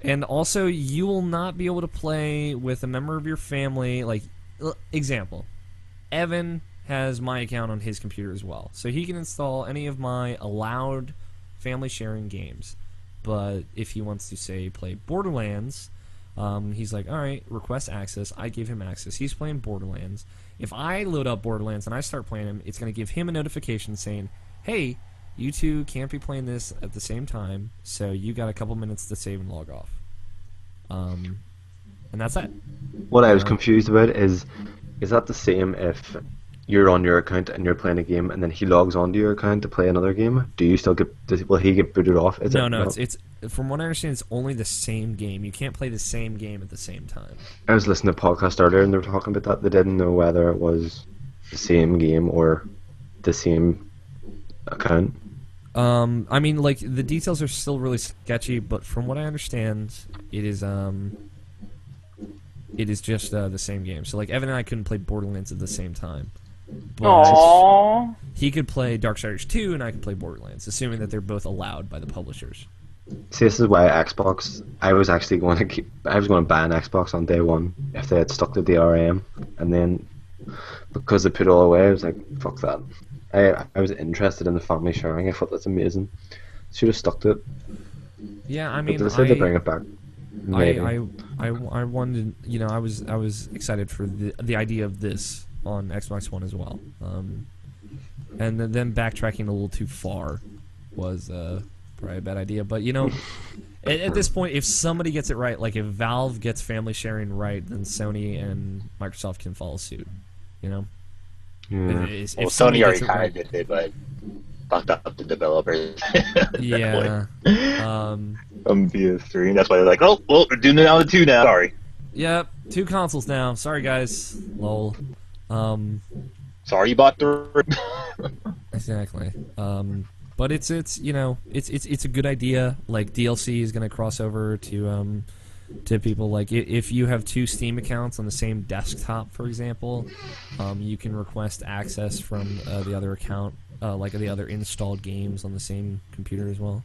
And also, you will not be able to play with a member of your family. Like, example, Evan has my account on his computer as well, so he can install any of my allowed family sharing games. But if he wants to, say, play Borderlands, he's like, alright, request access. I give him access. He's playing Borderlands. If I load up Borderlands and I start playing him, it's going to give him a notification saying, hey, you two can't be playing this at the same time, so you got a couple minutes to save and log off. And that's that. What I was confused about is that the same if you're on your account and you're playing a game and then he logs onto your account to play another game? Do you still will he get booted off? No. It's from what I understand, it's only the same game. You can't play the same game at the same time. I was listening to a podcast earlier and they were talking about that. They didn't know whether it was the same game or the same account. I mean, like, the details are still really sketchy, but from what I understand, it is just the same game. So, like, Evan and I couldn't play Borderlands at the same time. But Aww. he could play Darksiders 2 and I could play Borderlands, assuming that they're both allowed by the publishers. See, this is why Xbox. I was going to buy an Xbox on day one if they had stuck to DRM, and then because they put it all away, I was like, fuck that. I was interested in the family sharing. I thought that's amazing. Should have stuck to it. Yeah, I mean, but they decided to bring it back. I wanted, I was excited for the idea of this on Xbox One as well. And then backtracking a little too far was probably a bad idea. But at this point, if somebody gets it right, like if Valve gets family sharing right, then Sony and Microsoft can follow suit. Yeah. If Well, somebody Sony already gets it kind right- of did it, but fucked up the developers. Yeah. From PS3. That's why they're like, oh, well, we're doing it on the 2 now. Sorry. Yep. 2 consoles now. Sorry, guys. Lol. Sorry you bought 3. Exactly. But it's you know it's a good idea. Like DLC is gonna cross over to people. Like if you have 2 Steam accounts on the same desktop, for example, you can request access from the other account, like the other installed games on the same computer as well.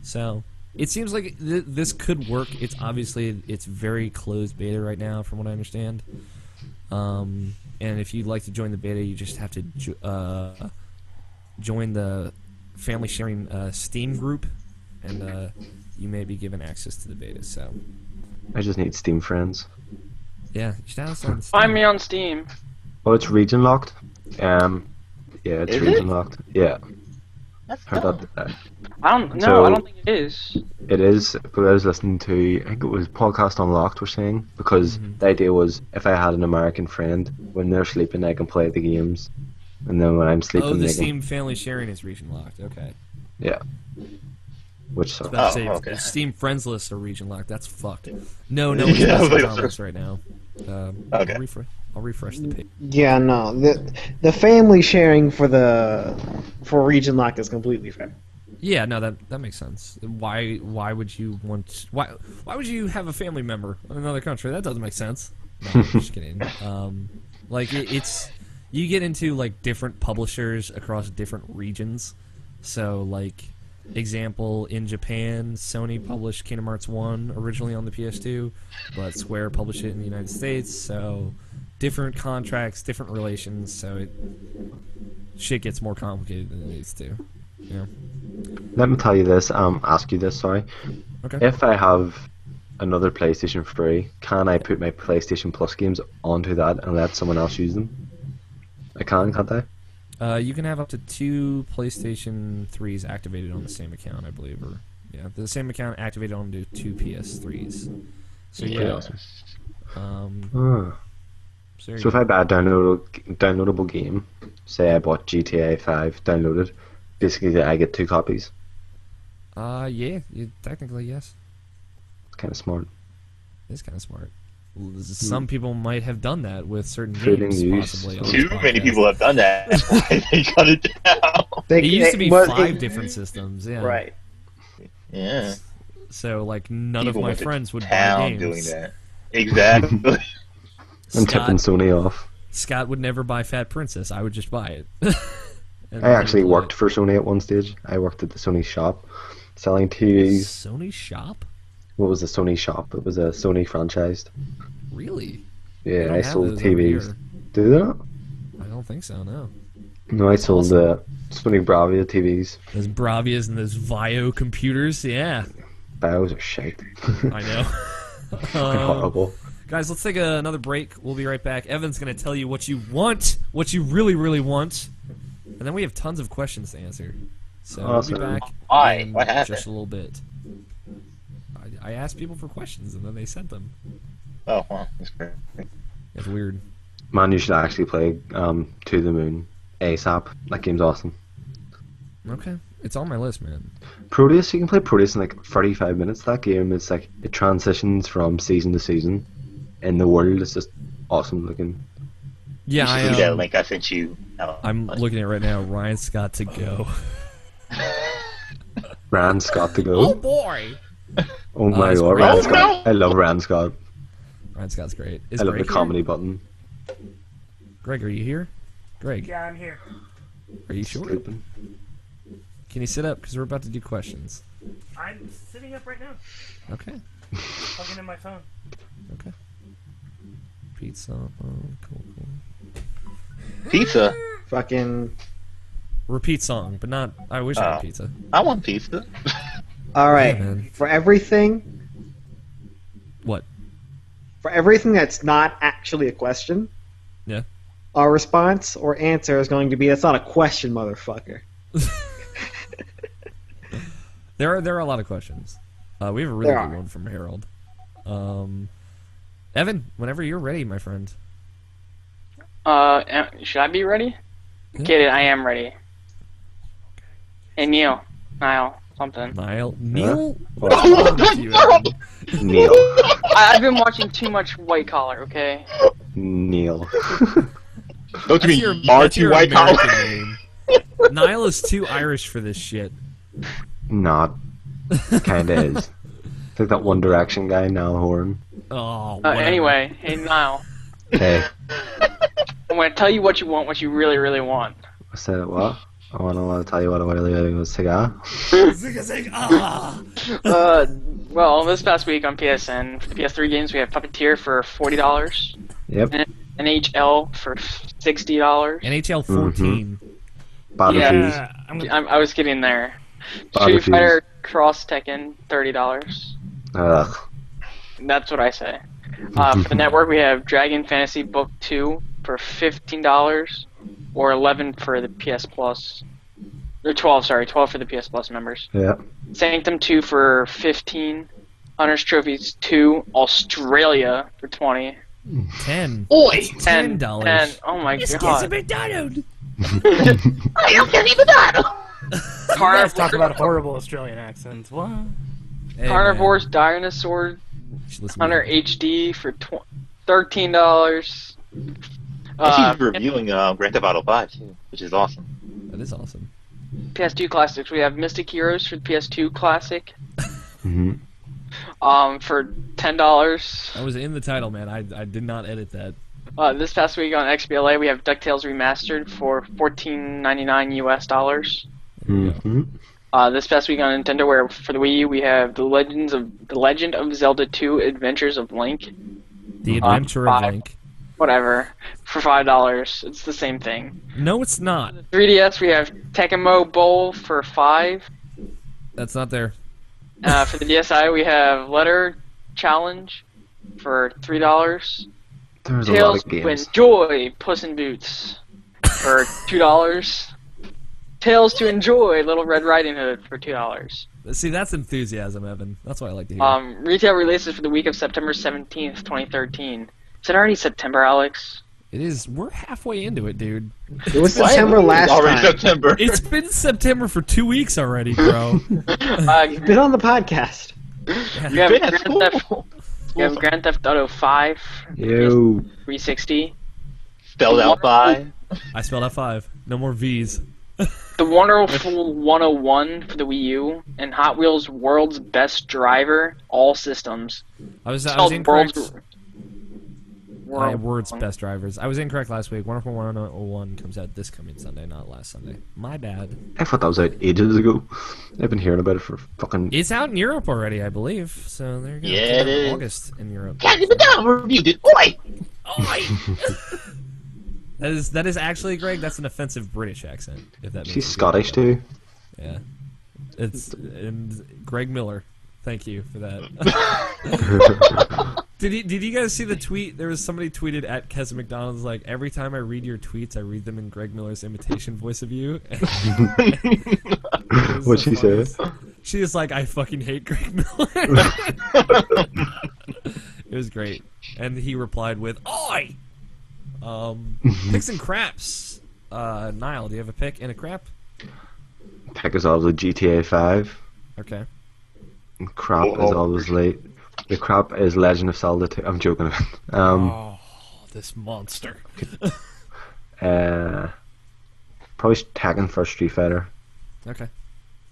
So it seems like this could work. It's very closed beta right now, from what I understand. And if you'd like to join the beta, you just have to join the family sharing Steam group, and you may be given access to the beta. So I just need Steam friends. yeah, you should have some Steam. Find me on Steam. Oh, it's region locked. Yeah, it's Is region it? locked. Yeah, That's heard dumb. that. I don't. No, So- I don't think it is. It is, but I was listening to, I think it was Podcast Unlocked were saying, because the idea was if I had an American friend, when they're sleeping I can play the games, and then when I'm sleeping Oh, the they can, Steam family sharing is region locked. Okay. yeah. Which I was sucks. about to Oh, say, okay. if Steam friends lists are region locked. That's fucked. No, Yeah, it's I was not like, on this right now. Okay. I'll refresh the page. Yeah, no. The family sharing for region locked is completely fair. Yeah, no, that makes sense. Why would you want why would you have a family member in another country? That doesn't make sense. No, I'm just kidding. Like it's you get into like different publishers across different regions. So like example, in Japan, Sony published Kingdom Hearts 1 originally on the PS2, but Square published it in the United States. So different contracts, different relations. So shit gets more complicated than it needs to. Yeah. Let me tell you this, ask you this, sorry. Okay. If I have another PlayStation free, can I put my PlayStation Plus games onto that and let someone else use them? I can, can't I? You can have up to 2 PlayStation 3s activated on the same account, I believe, or yeah, the same account activated onto 2 PS3s. So Pretty yeah. awesome. So, there you So if go. I buy a downloadable game, say I bought GTA 5 downloaded, basically I get 2 copies. Yeah, technically yes. It's kind of smart. It's kind of smart. Some people might have done that with certain Including games, you. possibly. on Too this many podcast. people have done that. That's why they cut it down. It used to be Well, 5 different systems, yeah. Right. Yeah. So like none People of my went to friends would buy town games. doing that. Exactly. I'm tipping Sony off. Scott would never buy Fat Princess. I would just buy it. And I he actually would play worked for Sony at one stage. I worked at the Sony shop, selling it. TVs. Sony shop? What was the Sony shop? It was a Sony franchised. Really? They Yeah, don't I have sold those over TVs. here. Do they not? I don't think so. No. No, I sold awesome. Sony Bravia TVs. Those Bravias and those Vio computers. Yeah, Bios are shite. I know. Horrible. Guys, let's take another break. We'll be right back. Evan's going to tell you what you want, what you really, really want, and then we have tons of questions to answer. So Awesome. we'll be back Why? in What happened? just a little bit. I asked people for questions, and then they sent them. Oh, well, that's great. It's weird. Man, you should actually play To the Moon ASAP. That game's awesome. Okay, it's on my list, man. Proteus, you can play Proteus in like 35 minutes. That game is like, it transitions from season to season. And the world is just awesome looking. Yeah, You should see that link I sent you. I'm looking at it right now. Ryan's got to go. Rand Scott to Oh go. boy! Oh my it's god, great. Rand Oh, Scott. I love Rand Scott. Ryan Scott's great. Is I love Greg the here? comedy button. Greg, are you here? Greg, Yeah, I'm here. are you sure? Sleeping. Can you sit up? Because we're about to do questions. I'm sitting up right now, Okay. plugging in my phone. Okay. Pizza. Oh, cool. Pizza. Fucking. Repeat song, but not. I wish I had Oh. pizza. I want pizza. All right. Yeah, man. For everything What? that's not actually a question, Yeah. our response or answer is going to be, "That's not a question, motherfucker." There are a lot of questions. We have a really There good are. one from Harold. Evan, whenever you're ready, my friend. Should I be ready? Yeah. Get it, I am ready. Hey, Niall, something. Neil? What? What's wrong with you, Evan? Neil. I've been watching too much White Collar, okay? Neil. Don't you mean you are That's too your white collar? American name. Niall is too Irish for this shit. Not. Kinda is. It's like that One Direction guy, Niall Horan. Oh, whatever. Anyway, hey, Niall. Hey, I'm gonna tell you what you want, what you really, really want. I said what? I want to tell you what I really was cigar. Zig, ah! Well, this past week on PSN, for the PS3 games, we have Puppeteer for $40, Yep. NHL for $60. NHL 14. Battlefield. Yeah, I was getting there. Street Battlefield. Fighter Cross Tekken, $30. Ugh. That's what I say. For the network, we have Dragon Fantasy Book 2 for $15, or $11 for the PS Plus. Or $12 for the PS Plus members. Yeah. Sanctum 2 for $15. Hunter's Trophies 2, Australia for $20. 10. Oi! $10. $10. Oh my god. McDonald. I am Kenny Banana! let's talk about horrible Australian accents. What? Hey, Carnivores Dinosaur man. You should listen to Hunter me. HD for $13. She's reviewing Grand Theft Auto 5 too, which is awesome. That is awesome. PS2 classics. We have Mystic Heroes for the PS2 Classic. Mm-hmm. For $10. I was in the title, man. I did not edit that. This past week on XBLA, we have DuckTales Remastered for $14.99 US dollars. Mm-hmm. This past week on Nintendo, where for the Wii U, we have The Legend of Zelda 2: Adventures of Link. The Adventure of 5. Link. Whatever, for $5. It's the same thing. No, it's not. 3DS, we have Tekemo Bowl for $5. That's not there. For the DSi, we have Letter Challenge for $3. There's a lot Tales of to games. Enjoy Puss in Boots for $2. Tales to Enjoy Little Red Riding Hood for $2. See, that's enthusiasm, Evan. That's what I like to hear. Retail releases for the week of September 17th, 2013. Is it already September, Alex? It is. We're halfway into it, dude. It was September last Already time. September. It's been September for 2 weeks already, bro. You've been on the podcast. We You've have been at Grand Theft, school. we have Grand Theft Auto 5 Yo. 360. Spelled out by. I spelled out 5. No more V's. The Wonderful 101 for the Wii U, and Hot Wheels World's Best Driver, all systems. I was Spelled incorrect. World- Words best drivers. I was incorrect last week. Wonderful 101 comes out this coming Sunday, not last Sunday. My bad. I thought that was out ages ago. I've been hearing about it for fucking. It's out in Europe already, I believe. So there you go. Yeah, It's out it in is. August in Europe. Kenny Banana reviewed it. Oi! That is actually, Greg. That's an offensive British accent. If that makes She's you feel Scottish better. too. Yeah. And Greg Miller. Thank you for that. Did you guys see the tweet? There was somebody tweeted at Keza McDonald's like, every time I read your tweets, I read them in Greg Miller's imitation voice of you. What'd she say? She was like, I fucking hate Greg Miller. It was great. And he replied with, Oi! Picks and craps. Niall, do you have a pick and a crap? Pick is always GTA 5. Okay. And crap is always late. The crap is Legend of Zelda 2. I'm joking. Oh, this monster. Probably Tekken for Street Fighter. Okay.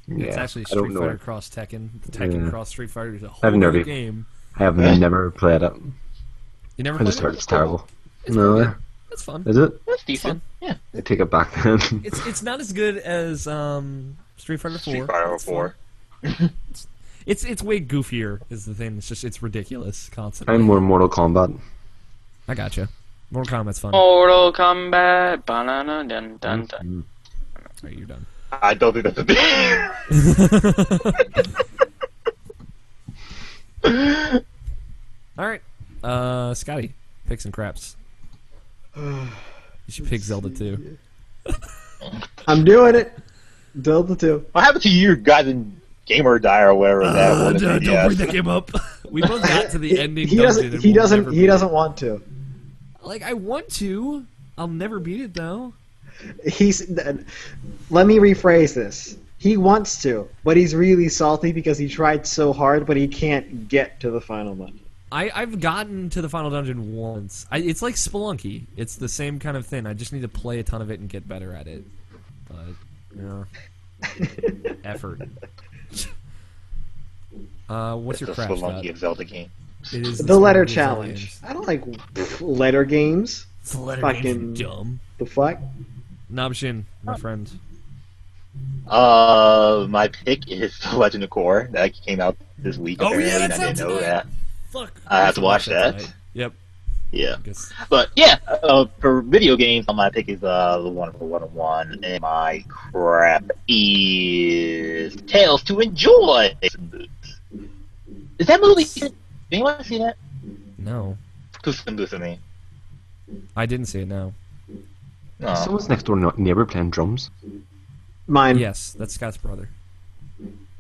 Yeah, It's actually I don't Street know Fighter it. cross Tekken. The Tekken Yeah. cross Street Fighter is a I've whole never- other game. I have never played it. You never I played just heard it? it's terrible. It's No, pretty good. It's fun. is it? That's decent. Yeah. I take it back then. It's not as good as Street Fighter 4. Street Fighter It's 4. fun. It's way goofier is the thing. It's ridiculous constantly. I'm more Mortal Kombat. I gotcha. Mortal Kombat's fun. Mortal Kombat. Banana dun dun dun. Alright, you're done. I don't think that's a thing. Alright. Scotty, picks and craps. You should pick Zelda 2. I'm doing it. Zelda 2. What happened to you guys in Gamer Die or whatever that was? Don't bring that game up. We both got to the ending He dungeon. doesn't. and He we'll doesn't. never He beat it. doesn't want to. Like, I want to. I'll never beat it though. Let me rephrase this. He wants to, but he's really salty because he tried so hard, but he can't get to the final dungeon. I've gotten to the final dungeon once. It's like Spelunky. It's the same kind of thing. I just need to play a ton of it and get better at it. But, effort. What's your craft? Spelunky of Zelda game. It is The letter challenge. I don't like letter games. It's the letter Fucking games, dumb. The fuck? Nabshin, my friend. My pick is The Legend of Korra that came out this week. Oh, yeah, apparently, that's and I didn't out know tonight. that. Fuck. I have to watch that. tonight. Yep. Yeah. Guess. But yeah, for video games, my pick is the one for 101, and my crap is Tales to Enjoy. Is that movie? Did anyone see that? No. Puss in Boots, I mean. I didn't see it, no. No. Someone's next door neighbor playing drums. Mine. Yes, that's Scott's brother.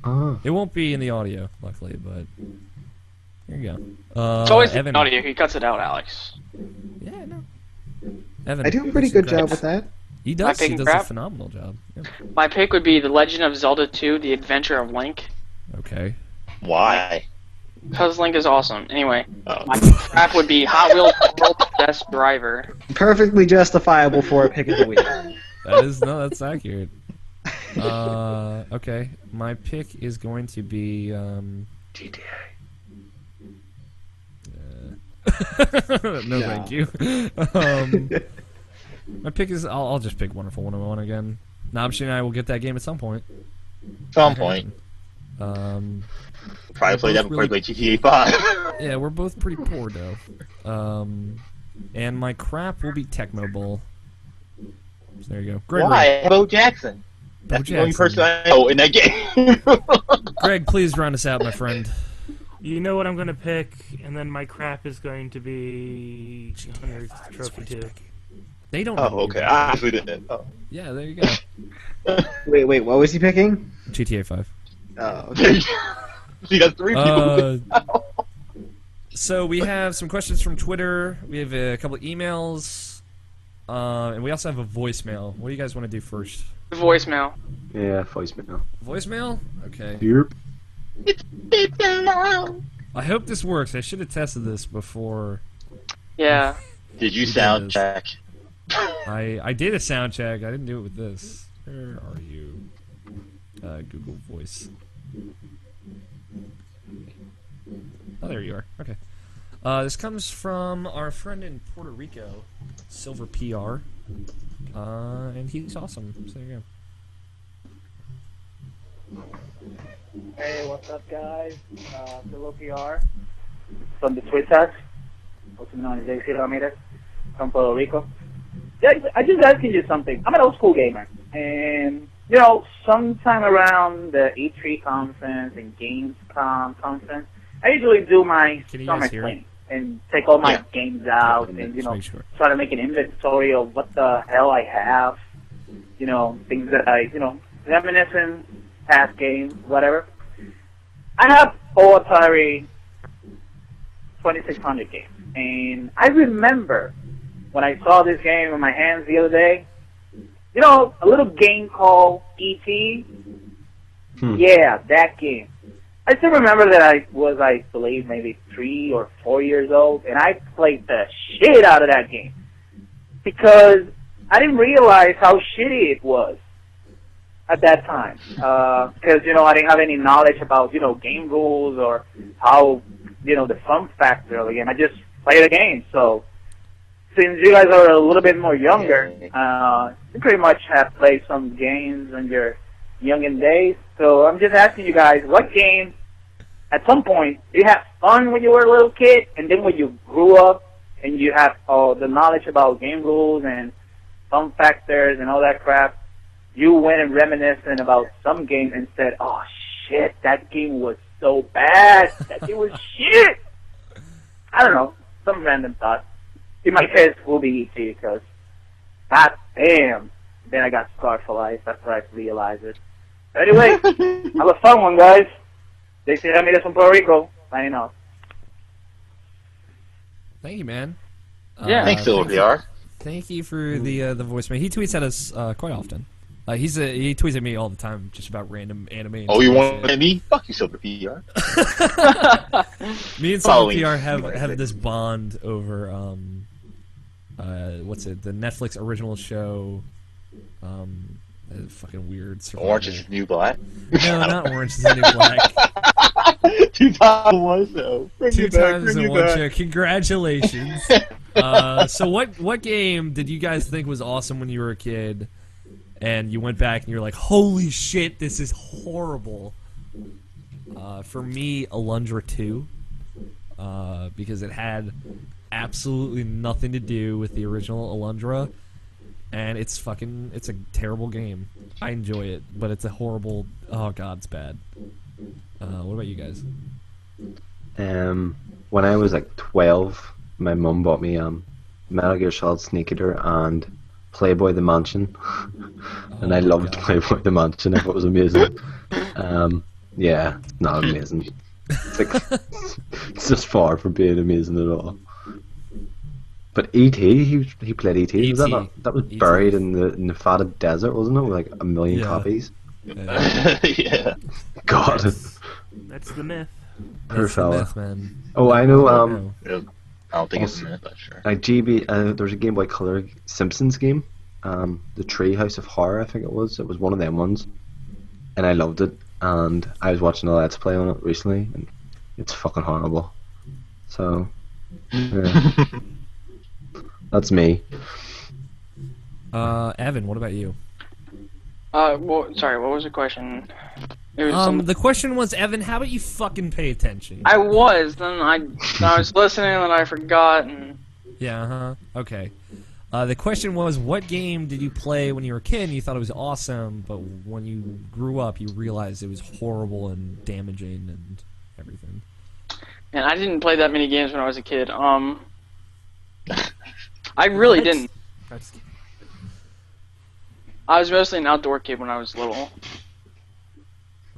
Ah. It won't be in the audio, luckily, but here you go. It's always Evan. the audio. He cuts it out, Alex. Yeah, no. Evan, I do a pretty what's your good job craft? with that. He My does. pick He and does a crap? phenomenal job. Yep. My pick would be The Legend of Zelda 2: The Adventure of Link, Okay. Why? because Link is awesome. Anyway, Oh. my crap would be Hot Wheels World's Best Driver. Perfectly justifiable for a pick of the week. That's accurate. Okay. My pick is going to be GTA. no, thank you. My pick is I'll just pick Wonderful 101 again. Nabshi and I will get that game at some point. Some point. Probably play that before you play GTA 5. Yeah, we're both pretty poor though. And my crap will be Tecmo Bowl. So there you go. Gregory. Why? Bo Jackson. Bo That's the only Jackson. person I know in that game. Greg, please round us out, my friend. You know what I'm going to pick, and then my crap is going to be Hunter's Trophy 2. They don't know. Oh, okay. I actually didn't. Oh. Yeah, there you go. Wait, what was he picking? GTA 5. Oh, okay. See, that's 3 people. So we have some questions from Twitter. We have a couple of emails. And we also have a voicemail. What do you guys want to do first? Voicemail. Yeah, voicemail. Voicemail? Okay. Yep. I hope this works. I should have tested this before. Yeah. Did you Who sound does? check? I did a sound check. I didn't do it with this. Where are you? Google Voice. Oh, there you are. Okay. This comes from our friend in Puerto Rico, Silver PR. And he's awesome. So there you go. Hey, what's up, guys? Silver PR from the Twitter, also known as JC Ramirez from Puerto Rico. Yeah, I just asking you something. I'm an old school gamer, and you know, sometime around the E3 conference and Gamescom conference, I usually do my Can you summer guys hear clean and take all my Yeah. games out and Just you know make sure. try to make an inventory of what the hell I have. You know, things that I reminiscing past games, whatever. I have all Atari 2600 games, and I remember when I saw this game in my hands the other day. You know, a little game called E.T. Yeah, that game. I still remember that I believe, maybe 3 or 4 years old, and I played the shit out of that game because I didn't realize how shitty it was at that time. Because, I didn't have any knowledge about, game rules or how, the fun factor of the game. I just played the game. So, since you guys are a little bit more younger, you pretty much have played some games in your youngin' days. So, I'm just asking you guys, what game, at some point, you had fun when you were a little kid, and then when you grew up, and you have the knowledge about game rules and fun factors and all that crap, you went and reminiscing about some game and said, oh shit, that game was so bad. That game was shit. I don't know, some random thought. In my case, will be E.T. because, god damn, then I got scarred for life after I realized it. Anyway, have a fun one, guys. They say Ramirez from Puerto Rico. Signing off. Thank you, man. Yeah. Thanks, Silver PR. Thank you for the voicemail. He tweets at us quite often. He tweets at me all the time, just about random anime. And Oh, you TV want shit. me? Fuck you, Silver PR. Me and Silver PR have this bond over what's it? The Netflix original show. Fucking weird. Survival. Orange is the New Black. No, not Orange is the New Black. 2 times in one show. Bring 2 it back, times bring in it one back. show. Congratulations. So what game did you guys think was awesome when you were a kid, and you went back and you're like, holy shit, this is horrible? For me, Alundra 2, because it had absolutely nothing to do with the original Alundra, and it's a terrible game. I enjoy it, but it's a horrible. Oh god, it's bad. What about you guys? When I was like 12, my mum bought me Metal Gear Solid Snake Eater and Playboy the Mansion, and I loved Playboy the Mansion. I thought it was amazing. Yeah, not amazing. It's like it's just far from being amazing at all. But E.T., he played E.T. Was that was E.T. buried in the Nevada desert, wasn't it? With like 1 million Yeah. copies. Yeah. God, That's the myth. poor That's the fella. myth, man. Oh, I know. No. I don't think it's a minute, but sure. GB. There's a Game Boy Color Simpsons game. The Treehouse of Horror, I think it was. It was one of them ones, and I loved it. And I was watching a Let's Play on it recently, and it's fucking horrible. So, yeah. That's me. Evan, what about you? Well, sorry, what was the question? It was The question was, Evan, how about you fucking pay attention? I was, then I was listening, and I forgot, and... Yeah, okay. The question was, what game did you play when you were a kid and you thought it was awesome, but when you grew up you realized it was horrible and damaging and everything? And I didn't play that many games when I was a kid. I really didn't. That's I was mostly an outdoor kid when I was little.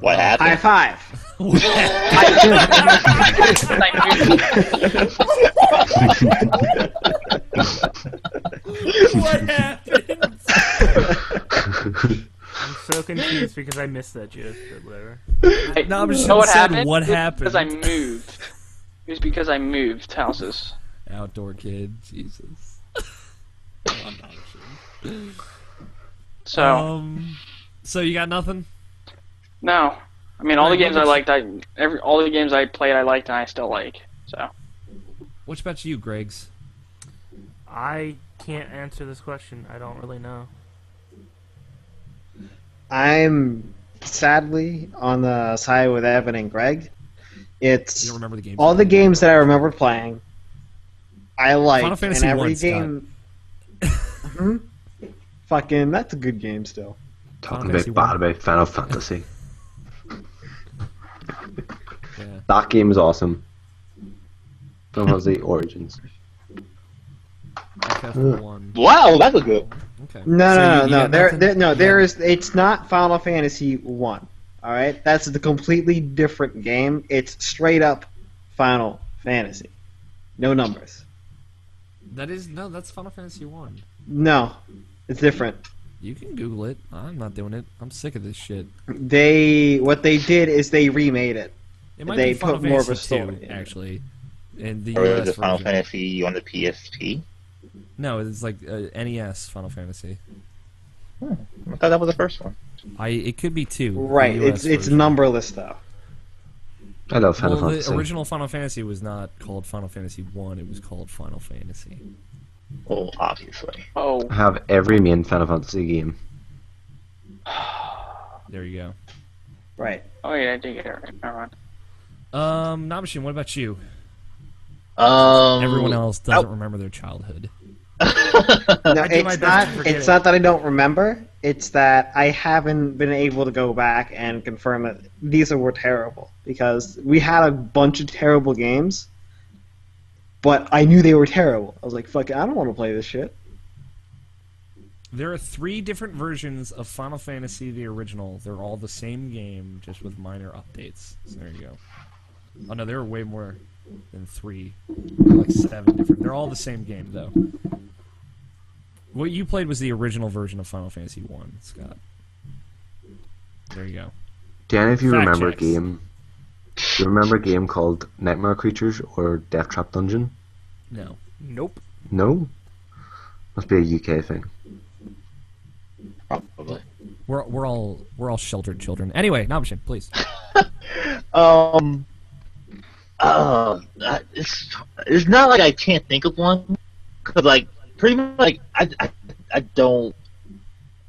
What High happened? five. What happened? I'm so confused because I missed that joke, but whatever. No, but You know what said happened? what It was happened. Because I moved. It was because I moved houses. Outdoor kid, Jesus. So So you got nothing? no, I mean all the Right, games I what liked. All the games I played I liked and I still like. So What about you, Greggs? I can't answer this question. I don't really know. I'm sadly on the side with Evan and Greg. It's You don't remember the games? all the games that I remember playing. I liked, Final Fantasy and every 1, Scott. game. Hmm? Fucking, that's a good game still. Talking Fantasy about bad one. about Final Fantasy. Yeah. That game is awesome. Final Fantasy Origins. FF1. Wow, that's a good. Okay. No, So no, you no, got no. nothing? There is. It's not Final Fantasy 1. All right, that's the completely different game. It's straight up Final Fantasy, no numbers. That's Final Fantasy 1. No, it's different. You can Google it. I'm not doing it. I'm sick of this shit. What they did is they remade it. It might They be Final put more of a Fantasy 2, story in it. actually. In the Or US the Final version. Fantasy on the PSP? No, it's like NES Final Fantasy. I thought that was the first one. It could be 2. Right. the US It's version. numberless though. I love Final Well, the Fantasy. original Final Fantasy was not called Final Fantasy 1, it was called Final Fantasy. Oh, obviously. oh, I have every main Final Fantasy game. There you go. Right. oh yeah, I did get it right. Never mind. Nabashin, what about you? Um, Everyone else doesn't remember their childhood. No, I do my it's best not. to forget It's it. not that I don't remember. It's that I haven't been able to go back and confirm that these were terrible because we had a bunch of terrible games, but I knew they were terrible. I was like, "Fuck it, I don't want to play this shit." There are 3 different versions of Final Fantasy the original. They're all the same game, just with minor updates. So there you go. Oh no, there are way more than 3. There are like 7 different. They're all the same game, though. What you played was the original version of Final Fantasy 1, Scott. There you go. Do any of you Fact remember checks. a game? Do you remember a game called Nightmare Creatures or Death Trap Dungeon? No. Nope. No? Must be a UK thing. Probably. We're all sheltered children. Anyway, Nabashin, please. It's not like I can't think of one, cause like pretty much like I don't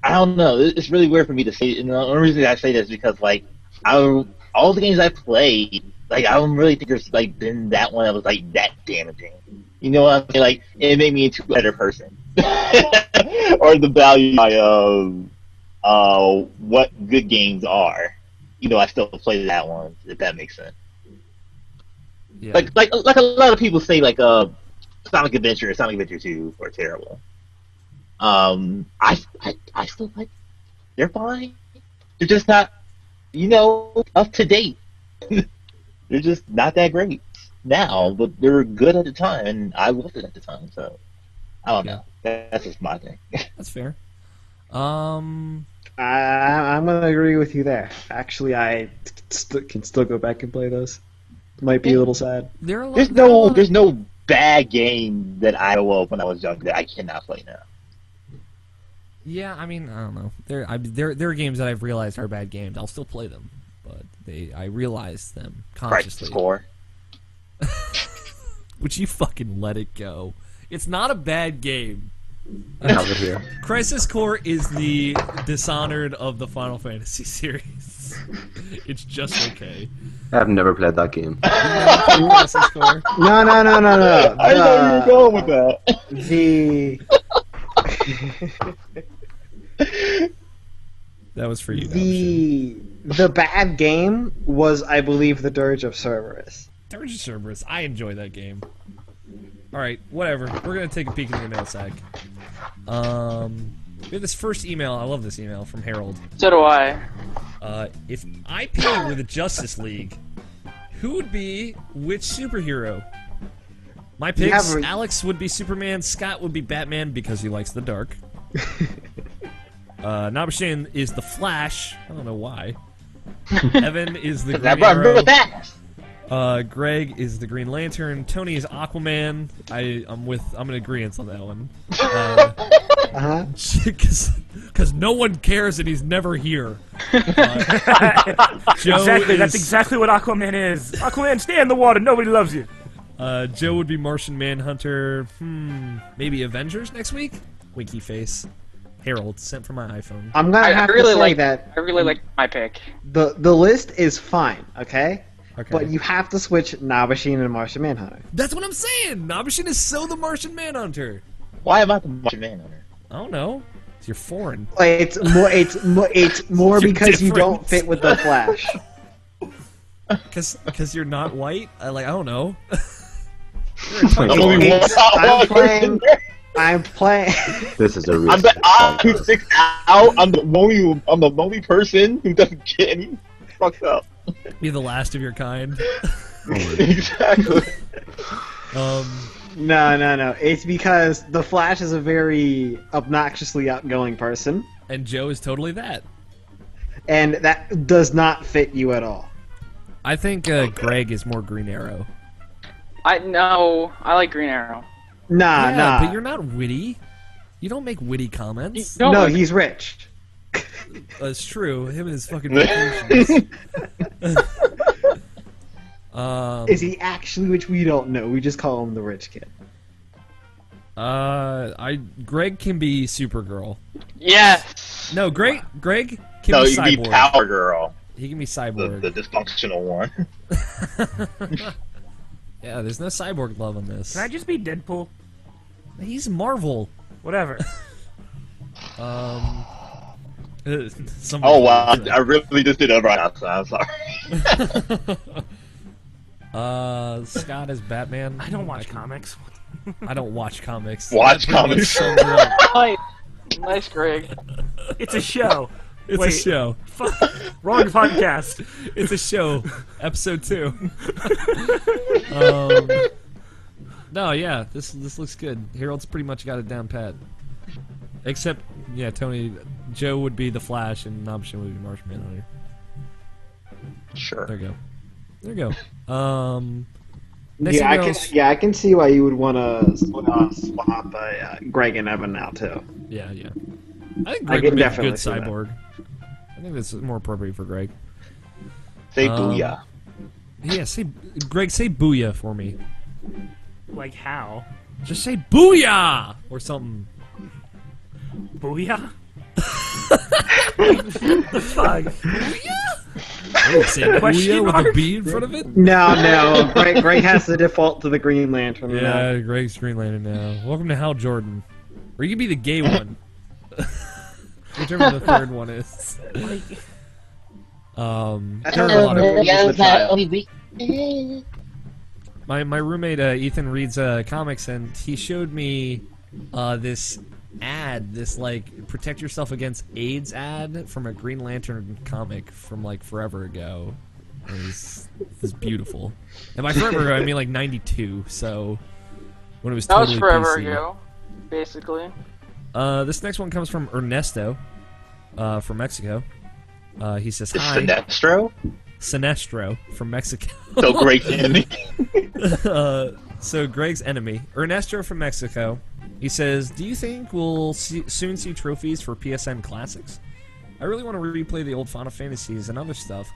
know. It's really weird for me to say. And the only reason I say this is because like all the games I played, like I don't really think there's like been that one that was like that damaging. You know what I mean? Like it made me into a better person, or the value of what good games are. You know, I still play that one. If that makes sense. Yeah. Like a lot of people say like Sonic Adventure or Sonic Adventure 2 are terrible. I still like. They're fine. They're just not, up to date. They're just not that great now, but they were good at the time, and I loved it at the time. So I don't know. That's just my thing. That's fair. I'm gonna agree with you there. Actually, I can still go back and play those. Might be a little sad. There's no bad game that I know of when I was younger that I cannot play now. Yeah, I mean, I don't know. There are games that I've realized are bad games. I'll still play them, but I realize them consciously. Crisis Core. Would you fucking let it go? It's not a bad game. I have it here. Crisis Core is the Dishonored of the Final Fantasy series. It's just okay. I've never played that game. Crisis Core. No. I know you were going with that. That was for you. The bad game was, I believe, the Dirge of Cerberus. Dirge of Cerberus. I enjoy that game. Alright, whatever. We're going to take a peek in your mail sack. We have this first email. I love this email from Harold. So do I. If IP were the Justice League, who would be which superhero? My picks, Alex would be Superman, Scott would be Batman because he likes the dark. Nabashin is the Flash. I don't know why. Evan is the Green Arrow. Greg is the Green Lantern. Tony is Aquaman. I'm in agreement on that one. Because no one cares and he's never here. Exactly. That's exactly what Aquaman is. Aquaman, stay in the water. Nobody loves you. Joe would be Martian Manhunter. Maybe Avengers next week. Winky face. Harold sent from my iPhone. I'm gonna have to say that I really like my pick. the list is fine, okay? Okay. But you have to switch Nabashin and Martian Manhunter. That's what I'm saying. Nabashin is so the Martian Manhunter. Why am I the Martian Manhunter? I don't know. You're foreign. It's more You're because you different. don't fit with the Flash. Because you're not white. I don't know. I'm playing. This is a real. I'm the odd who sticks out. I'm the lonely person who doesn't get any fucked up. You're the last of your kind. Exactly. No. It's because the Flash is a very obnoxiously outgoing person, And Joe is totally that. and that does not fit you at all. I think Greg is more Green Arrow. I like Green Arrow. Nah. But you're not witty. You don't make witty comments. No, he's rich. That's true. Him and his fucking vacations. Is he actually, which we don't know. We just call him the rich kid. Greg can be Supergirl. Yes. No, Greg can No, be you Cyborg. can be Power Girl, He can be Cyborg. the dysfunctional one. Yeah, there's no Cyborg love on this. Can I just be Deadpool? He's Marvel. Whatever. Oh wow, I really just did that right outside. I'm sorry. Scott is Batman. I don't watch comics. I don't watch comics. Watch That pretty much comics. sums it up. Nice, Greg. It's a show. It's Wait, a show. Fuck. Wrong podcast. It's a show. Episode 2. No, yeah, this looks good. Harold's pretty much got it down pat. Except, yeah, Joe would be the Flash, and Nobshin would be Martian Manhunter. Sure. There you go. Next Yeah, emails- I can see why you would want to swap Greg and Evan now too. Yeah. I think I Greg can would make a definitely good see that. cyborg. I think that's more appropriate for Greg. Say booyah. Yeah, Greg, say booyah for me. Like how? Just say booyah! Or something. Booyah? Fuck. Oh, say Question booyah with a mark? B in front of it? No. Greg has to default to the Green Lantern. Yeah, Greg's Green Lantern now. Welcome to Hal Jordan. Or you can be the gay one. Whichever the third one is. There are a lot of my roommate Ethan reads comics, and he showed me this ad, this like protect yourself against AIDS ad from a Green Lantern comic from like forever ago. It was beautiful, and by forever ago I mean like '92. So when it was That was totally forever PC. ago, basically. This next one comes from Ernesto from Mexico. He says It's hi. Sinestro. From Mexico. So great enemy. So Greg's enemy, Ernesto from Mexico. He says, "Do you think we'll soon see trophies for PSN Classics? I really want to replay the old Final Fantasies and other stuff.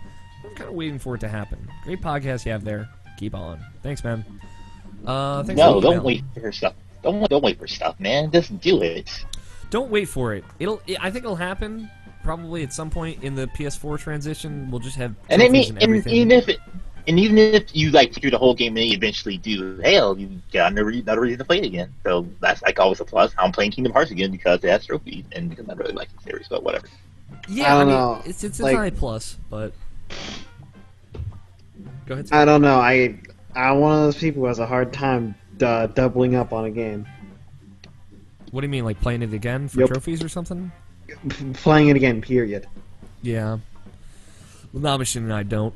I'm kind of waiting for it to happen. Great podcast you have there. Keep on. Thanks, man. Thanks No, for the don't email. wait for stuff. Don't wait for stuff, man. Just do it. Don't wait for it. I think it'll happen." Probably at some point in the PS4 transition, we'll just have And I trophies mean, and everything. even if you like through the whole game and you eventually do, hell, you got another reason to play it again. So that's like always a plus. I'm playing Kingdom Hearts again because it has trophies and because I really like the series. But whatever. Yeah, I don't mean, know. it's a Like- high plus, but go ahead. I don't know. I'm one of those people who has a hard time doubling up on a game. What do you mean, like playing it again for Yep. trophies or something? Playing it again, period. Yeah. Well, Nabishin and I don't.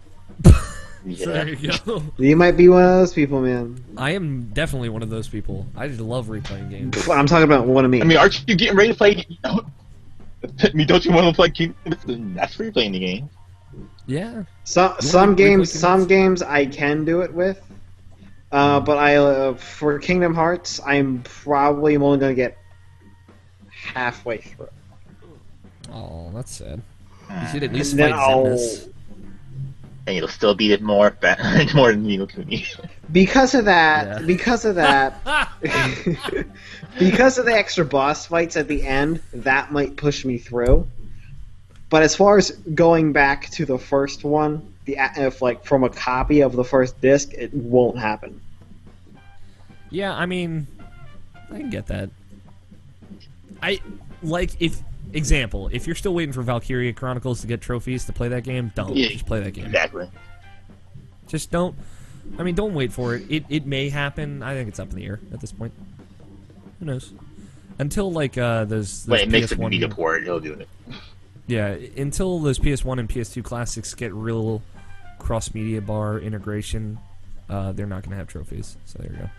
Yeah. So there you go. You might be one of those people, man. I am definitely one of those people. I just love replaying games. I'm talking about one of me. I mean, aren't you getting ready to play? I mean, don't you want to play Kingdom Hearts? That's for you playing the game. Yeah. Some games- games I can do it with, but for Kingdom Hearts, I'm probably only gonna get halfway through. Oh, that's sad. You should at least And then fight I'll- Xemnas. And you'll still beat it more more than Nino Kuni. Because of that, Yeah. because of the extra boss fights at the end, that might push me through. But as far as going back to the first one, if like from a copy of the first disc, it won't happen. Yeah, I mean, I can get that. If you're still waiting for Valkyria Chronicles to get trophies to play that game, don't. Yeah, Just play that game. Exactly. Just don't. I mean, don't wait for it. It may happen. I think it's up in the air at this point. Who knows? Until like those When it makes a PS1 media port, he'll do it. Yeah, until those PS1 and PS2 classics get real cross-media bar integration, they're not going to have trophies. So there you go.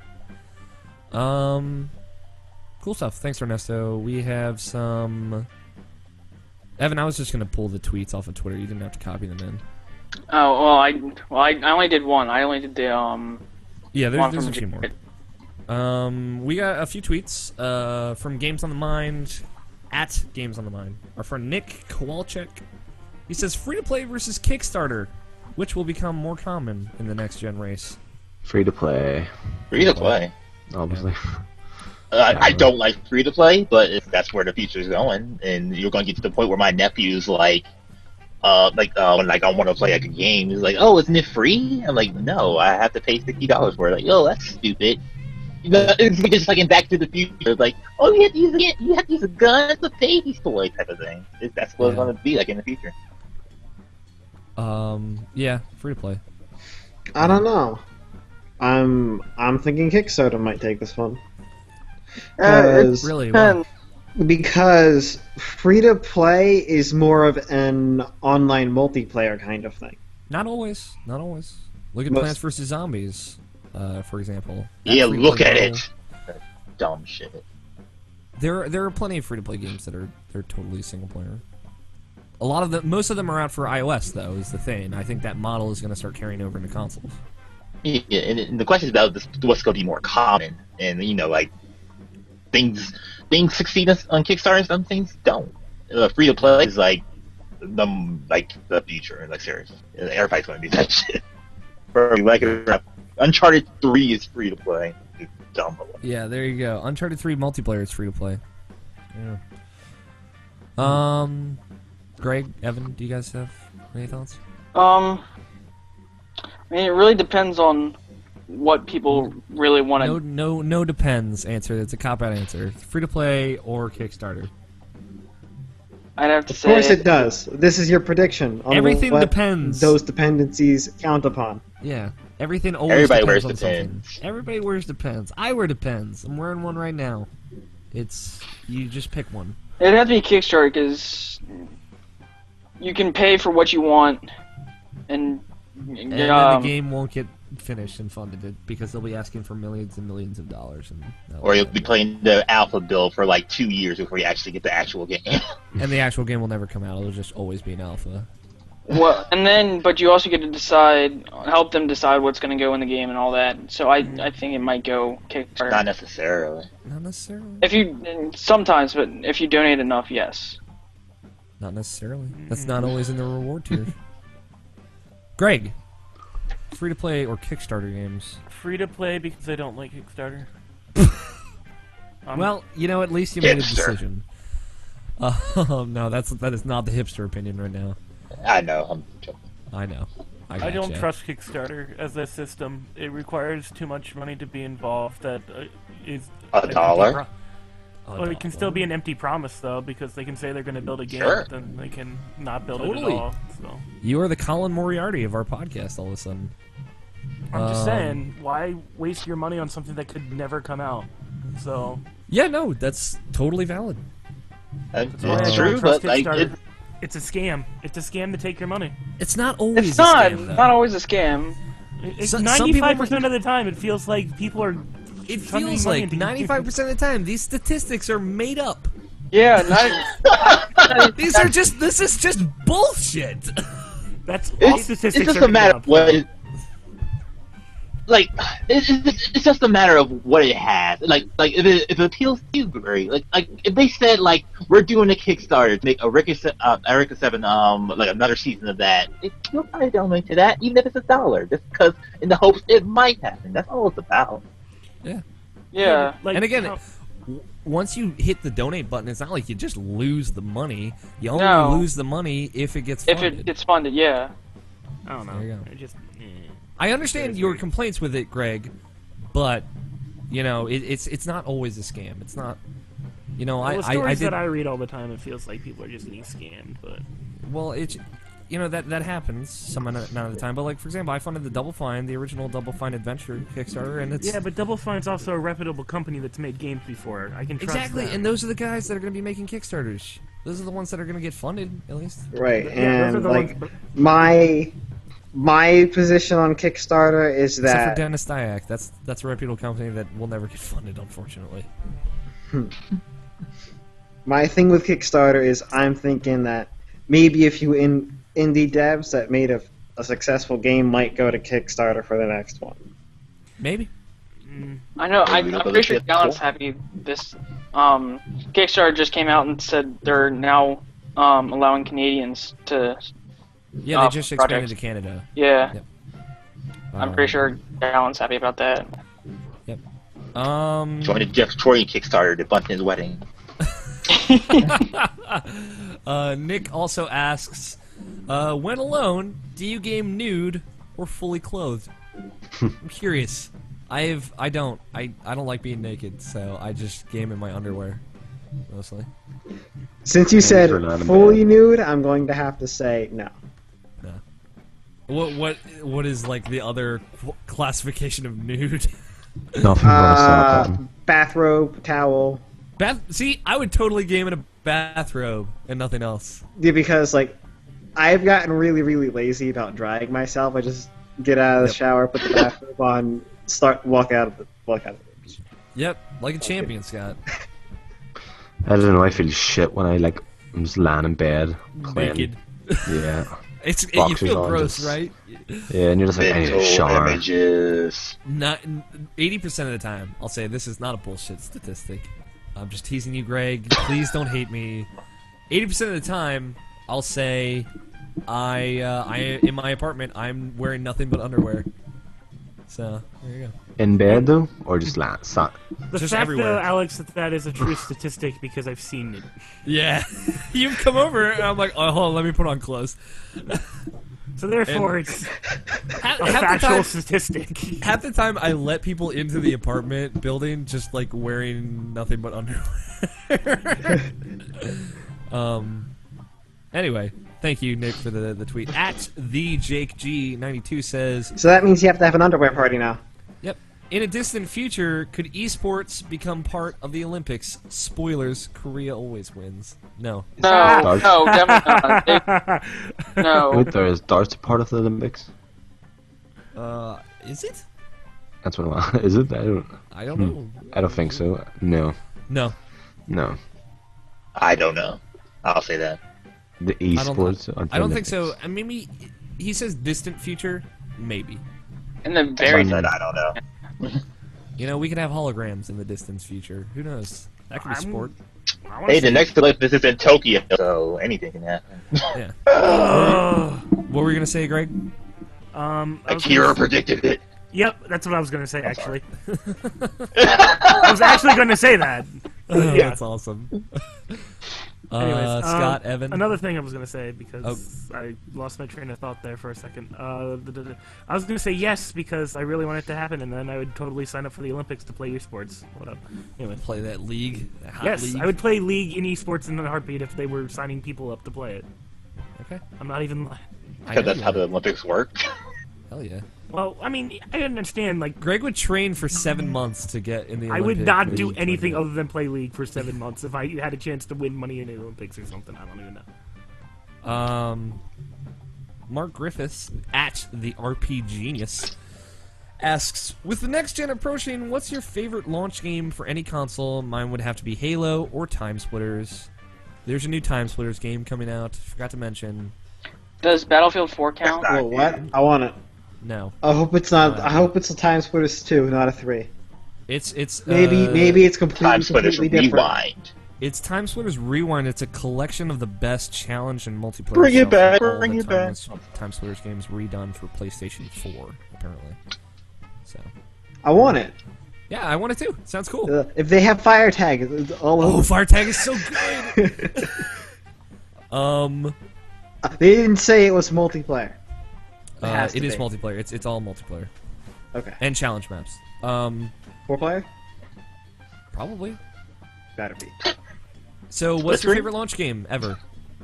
Cool stuff. Thanks, Ernesto. We have some... Evan, I was just going to pull the tweets off of Twitter. You didn't have to copy them in. Oh I only did one. I only did the Yeah, one there's from a few more. We got a few tweets from Games on the Mind, at Games on the Mind. Our friend Nick Kowalczyk. He says, free-to-play versus Kickstarter. Which will become more common in the next-gen race? Free to play, Free to play. obviously. I don't like free to play, but if that's where the future's going, and you're going to get to the point where my nephew's like when I want to play like a game, he's like, "Oh, isn't it free?" I'm like, "No, I have to pay $60 for it." Like, "Oh, that's stupid." You know, it's just like in Back to the Future, it's like, "Oh, you have to use a gun to pay these toys," type of thing. That's what it's Yeah. going to be like in the future. Yeah, free to play. I don't know. I'm thinking Kickstarter might take this one. Really? Wow. Because free to play is more of an online multiplayer kind of thing. Not always. Not always. Look at Most- Plants vs. Zombies, for example. That Yeah, free look play at model- it. Dumb shit. There are plenty of free-to-play games that are totally single-player. Most of them are out for iOS, though, is the thing. I think that model is going to start carrying over into consoles. Yeah, and the question is about what's going to be more common, and like things succeed on Kickstarter and some things don't. Free to play is like the future, like seriously, everybody's going to do that shit. Like Uncharted 3 is free to play. It's dumb. Yeah, there you go. Uncharted 3 multiplayer is free to play. Yeah. Greg, Evan, do you guys have any thoughts? I mean, it really depends on what people really want to. No depends answer. It's a cop-out answer. Free to play or Kickstarter. I'd have to Of say. course it does. This is your prediction. On Everything what depends. Those dependencies count upon. Yeah, everything always Everybody depends wears on Depends. something. Everybody wears Depends. I wear Depends. I'm wearing one right now. You just pick one. It'd have to be Kickstarter because you can pay for what you want, and And then the game won't get finished and funded because they'll be asking for millions and millions of dollars. Or you'll be playing the alpha build for like 2 years before you actually get the actual game. And the actual game will never come out. It'll just always be an alpha. well, but you also get to help them decide what's going to go in the game and all that. So I think it might go Kickstarter. Not necessarily. Not necessarily. Sometimes, but if you donate enough, yes. Not necessarily. That's not always in the reward tier. Greg, free to play or Kickstarter games? Free to play because I don't like Kickstarter. Well, at least you made a Hipster. decision. No, that is not the hipster opinion right now. I know. I'm joking. I know. I don't gotcha. trust Kickstarter as a system. It requires too much money to be involved. That is $1. Well, it can still be an empty promise though, because they can say they're going to build a game, Sure. but then they can not build it Totally. at all. So You are the Colin Moriarty of our podcast all of a sudden. I'm just saying, why waste your money on something that could never come out? So Yeah, no, that's totally valid. that's why I It's don't true, trust but like, Kickstarter. It's a scam. It's a scam to take your money. It's not always It's a not. scam, though. Not always a scam. Some 95% of the time, it feels like people are. It funneling feels money like into- 95% of the time these statistics are made up. Yeah, This is just bullshit. That's all it's statistics. just are a matter made of what. Like, it's just a matter of what it has. Like if it appeals to you, great. Like if they said like we're doing a Kickstarter to make Eureka 7, like another season of that, you'll probably donate to that, even if it's $1, just because in the hopes it might happen. That's all it's about. yeah. Like, And again, how- once you hit the donate button, it's not like you just lose the money. You only No. lose the money if it gets If funded. it gets funded, yeah. I don't know. There you go. It just. I understand your complaints with it, Greg, but it's not always a scam. It's not. Well, the I stories did. that I read all the time, it feels like people are just getting scammed. But Well, it's that happens some amount of the time. But like for example, I funded the Double Fine, the original Double Fine Adventure Kickstarter, and it's yeah, but Double Fine's also a reputable company that's made games before. I can trust exactly. them. And those are the guys that are going to be making Kickstarters. Those are the ones that are going to get funded, at least. Right, Yeah, those are and the like ones- my position on Kickstarter is Except that for Dennis Dyack, that's a reputable company that will never get funded, unfortunately. my thing with Kickstarter is I'm thinking that maybe a few indie devs that made a successful game might go to Kickstarter for the next one. Maybe. I know. I'm Maybe pretty sure they'll get Gallant's full. happy. This Kickstarter just came out and said they're now allowing Canadians to. Yeah, they just expanded projects. to Canada. Yeah, Yep. I'm pretty sure Gallant's happy about that. Join the Jeff Troy Kickstarter to bust his wedding. Nick also asks, when alone, do you game nude or fully clothed? I'm curious. I don't like being naked, so I just game in my underwear mostly. Since you said for not a fully man. nude, I'm going to have to say no. What is like the other classification of nude? Nothing but a sock button. Bathrobe, towel. See, I would totally game in a bathrobe and nothing else. Yeah, because like I've gotten really, really lazy about drying myself. I just get out of the Yep. shower, put the bathrobe on, walk out of the room. Yep, like a champion, Scott. I don't know. I feel shit when I'm just lying in bed playing. Naked. Yeah. You Boxers feel on, gross, just- right? Yeah, and you're just like, I need a Mental shower. images. Not 80% of the time. I'll say this is not a bullshit statistic. I'm just teasing you, Greg. Please don't hate me. 80% of the time, I'll say I in my apartment I'm wearing nothing but underwear. So there you go. In bed though, or just lying? The Just fact, everywhere. though, Alex, that is a true statistic because I've seen it. Yeah, you've come over and I'm like, oh, hold on, let me put on clothes. So therefore, it's Half a the factual time- statistic. Half the time, I let people into the apartment building just like wearing nothing but underwear. Anyway, thank you, Nick, for the tweet. At the Jake G92 says, So that means you have to have an underwear party now. "Yep. In a distant future, could esports become part of the Olympics? Spoilers: Korea always wins. No. No, Darts? no, definitely not. No. Wait, there is darts part of the Olympics? Is it? That's what I Is it? I don't know. I don't think so. No. No. No. I don't know. I'll say that. The esports. are the I don't think Olympics. so. Maybe he says distant future. Maybe. In the very Said I don't know. You know, we could have holograms in the distant future. Who knows? That could be I'm- sport. I wanna Hey, the see- next Olympics is in Tokyo, so anything can happen. Yeah. What were you gonna say, Greg? I was Akira gonna- predicted it. Yep, that's what I was going to say, actually. I was actually going to say that. Oh, Yeah. that's awesome. Anyways, Scott, Evan. Another thing I was going to say, because Oh. I lost my train of thought there for a second. I was going to say yes, because I really want it to happen, and then I would totally sign up for the Olympics to play esports. What up? Anyway. Play that league. That hot Yes, league. I would play League in esports in a heartbeat if they were signing people up to play it. Okay. I'm not even lying. I Because know that's you how would. the Olympics work. Hell yeah. Well, I mean, I understand, like, Greg would train for 7 months to get in the I Olympic would not do League anything tournament. other than play League for 7 months if I had a chance to win money in the Olympics or something. I don't even know. Mark Griffiths, at the RP Genius, asks, with the next gen approaching, what's your favorite launch game for any console? Mine would have to be Halo or Time Splitters. There's a new Time Splitters game coming out. Forgot to mention. Does Battlefield 4 count? Whoa, what? I want it. No. I hope it's not. I hope it's a Time Splitters 2, not a 3. It's Maybe it's Time Splitters completely different. Rewind. It's Time Splitters Rewind. It's a collection of the best challenge and multiplayer Bring it stuff back, from all bring the it back. Time Splitters games redone for PlayStation 4, apparently. So, I want it. yeah, I want it too. Sounds cool. If they have fire tag, it's all Oh, over. Fire Tag is so good. They didn't say it was multiplayer. has It to is be. multiplayer. It's all multiplayer Okay. and challenge maps. 4-player? Probably. Better be. So, what's your Splatoon? favorite launch game ever,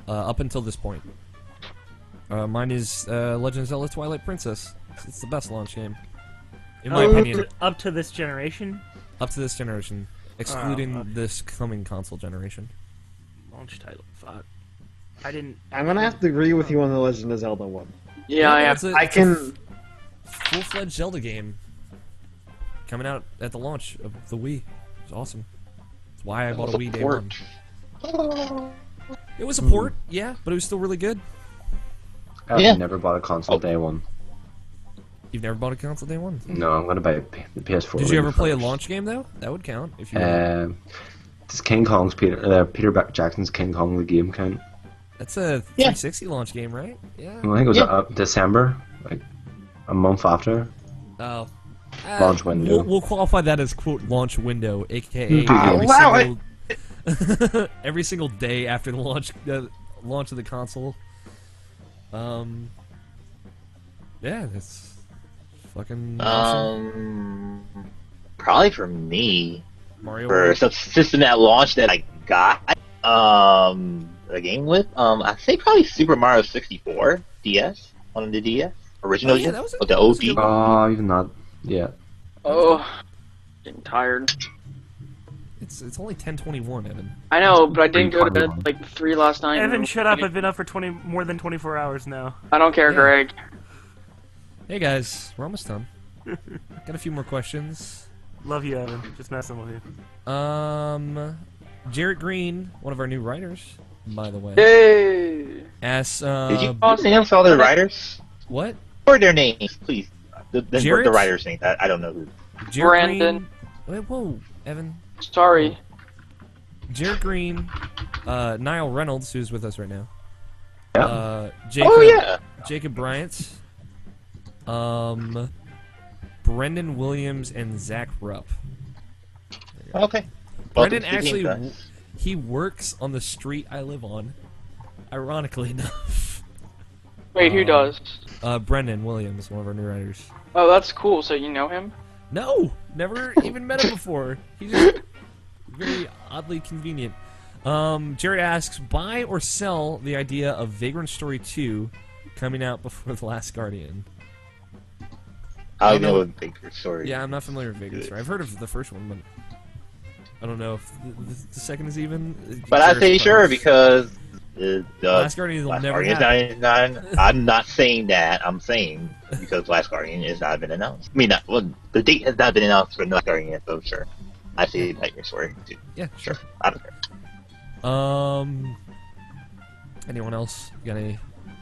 up until this point? Mine is Legend of Zelda: Twilight Princess. It's the best launch game, in my opinion, Up to this generation, up to this generation, excluding okay. this coming console generation. launch title. Fuck. I didn't. I'm gonna have to agree with you on the Legend of Zelda one. Yeah, I have. it's a, I it's a can. full-fledged Zelda game coming out at the launch of the Wii. It's awesome. That's why I bought a Wii day one. It was a port, yeah, but it was still really good. I've Yeah. never bought a console day one. You've never bought a console day one? No, I'm gonna buy the PS4. Did you ever play a first. launch game though? That would count if you. Does King Kong's Peter Jackson's King Kong the game count? That's a 360 launch game, right? Yeah. I think it was Yeah. December, like a month after. Oh. Launch window. We'll qualify that as quote launch window, aka I'll every allow single every single day after the launch of the console. Yeah, that's fucking awesome. Probably for me, Mario for World. some system that launched that I got a game with, I'd say probably Super Mario 64 DS on the DS original, Oh, yeah, that was a- the that was a OG. good Oh, even not. Yeah. Oh, getting tired. It's only 10:21, Evan. I know, but I didn't go to bed 3:21. like 3 last night. Evan, shut up! I've been up for more than 24 hours now. I don't care, Yeah. Greg. Hey guys, we're almost done. Got a few more questions. Love you, Evan. Just messing with you. Jarrett Green, one of our new writers, by the way, Yay! asks, Did you announce all the writers? what? What are their names, please? The Jarrett? writers' names. I don't know who. Jarrett Brandon. Green. Wait, whoa, Evan. Sorry. Jarrett Green, Niall Reynolds, who's with us right now. Yeah. Jacob, Oh yeah. Jacob Bryant, Brendan Williams, and Zach Rupp. Okay. Welcome Brendan to the actually, game, guys. he works on the street I live on. Ironically enough. Wait, who does? Brendan Williams, one of our new writers. Oh, that's cool. So you know him? No, never even met him before. He's just very oddly convenient. Jared asks, buy or sell the idea of Vagrant Story 2 coming out before The Last Guardian? I don't know what Baker's story. Yeah, I'm not familiar with Vagrant Story. I've heard of the first one, but I don't know if the second is even. But I say sure because Last Guardian will Last never Guardian is happen. not, I'm not saying that. I'm saying because Last Guardian has not been announced. I mean, the date has not been announced for Last Guardian yet, so sure. I say Nightmare Story too. Yeah, Sure. I don't care. Anyone else got any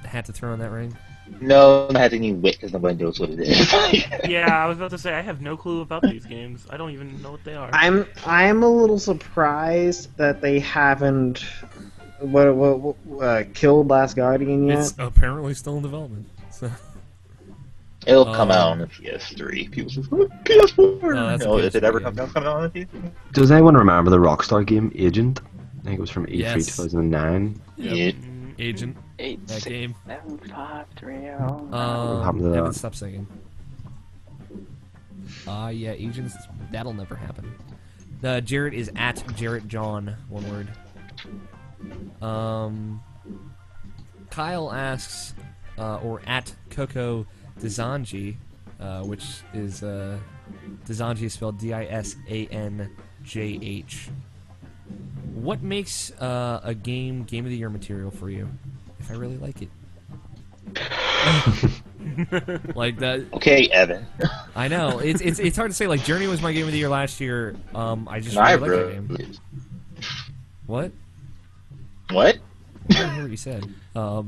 hat to throw in that ring? No one has any wit because nobody knows what it is. Yeah, I was about to say I have no clue about these games. I don't even know what they are. I'm a little surprised that they haven't killed Last Guardian yet. It's apparently still in development. So. It'll come out on the PS3. People say, PS4! that's a No, if it ever PS3 comes out, it's coming out on the PS3. Does anyone remember the Rockstar game Agent? I think it was from E3 Yes. 2009. Yeah. Agent, 8, that 6, game. 7, 5, 3, What happened to Evan, that? stop singing. Yeah, Agents, that'll never happen. Jarrett is at Jarrett John, one word. Kyle asks, or at Coco Dizanji, which is, Dizanji is spelled Disanjh. What makes a game of the year material for you? If I really like it. Like that. Okay, Evan. I know it's hard to say. Like Journey was my game of the year last year. I just I really like that really. game. What? What? I don't hear what you said. I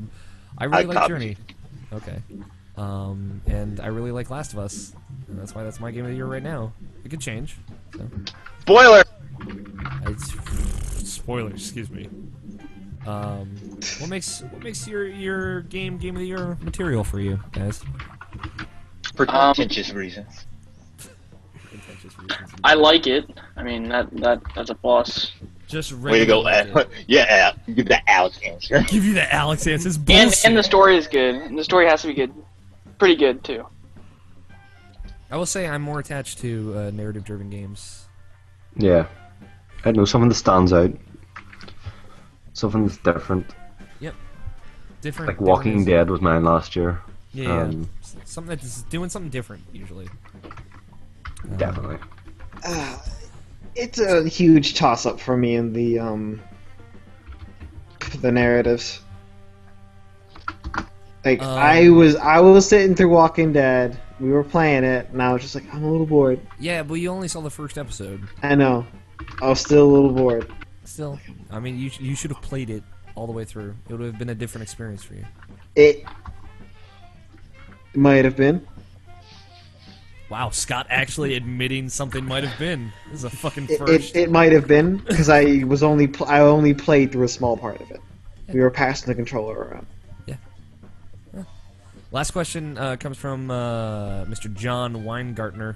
really like copied. Journey. Okay. And I really like Last of Us. And that's why that's my game of the year right now. It could change. So. Spoiler! It's spoilers. Excuse me. What makes your game of the year material for you guys? For contentious reasons. Contentious reasons. I like it. I mean, that's a plus. Just Way to go, regular Ed. Yeah, give that Alex answer. Give you the Alex answers. Bullshit. And the story is good. And the story has to be good. Pretty good, too. I will say I'm more attached to narrative-driven games. Yeah. I don't know, something that stands out. Something that's different. Yep. Different. Like Walking different is- Dead was mine last year. Yeah. Something that's doing something different usually. Definitely. It's a huge toss-up for me in the narratives. Like I was sitting through Walking Dead. We were playing it, and I was just like, I'm a little bored. Yeah, but you only saw the first episode. I know. I was still a little bored. Still, I mean, you should have played it all the way through. It would have been a different experience for you. It might have been. Wow, Scott actually admitting something might have been. This is a fucking It, first. it might have been because I only played through a small part of it. We were passing the controller around. Last question comes from Mr. John Weingartner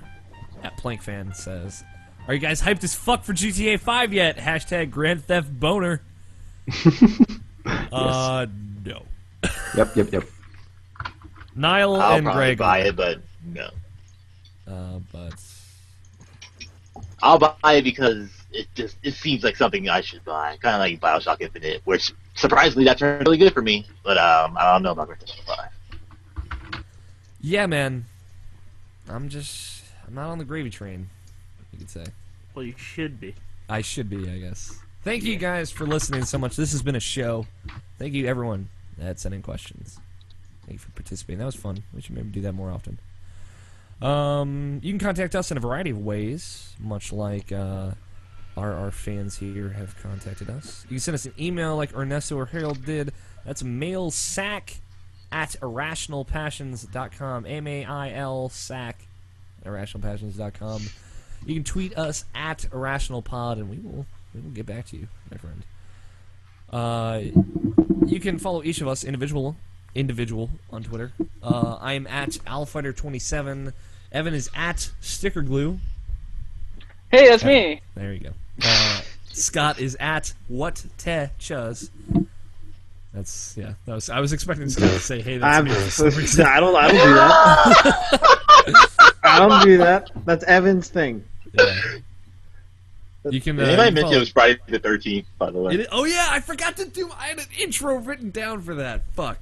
at PlankFan says, "Are you guys hyped as fuck for GTA 5 yet? Hashtag Grand Theft Boner." No. Yep. Niall I'll and probably Greg buy it, but no. But I'll buy it because it seems like something I should buy. Kind of like Bioshock Infinite, which surprisingly that turned really good for me. But I don't know about Grand Theft 5. yeah, man, I'm not on the gravy train, you could say. Well, you should be. I should be, I guess. Thank you guys for listening so much. This has been a show. Thank you everyone that sent in questions. Thank you for participating. That was fun. We should maybe do that more often. You can contact us in a variety of ways, much like our fans here have contacted us. You can send us an email like Ernesto or Harold did. That's mailsack@irrationalpassions.com. mailsack@irrationalpassions.com. You can tweet us at IrrationalPod, and we will get back to you, my friend. You can follow each of us individual on Twitter. I am at AlFighter27. Evan is at StickerGlue. Hey, that's me. There you go. Scott is at WhatTechuz. That's I was expecting Scott to say, "Hey, that's me." For some reason. I don't do that. I don't do that. That's Evan's thing. Yeah. You can. Anybody mentioned it was Friday the 13th, by the way. Oh yeah, I forgot to do. I had an intro written down for that. Fuck.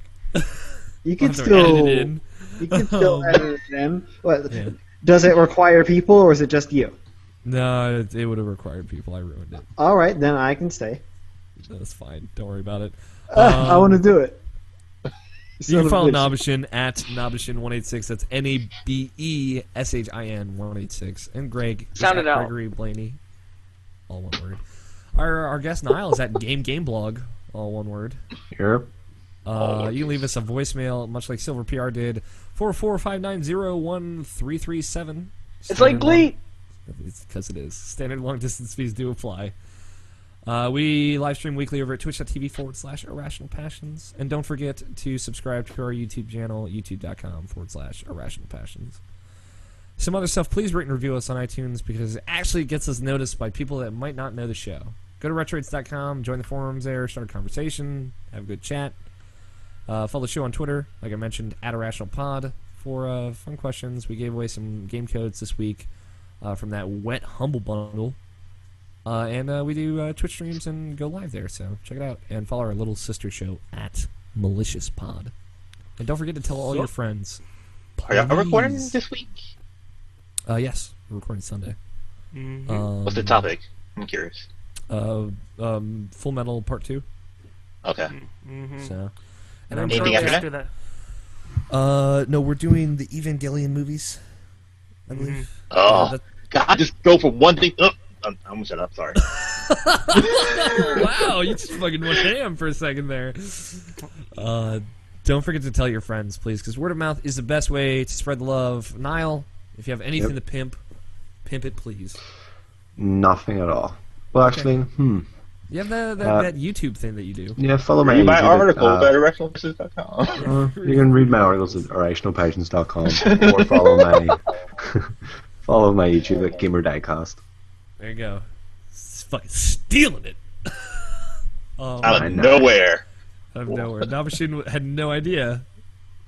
You can I'll have to still edit it in. You can still edit it in. What? Yeah. Does it require people, or is it just you? No, it would have required people. I ruined it. All right, then I can stay. That's fine. Don't worry about it. I want to do it. You can follow Nobishin at Nobishin186. That's NABESHIN 186. And Greg. Sound it out. Gregory Blaney. All one word. Our guest Niall is at Game Blog. All one word. Here. You can leave us a voicemail, much like Silver PR did. 445901337. It's like Glee. It's because it is. Standard long distance fees do apply. We live stream weekly over at twitch.tv/irrationalpassions. And don't forget to subscribe to our YouTube channel, youtube.com/irrationalpassions. Some other stuff, please rate and review us on iTunes because it actually gets us noticed by people that might not know the show. Go to retroids.com, join the forums there, start a conversation, have a good chat. Follow the show on Twitter, like I mentioned, at IrrationalPod for fun questions. We gave away some game codes this week from that Wet Humble Bundle. And we do Twitch streams and go live there, so check it out. And follow our little sister show at MaliciousPod. And don't forget to tell all your friends. Are y'all recording this week? Yes, we're recording Sunday. Mm-hmm. What's the topic? I'm curious. Full Metal Part 2. Okay. Mm-hmm. So, and I'm Anything shortly after that. no, we're doing the Evangelion movies, I believe. Oh, God, just go for one thing. Oh, I'm gonna shut up. Sorry. Wow, you just fucking went ham for a second there. Don't forget to tell your friends, please, because word of mouth is the best way to spread the love. Niall, if you have anything to pimp it, please. Nothing at all. Well, actually, You have that YouTube thing that you do. Yeah, follow my Read my YouTube article at, at irrationalpassions.com. you can read my articles at irrationalpassions.com or follow my YouTube at GamerDiecast. There you go. It's fucking stealing it. Out of nowhere. Out of nowhere. Nabashin had no idea.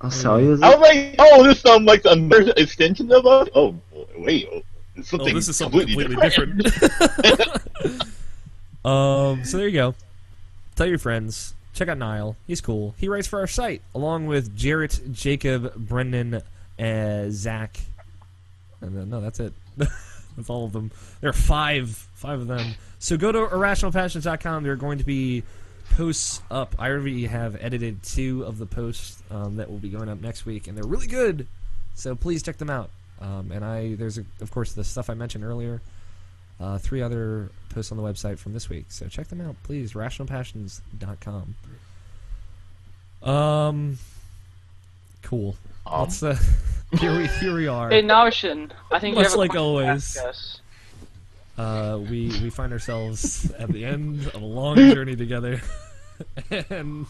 I'll sell you. I was like, oh, this is like another extension of us? Oh, wait. It's something this is something completely different. So there you go. Tell your friends. Check out Niall. He's cool. He writes for our site, along with Jarrett, Jacob, Brendan, Zach. And no, that's it. That's all of them. There are five of them. So go to irrationalpassions.com. There are going to be posts up. I already have edited 2 of the posts that will be going up next week, and they're really good. So please check them out. There's of course the stuff I mentioned earlier. 3 other posts on the website from this week. So check them out, please. irrationalpassions.com. Cool. Let's here we are. Hey, Nobishin, I think Much you have a like question always. to ask us. We find ourselves at the end of a long journey together, and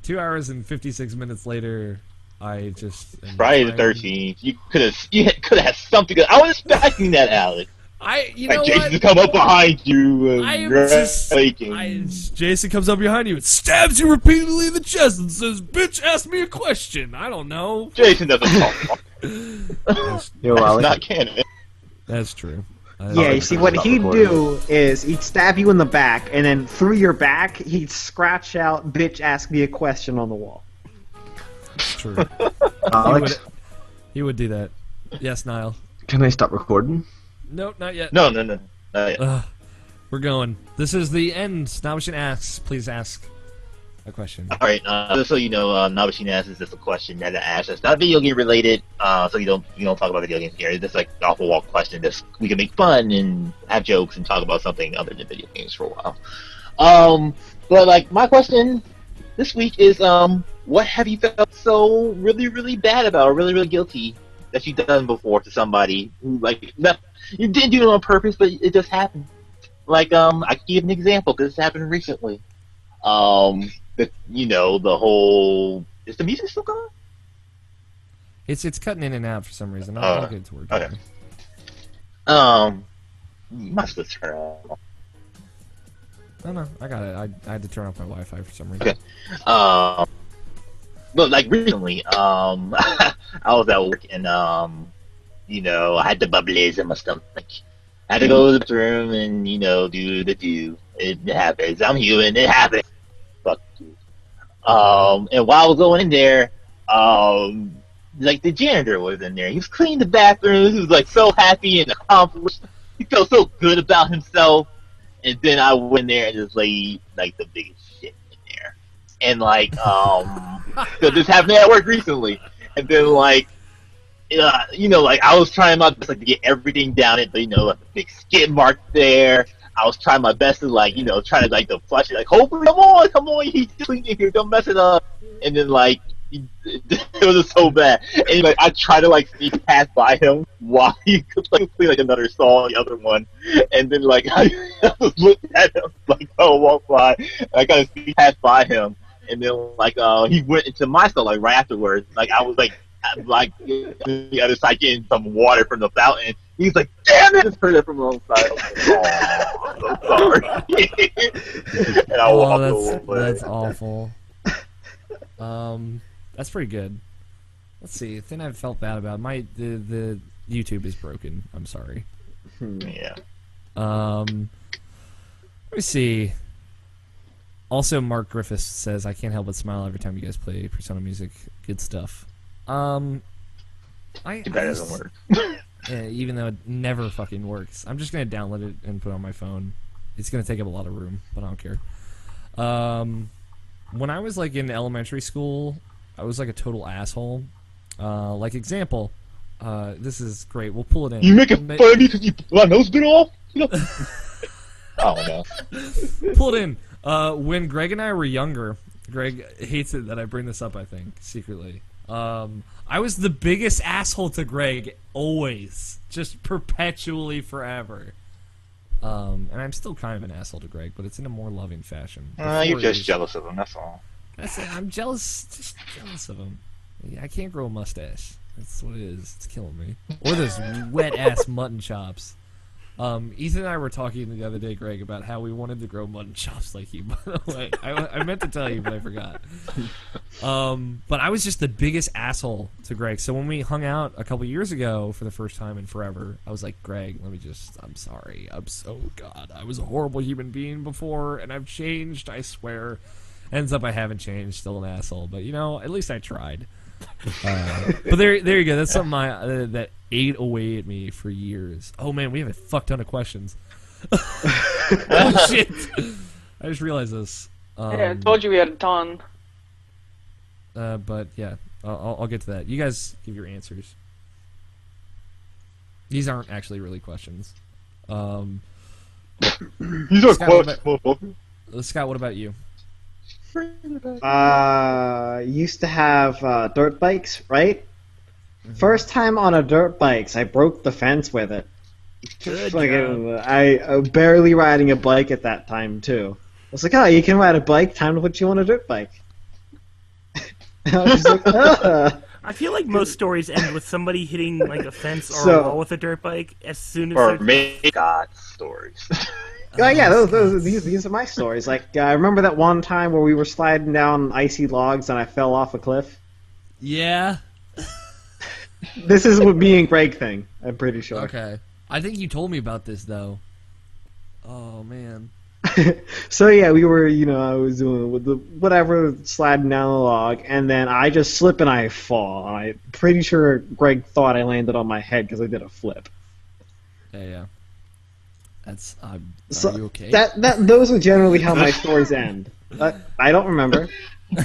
2 hours and 56 minutes later, I just Friday the 13th. You could have had something. I was expecting that, Alex. You know Jason what? come up behind you. Jason comes up behind you and stabs you repeatedly in the chest and says, "Bitch, ask me a question." I don't know. Jason doesn't talk. Yo, That's Alex. not canon. That's true. Yeah, you see, what he'd do is he'd stab you in the back, and then through your back, he'd scratch out, "Bitch, ask me a question" on the wall. That's true. Alex, He would do that. Yes, Niall. can I stop recording? Nope, not yet. No. Not yet. We're going. This is the end. Nobishin asks. Please ask. a question. All right, just so you know, Nabashina asks just a question that I asked. It's not video game related, so you don't talk about video games here. It's just like an awful walk question. Just we can make fun and have jokes and talk about something other than video games for a while. But like my question this week is, what have you felt so really really bad about, or really really guilty that you've done before to somebody who like you didn't do it on purpose, but it just happened. Like I can give an example because this happened recently. The whole is the music still going? It's cutting in and out for some reason. I'll get to work. Okay. You might as well turn it on. No, I got it. I had to turn off my Wi-Fi for some reason. Okay. But like recently, I was at work and I had the bubblies in my stomach. I had to go to the bathroom and do the do. It happens. I'm human. It happens. Fuck you. And while I was going in there, like the janitor was in there. He was cleaning the bathroom. He was like so happy and accomplished. He felt so good about himself. And then I went there and just laid like the biggest shit in there. And like, so this happened at work recently. And then like, like I was trying my best like to get everything down it, but like the big skid mark there. I was trying my best to like, try to like to flush it, like, hopefully, come on, he's cleaning here, don't mess it up. And then like, it was just so bad. And like, I tried to like sneak past by him while he could like clean like another stall, the other one. And then like, I just looked at him like, walk by. And I kind of sneak past by him. And then like, he went into my stall like right afterwards. Like I was like the other side getting some water from the fountain. He's like, damn it! I just heard it from the wrong side. I was like, oh, I'm so sorry. And I walked away. That's awful. That's pretty good. Let's see. The thing I've felt bad about, the YouTube is broken. I'm sorry. Yeah. Let me see. Also, Mark Griffiths says, I can't help but smile every time you guys play Persona music. Good stuff. That doesn't work. Even though it never fucking works. I'm just going to download it and put it on my phone. It's going to take up a lot of room, but I don't care. When I was like in elementary school, I was like a total asshole. Like example, this is great. We'll pull it in. You making fun of me because my nose been off? Oh no. Pull it in. When Greg and I were younger, Greg hates it that I bring this up, I think, secretly. I was the biggest asshole to Greg, always. Just perpetually, forever. And I'm still kind of an asshole to Greg, but it's in a more loving fashion. You're just jealous of him, that's all. That's it. I'm just jealous of him. I can't grow a mustache. That's what it is. It's killing me. Or those wet-ass mutton chops. Ethan and I were talking the other day, Greg, about how we wanted to grow mutton chops like you. By the way, I meant to tell you, but I forgot. But I was just the biggest asshole to Greg. So when we hung out a couple years ago for the first time in forever, I was like, Greg, I'm sorry. God, I was a horrible human being before, and I've changed, I swear. Ends up I haven't changed, still an asshole. But, at least I tried. But there you go. That's something that ate away at me for years. Oh man, we have a fuck ton of questions. Oh shit! I just realized this. Yeah, I told you we had a ton. But yeah, I'll get to that. You guys give your answers. These aren't actually really questions. These are questions. Scott, what about you? Used to have dirt bikes, right? Mm-hmm. First time on a dirt bike, I broke the fence with it. I barely riding a bike at that time too. I was like, oh, you can ride a bike. Time to put you on a dirt bike. I was just like, I feel like most stories end with somebody hitting like a fence or a wall with a dirt bike as soon as. Or maybe God stories. Yeah, these are my stories. Like, I remember that one time where we were sliding down icy logs and I fell off a cliff. Yeah. This is a me and Greg thing, I'm pretty sure. Okay. I think you told me about this, though. Oh, man. So, yeah, we were, I was doing whatever, sliding down the log, and then I just slip and I fall. And I'm pretty sure Greg thought I landed on my head because I did a flip. Yeah. That's. Are so you okay? Those are generally how my stories end. I don't remember. I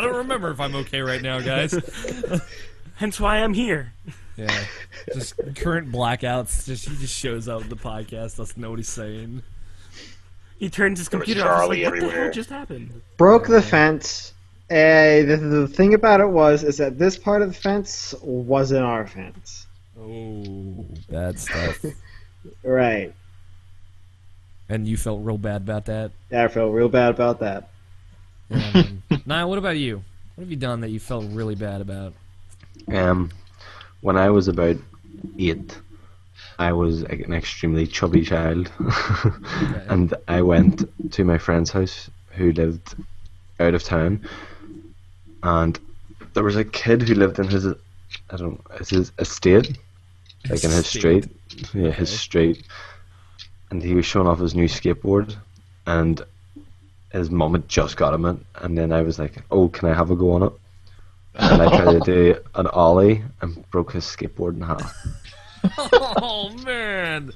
don't remember if I'm okay right now, guys. Hence why I'm here. Yeah, just current blackouts. He just shows up at the podcast, doesn't know what he's saying. He turns his computer off. Like, what the hell just happened? Broke the fence. The thing about it is that this part of the fence wasn't our fence. Oh, bad stuff. Right. And you felt real bad about that? Yeah, I felt real bad about that. Niall, what about you? What have you done that you felt really bad about? When I was about 8, I was an extremely chubby child, Okay. and I went to my friend's house who lived out of town, and there was a kid who lived in his estate, like in his street. Yeah, his street. And he was showing off his new skateboard, and his mum had just got him it, and then I was like, oh, can I have a go on it? And I tried to do an ollie and broke his skateboard in half. Oh, man!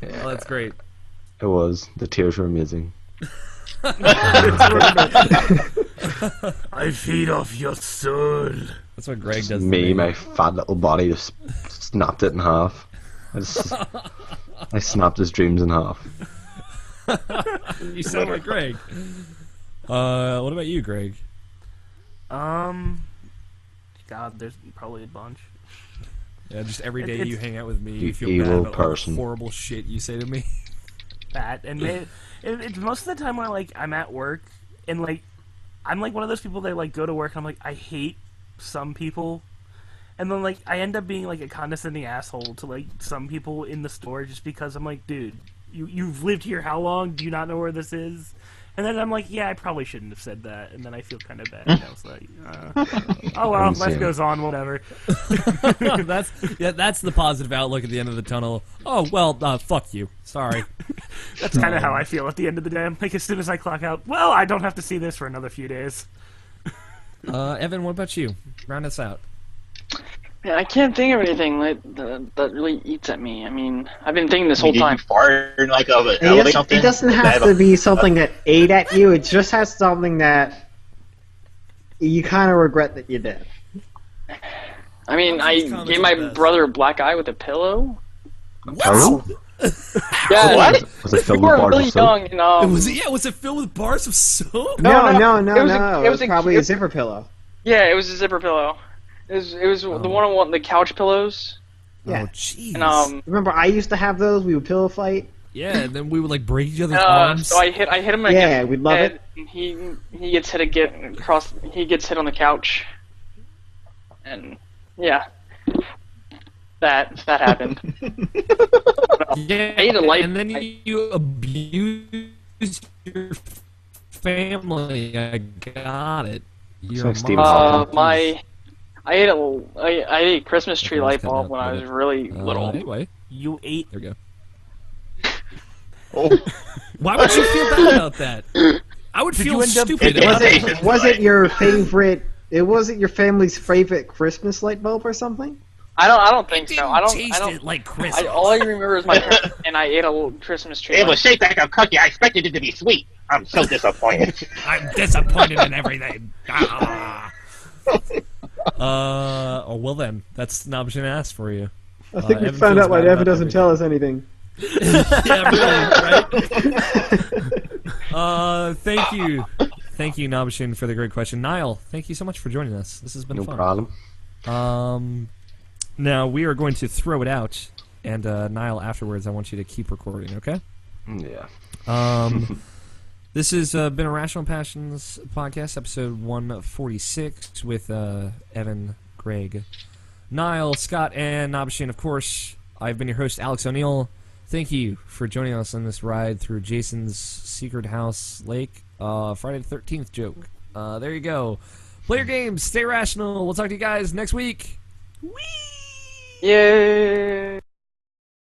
Yeah. Oh, that's great. It was. The tears were amazing. I feed off your soul. That's what Greg does. Me, my fat little body, just snapped it in half. I snapped his dreams in half. You sound like Greg. What about you, Greg? God, there's probably a bunch. Yeah, just every day you hang out with me, You you feel evil bad about all person. the horrible shit you say to me. That and it's most of the time when I'm at work and I'm one of those people that go to work and I'm like, I hate some people, and then I end up being a condescending asshole to some people in the store just because I'm like, dude, you've lived here how long? Do you not know where this is? And then I'm like, yeah, I probably shouldn't have said that, and then I feel kind of bad. And I was like, oh well, life goes on, whatever. That's the positive outlook at the end of the tunnel. Oh well, fuck you. Sorry. That's kind of how I feel at the end of the day. As soon as I clock out, well, I don't have to see this for another few days. Evan, what about you? Round us out. Man, I can't think of anything that really eats at me. I mean, I've been thinking this whole Did time. you fart in elevator something? It doesn't have to be something that ate at you. It just has something that you kind of regret that you did. I mean, I gave my brother a black eye with a pillow. Pillow? Yeah, What? Was it filled we with were bars really of soap? young, and Was it filled with bars of soap? No. It was a Probably a zipper pillow. yeah, it was a zipper pillow. It was the one on the couch pillows. Yeah. Oh, jeez. And Remember, I used to have those. We would pillow fight. Yeah, and then we would break each other's arms. so I hit him Yeah, against we'd the love head, it. and he gets hit he gets hit on the couch. And yeah. That happened. Yeah, I ate a light. and then you abuse your family. I got it. It's Your like Steven mom- Hawking. I ate a Christmas tree Okay, light let's cut bulb that when I bit. was really little. Anyway, You ate. there we go. Oh. Why would you feel bad about that? I would feel you end up- stupid It- about it- it. Was it your favorite? It wasn't your family's favorite Christmas light bulb or something? I don't think so. Didn't I taste don't. it like Christmas. All I remember is my parents and I ate a little Christmas tree. It light. was shaped like a cookie. I expected it to be sweet. I'm so disappointed. I'm disappointed in everything. Ah. Oh, well then, that's an option to ask for you. I think we Evan found feels out why bad Evan about doesn't tell us anything. Yeah, really, right? Thank you, Nabashin, for the great question. Niall, thank you so much for joining us. This has been No fun. problem. Now we are going to throw it out, and Niall, afterwards, I want you to keep recording. Okay? Yeah. This has been Irrational Passions podcast, episode 146, with Evan, Greg, Niall, Scott, and Nabashin. Of course, I've been your host, Alex O'Neill. Thank you for joining us on this ride through Jason's secret house lake. Friday the 13th joke. There you go. Play your games. Stay rational. We'll talk to you guys next week. Whee! Yay!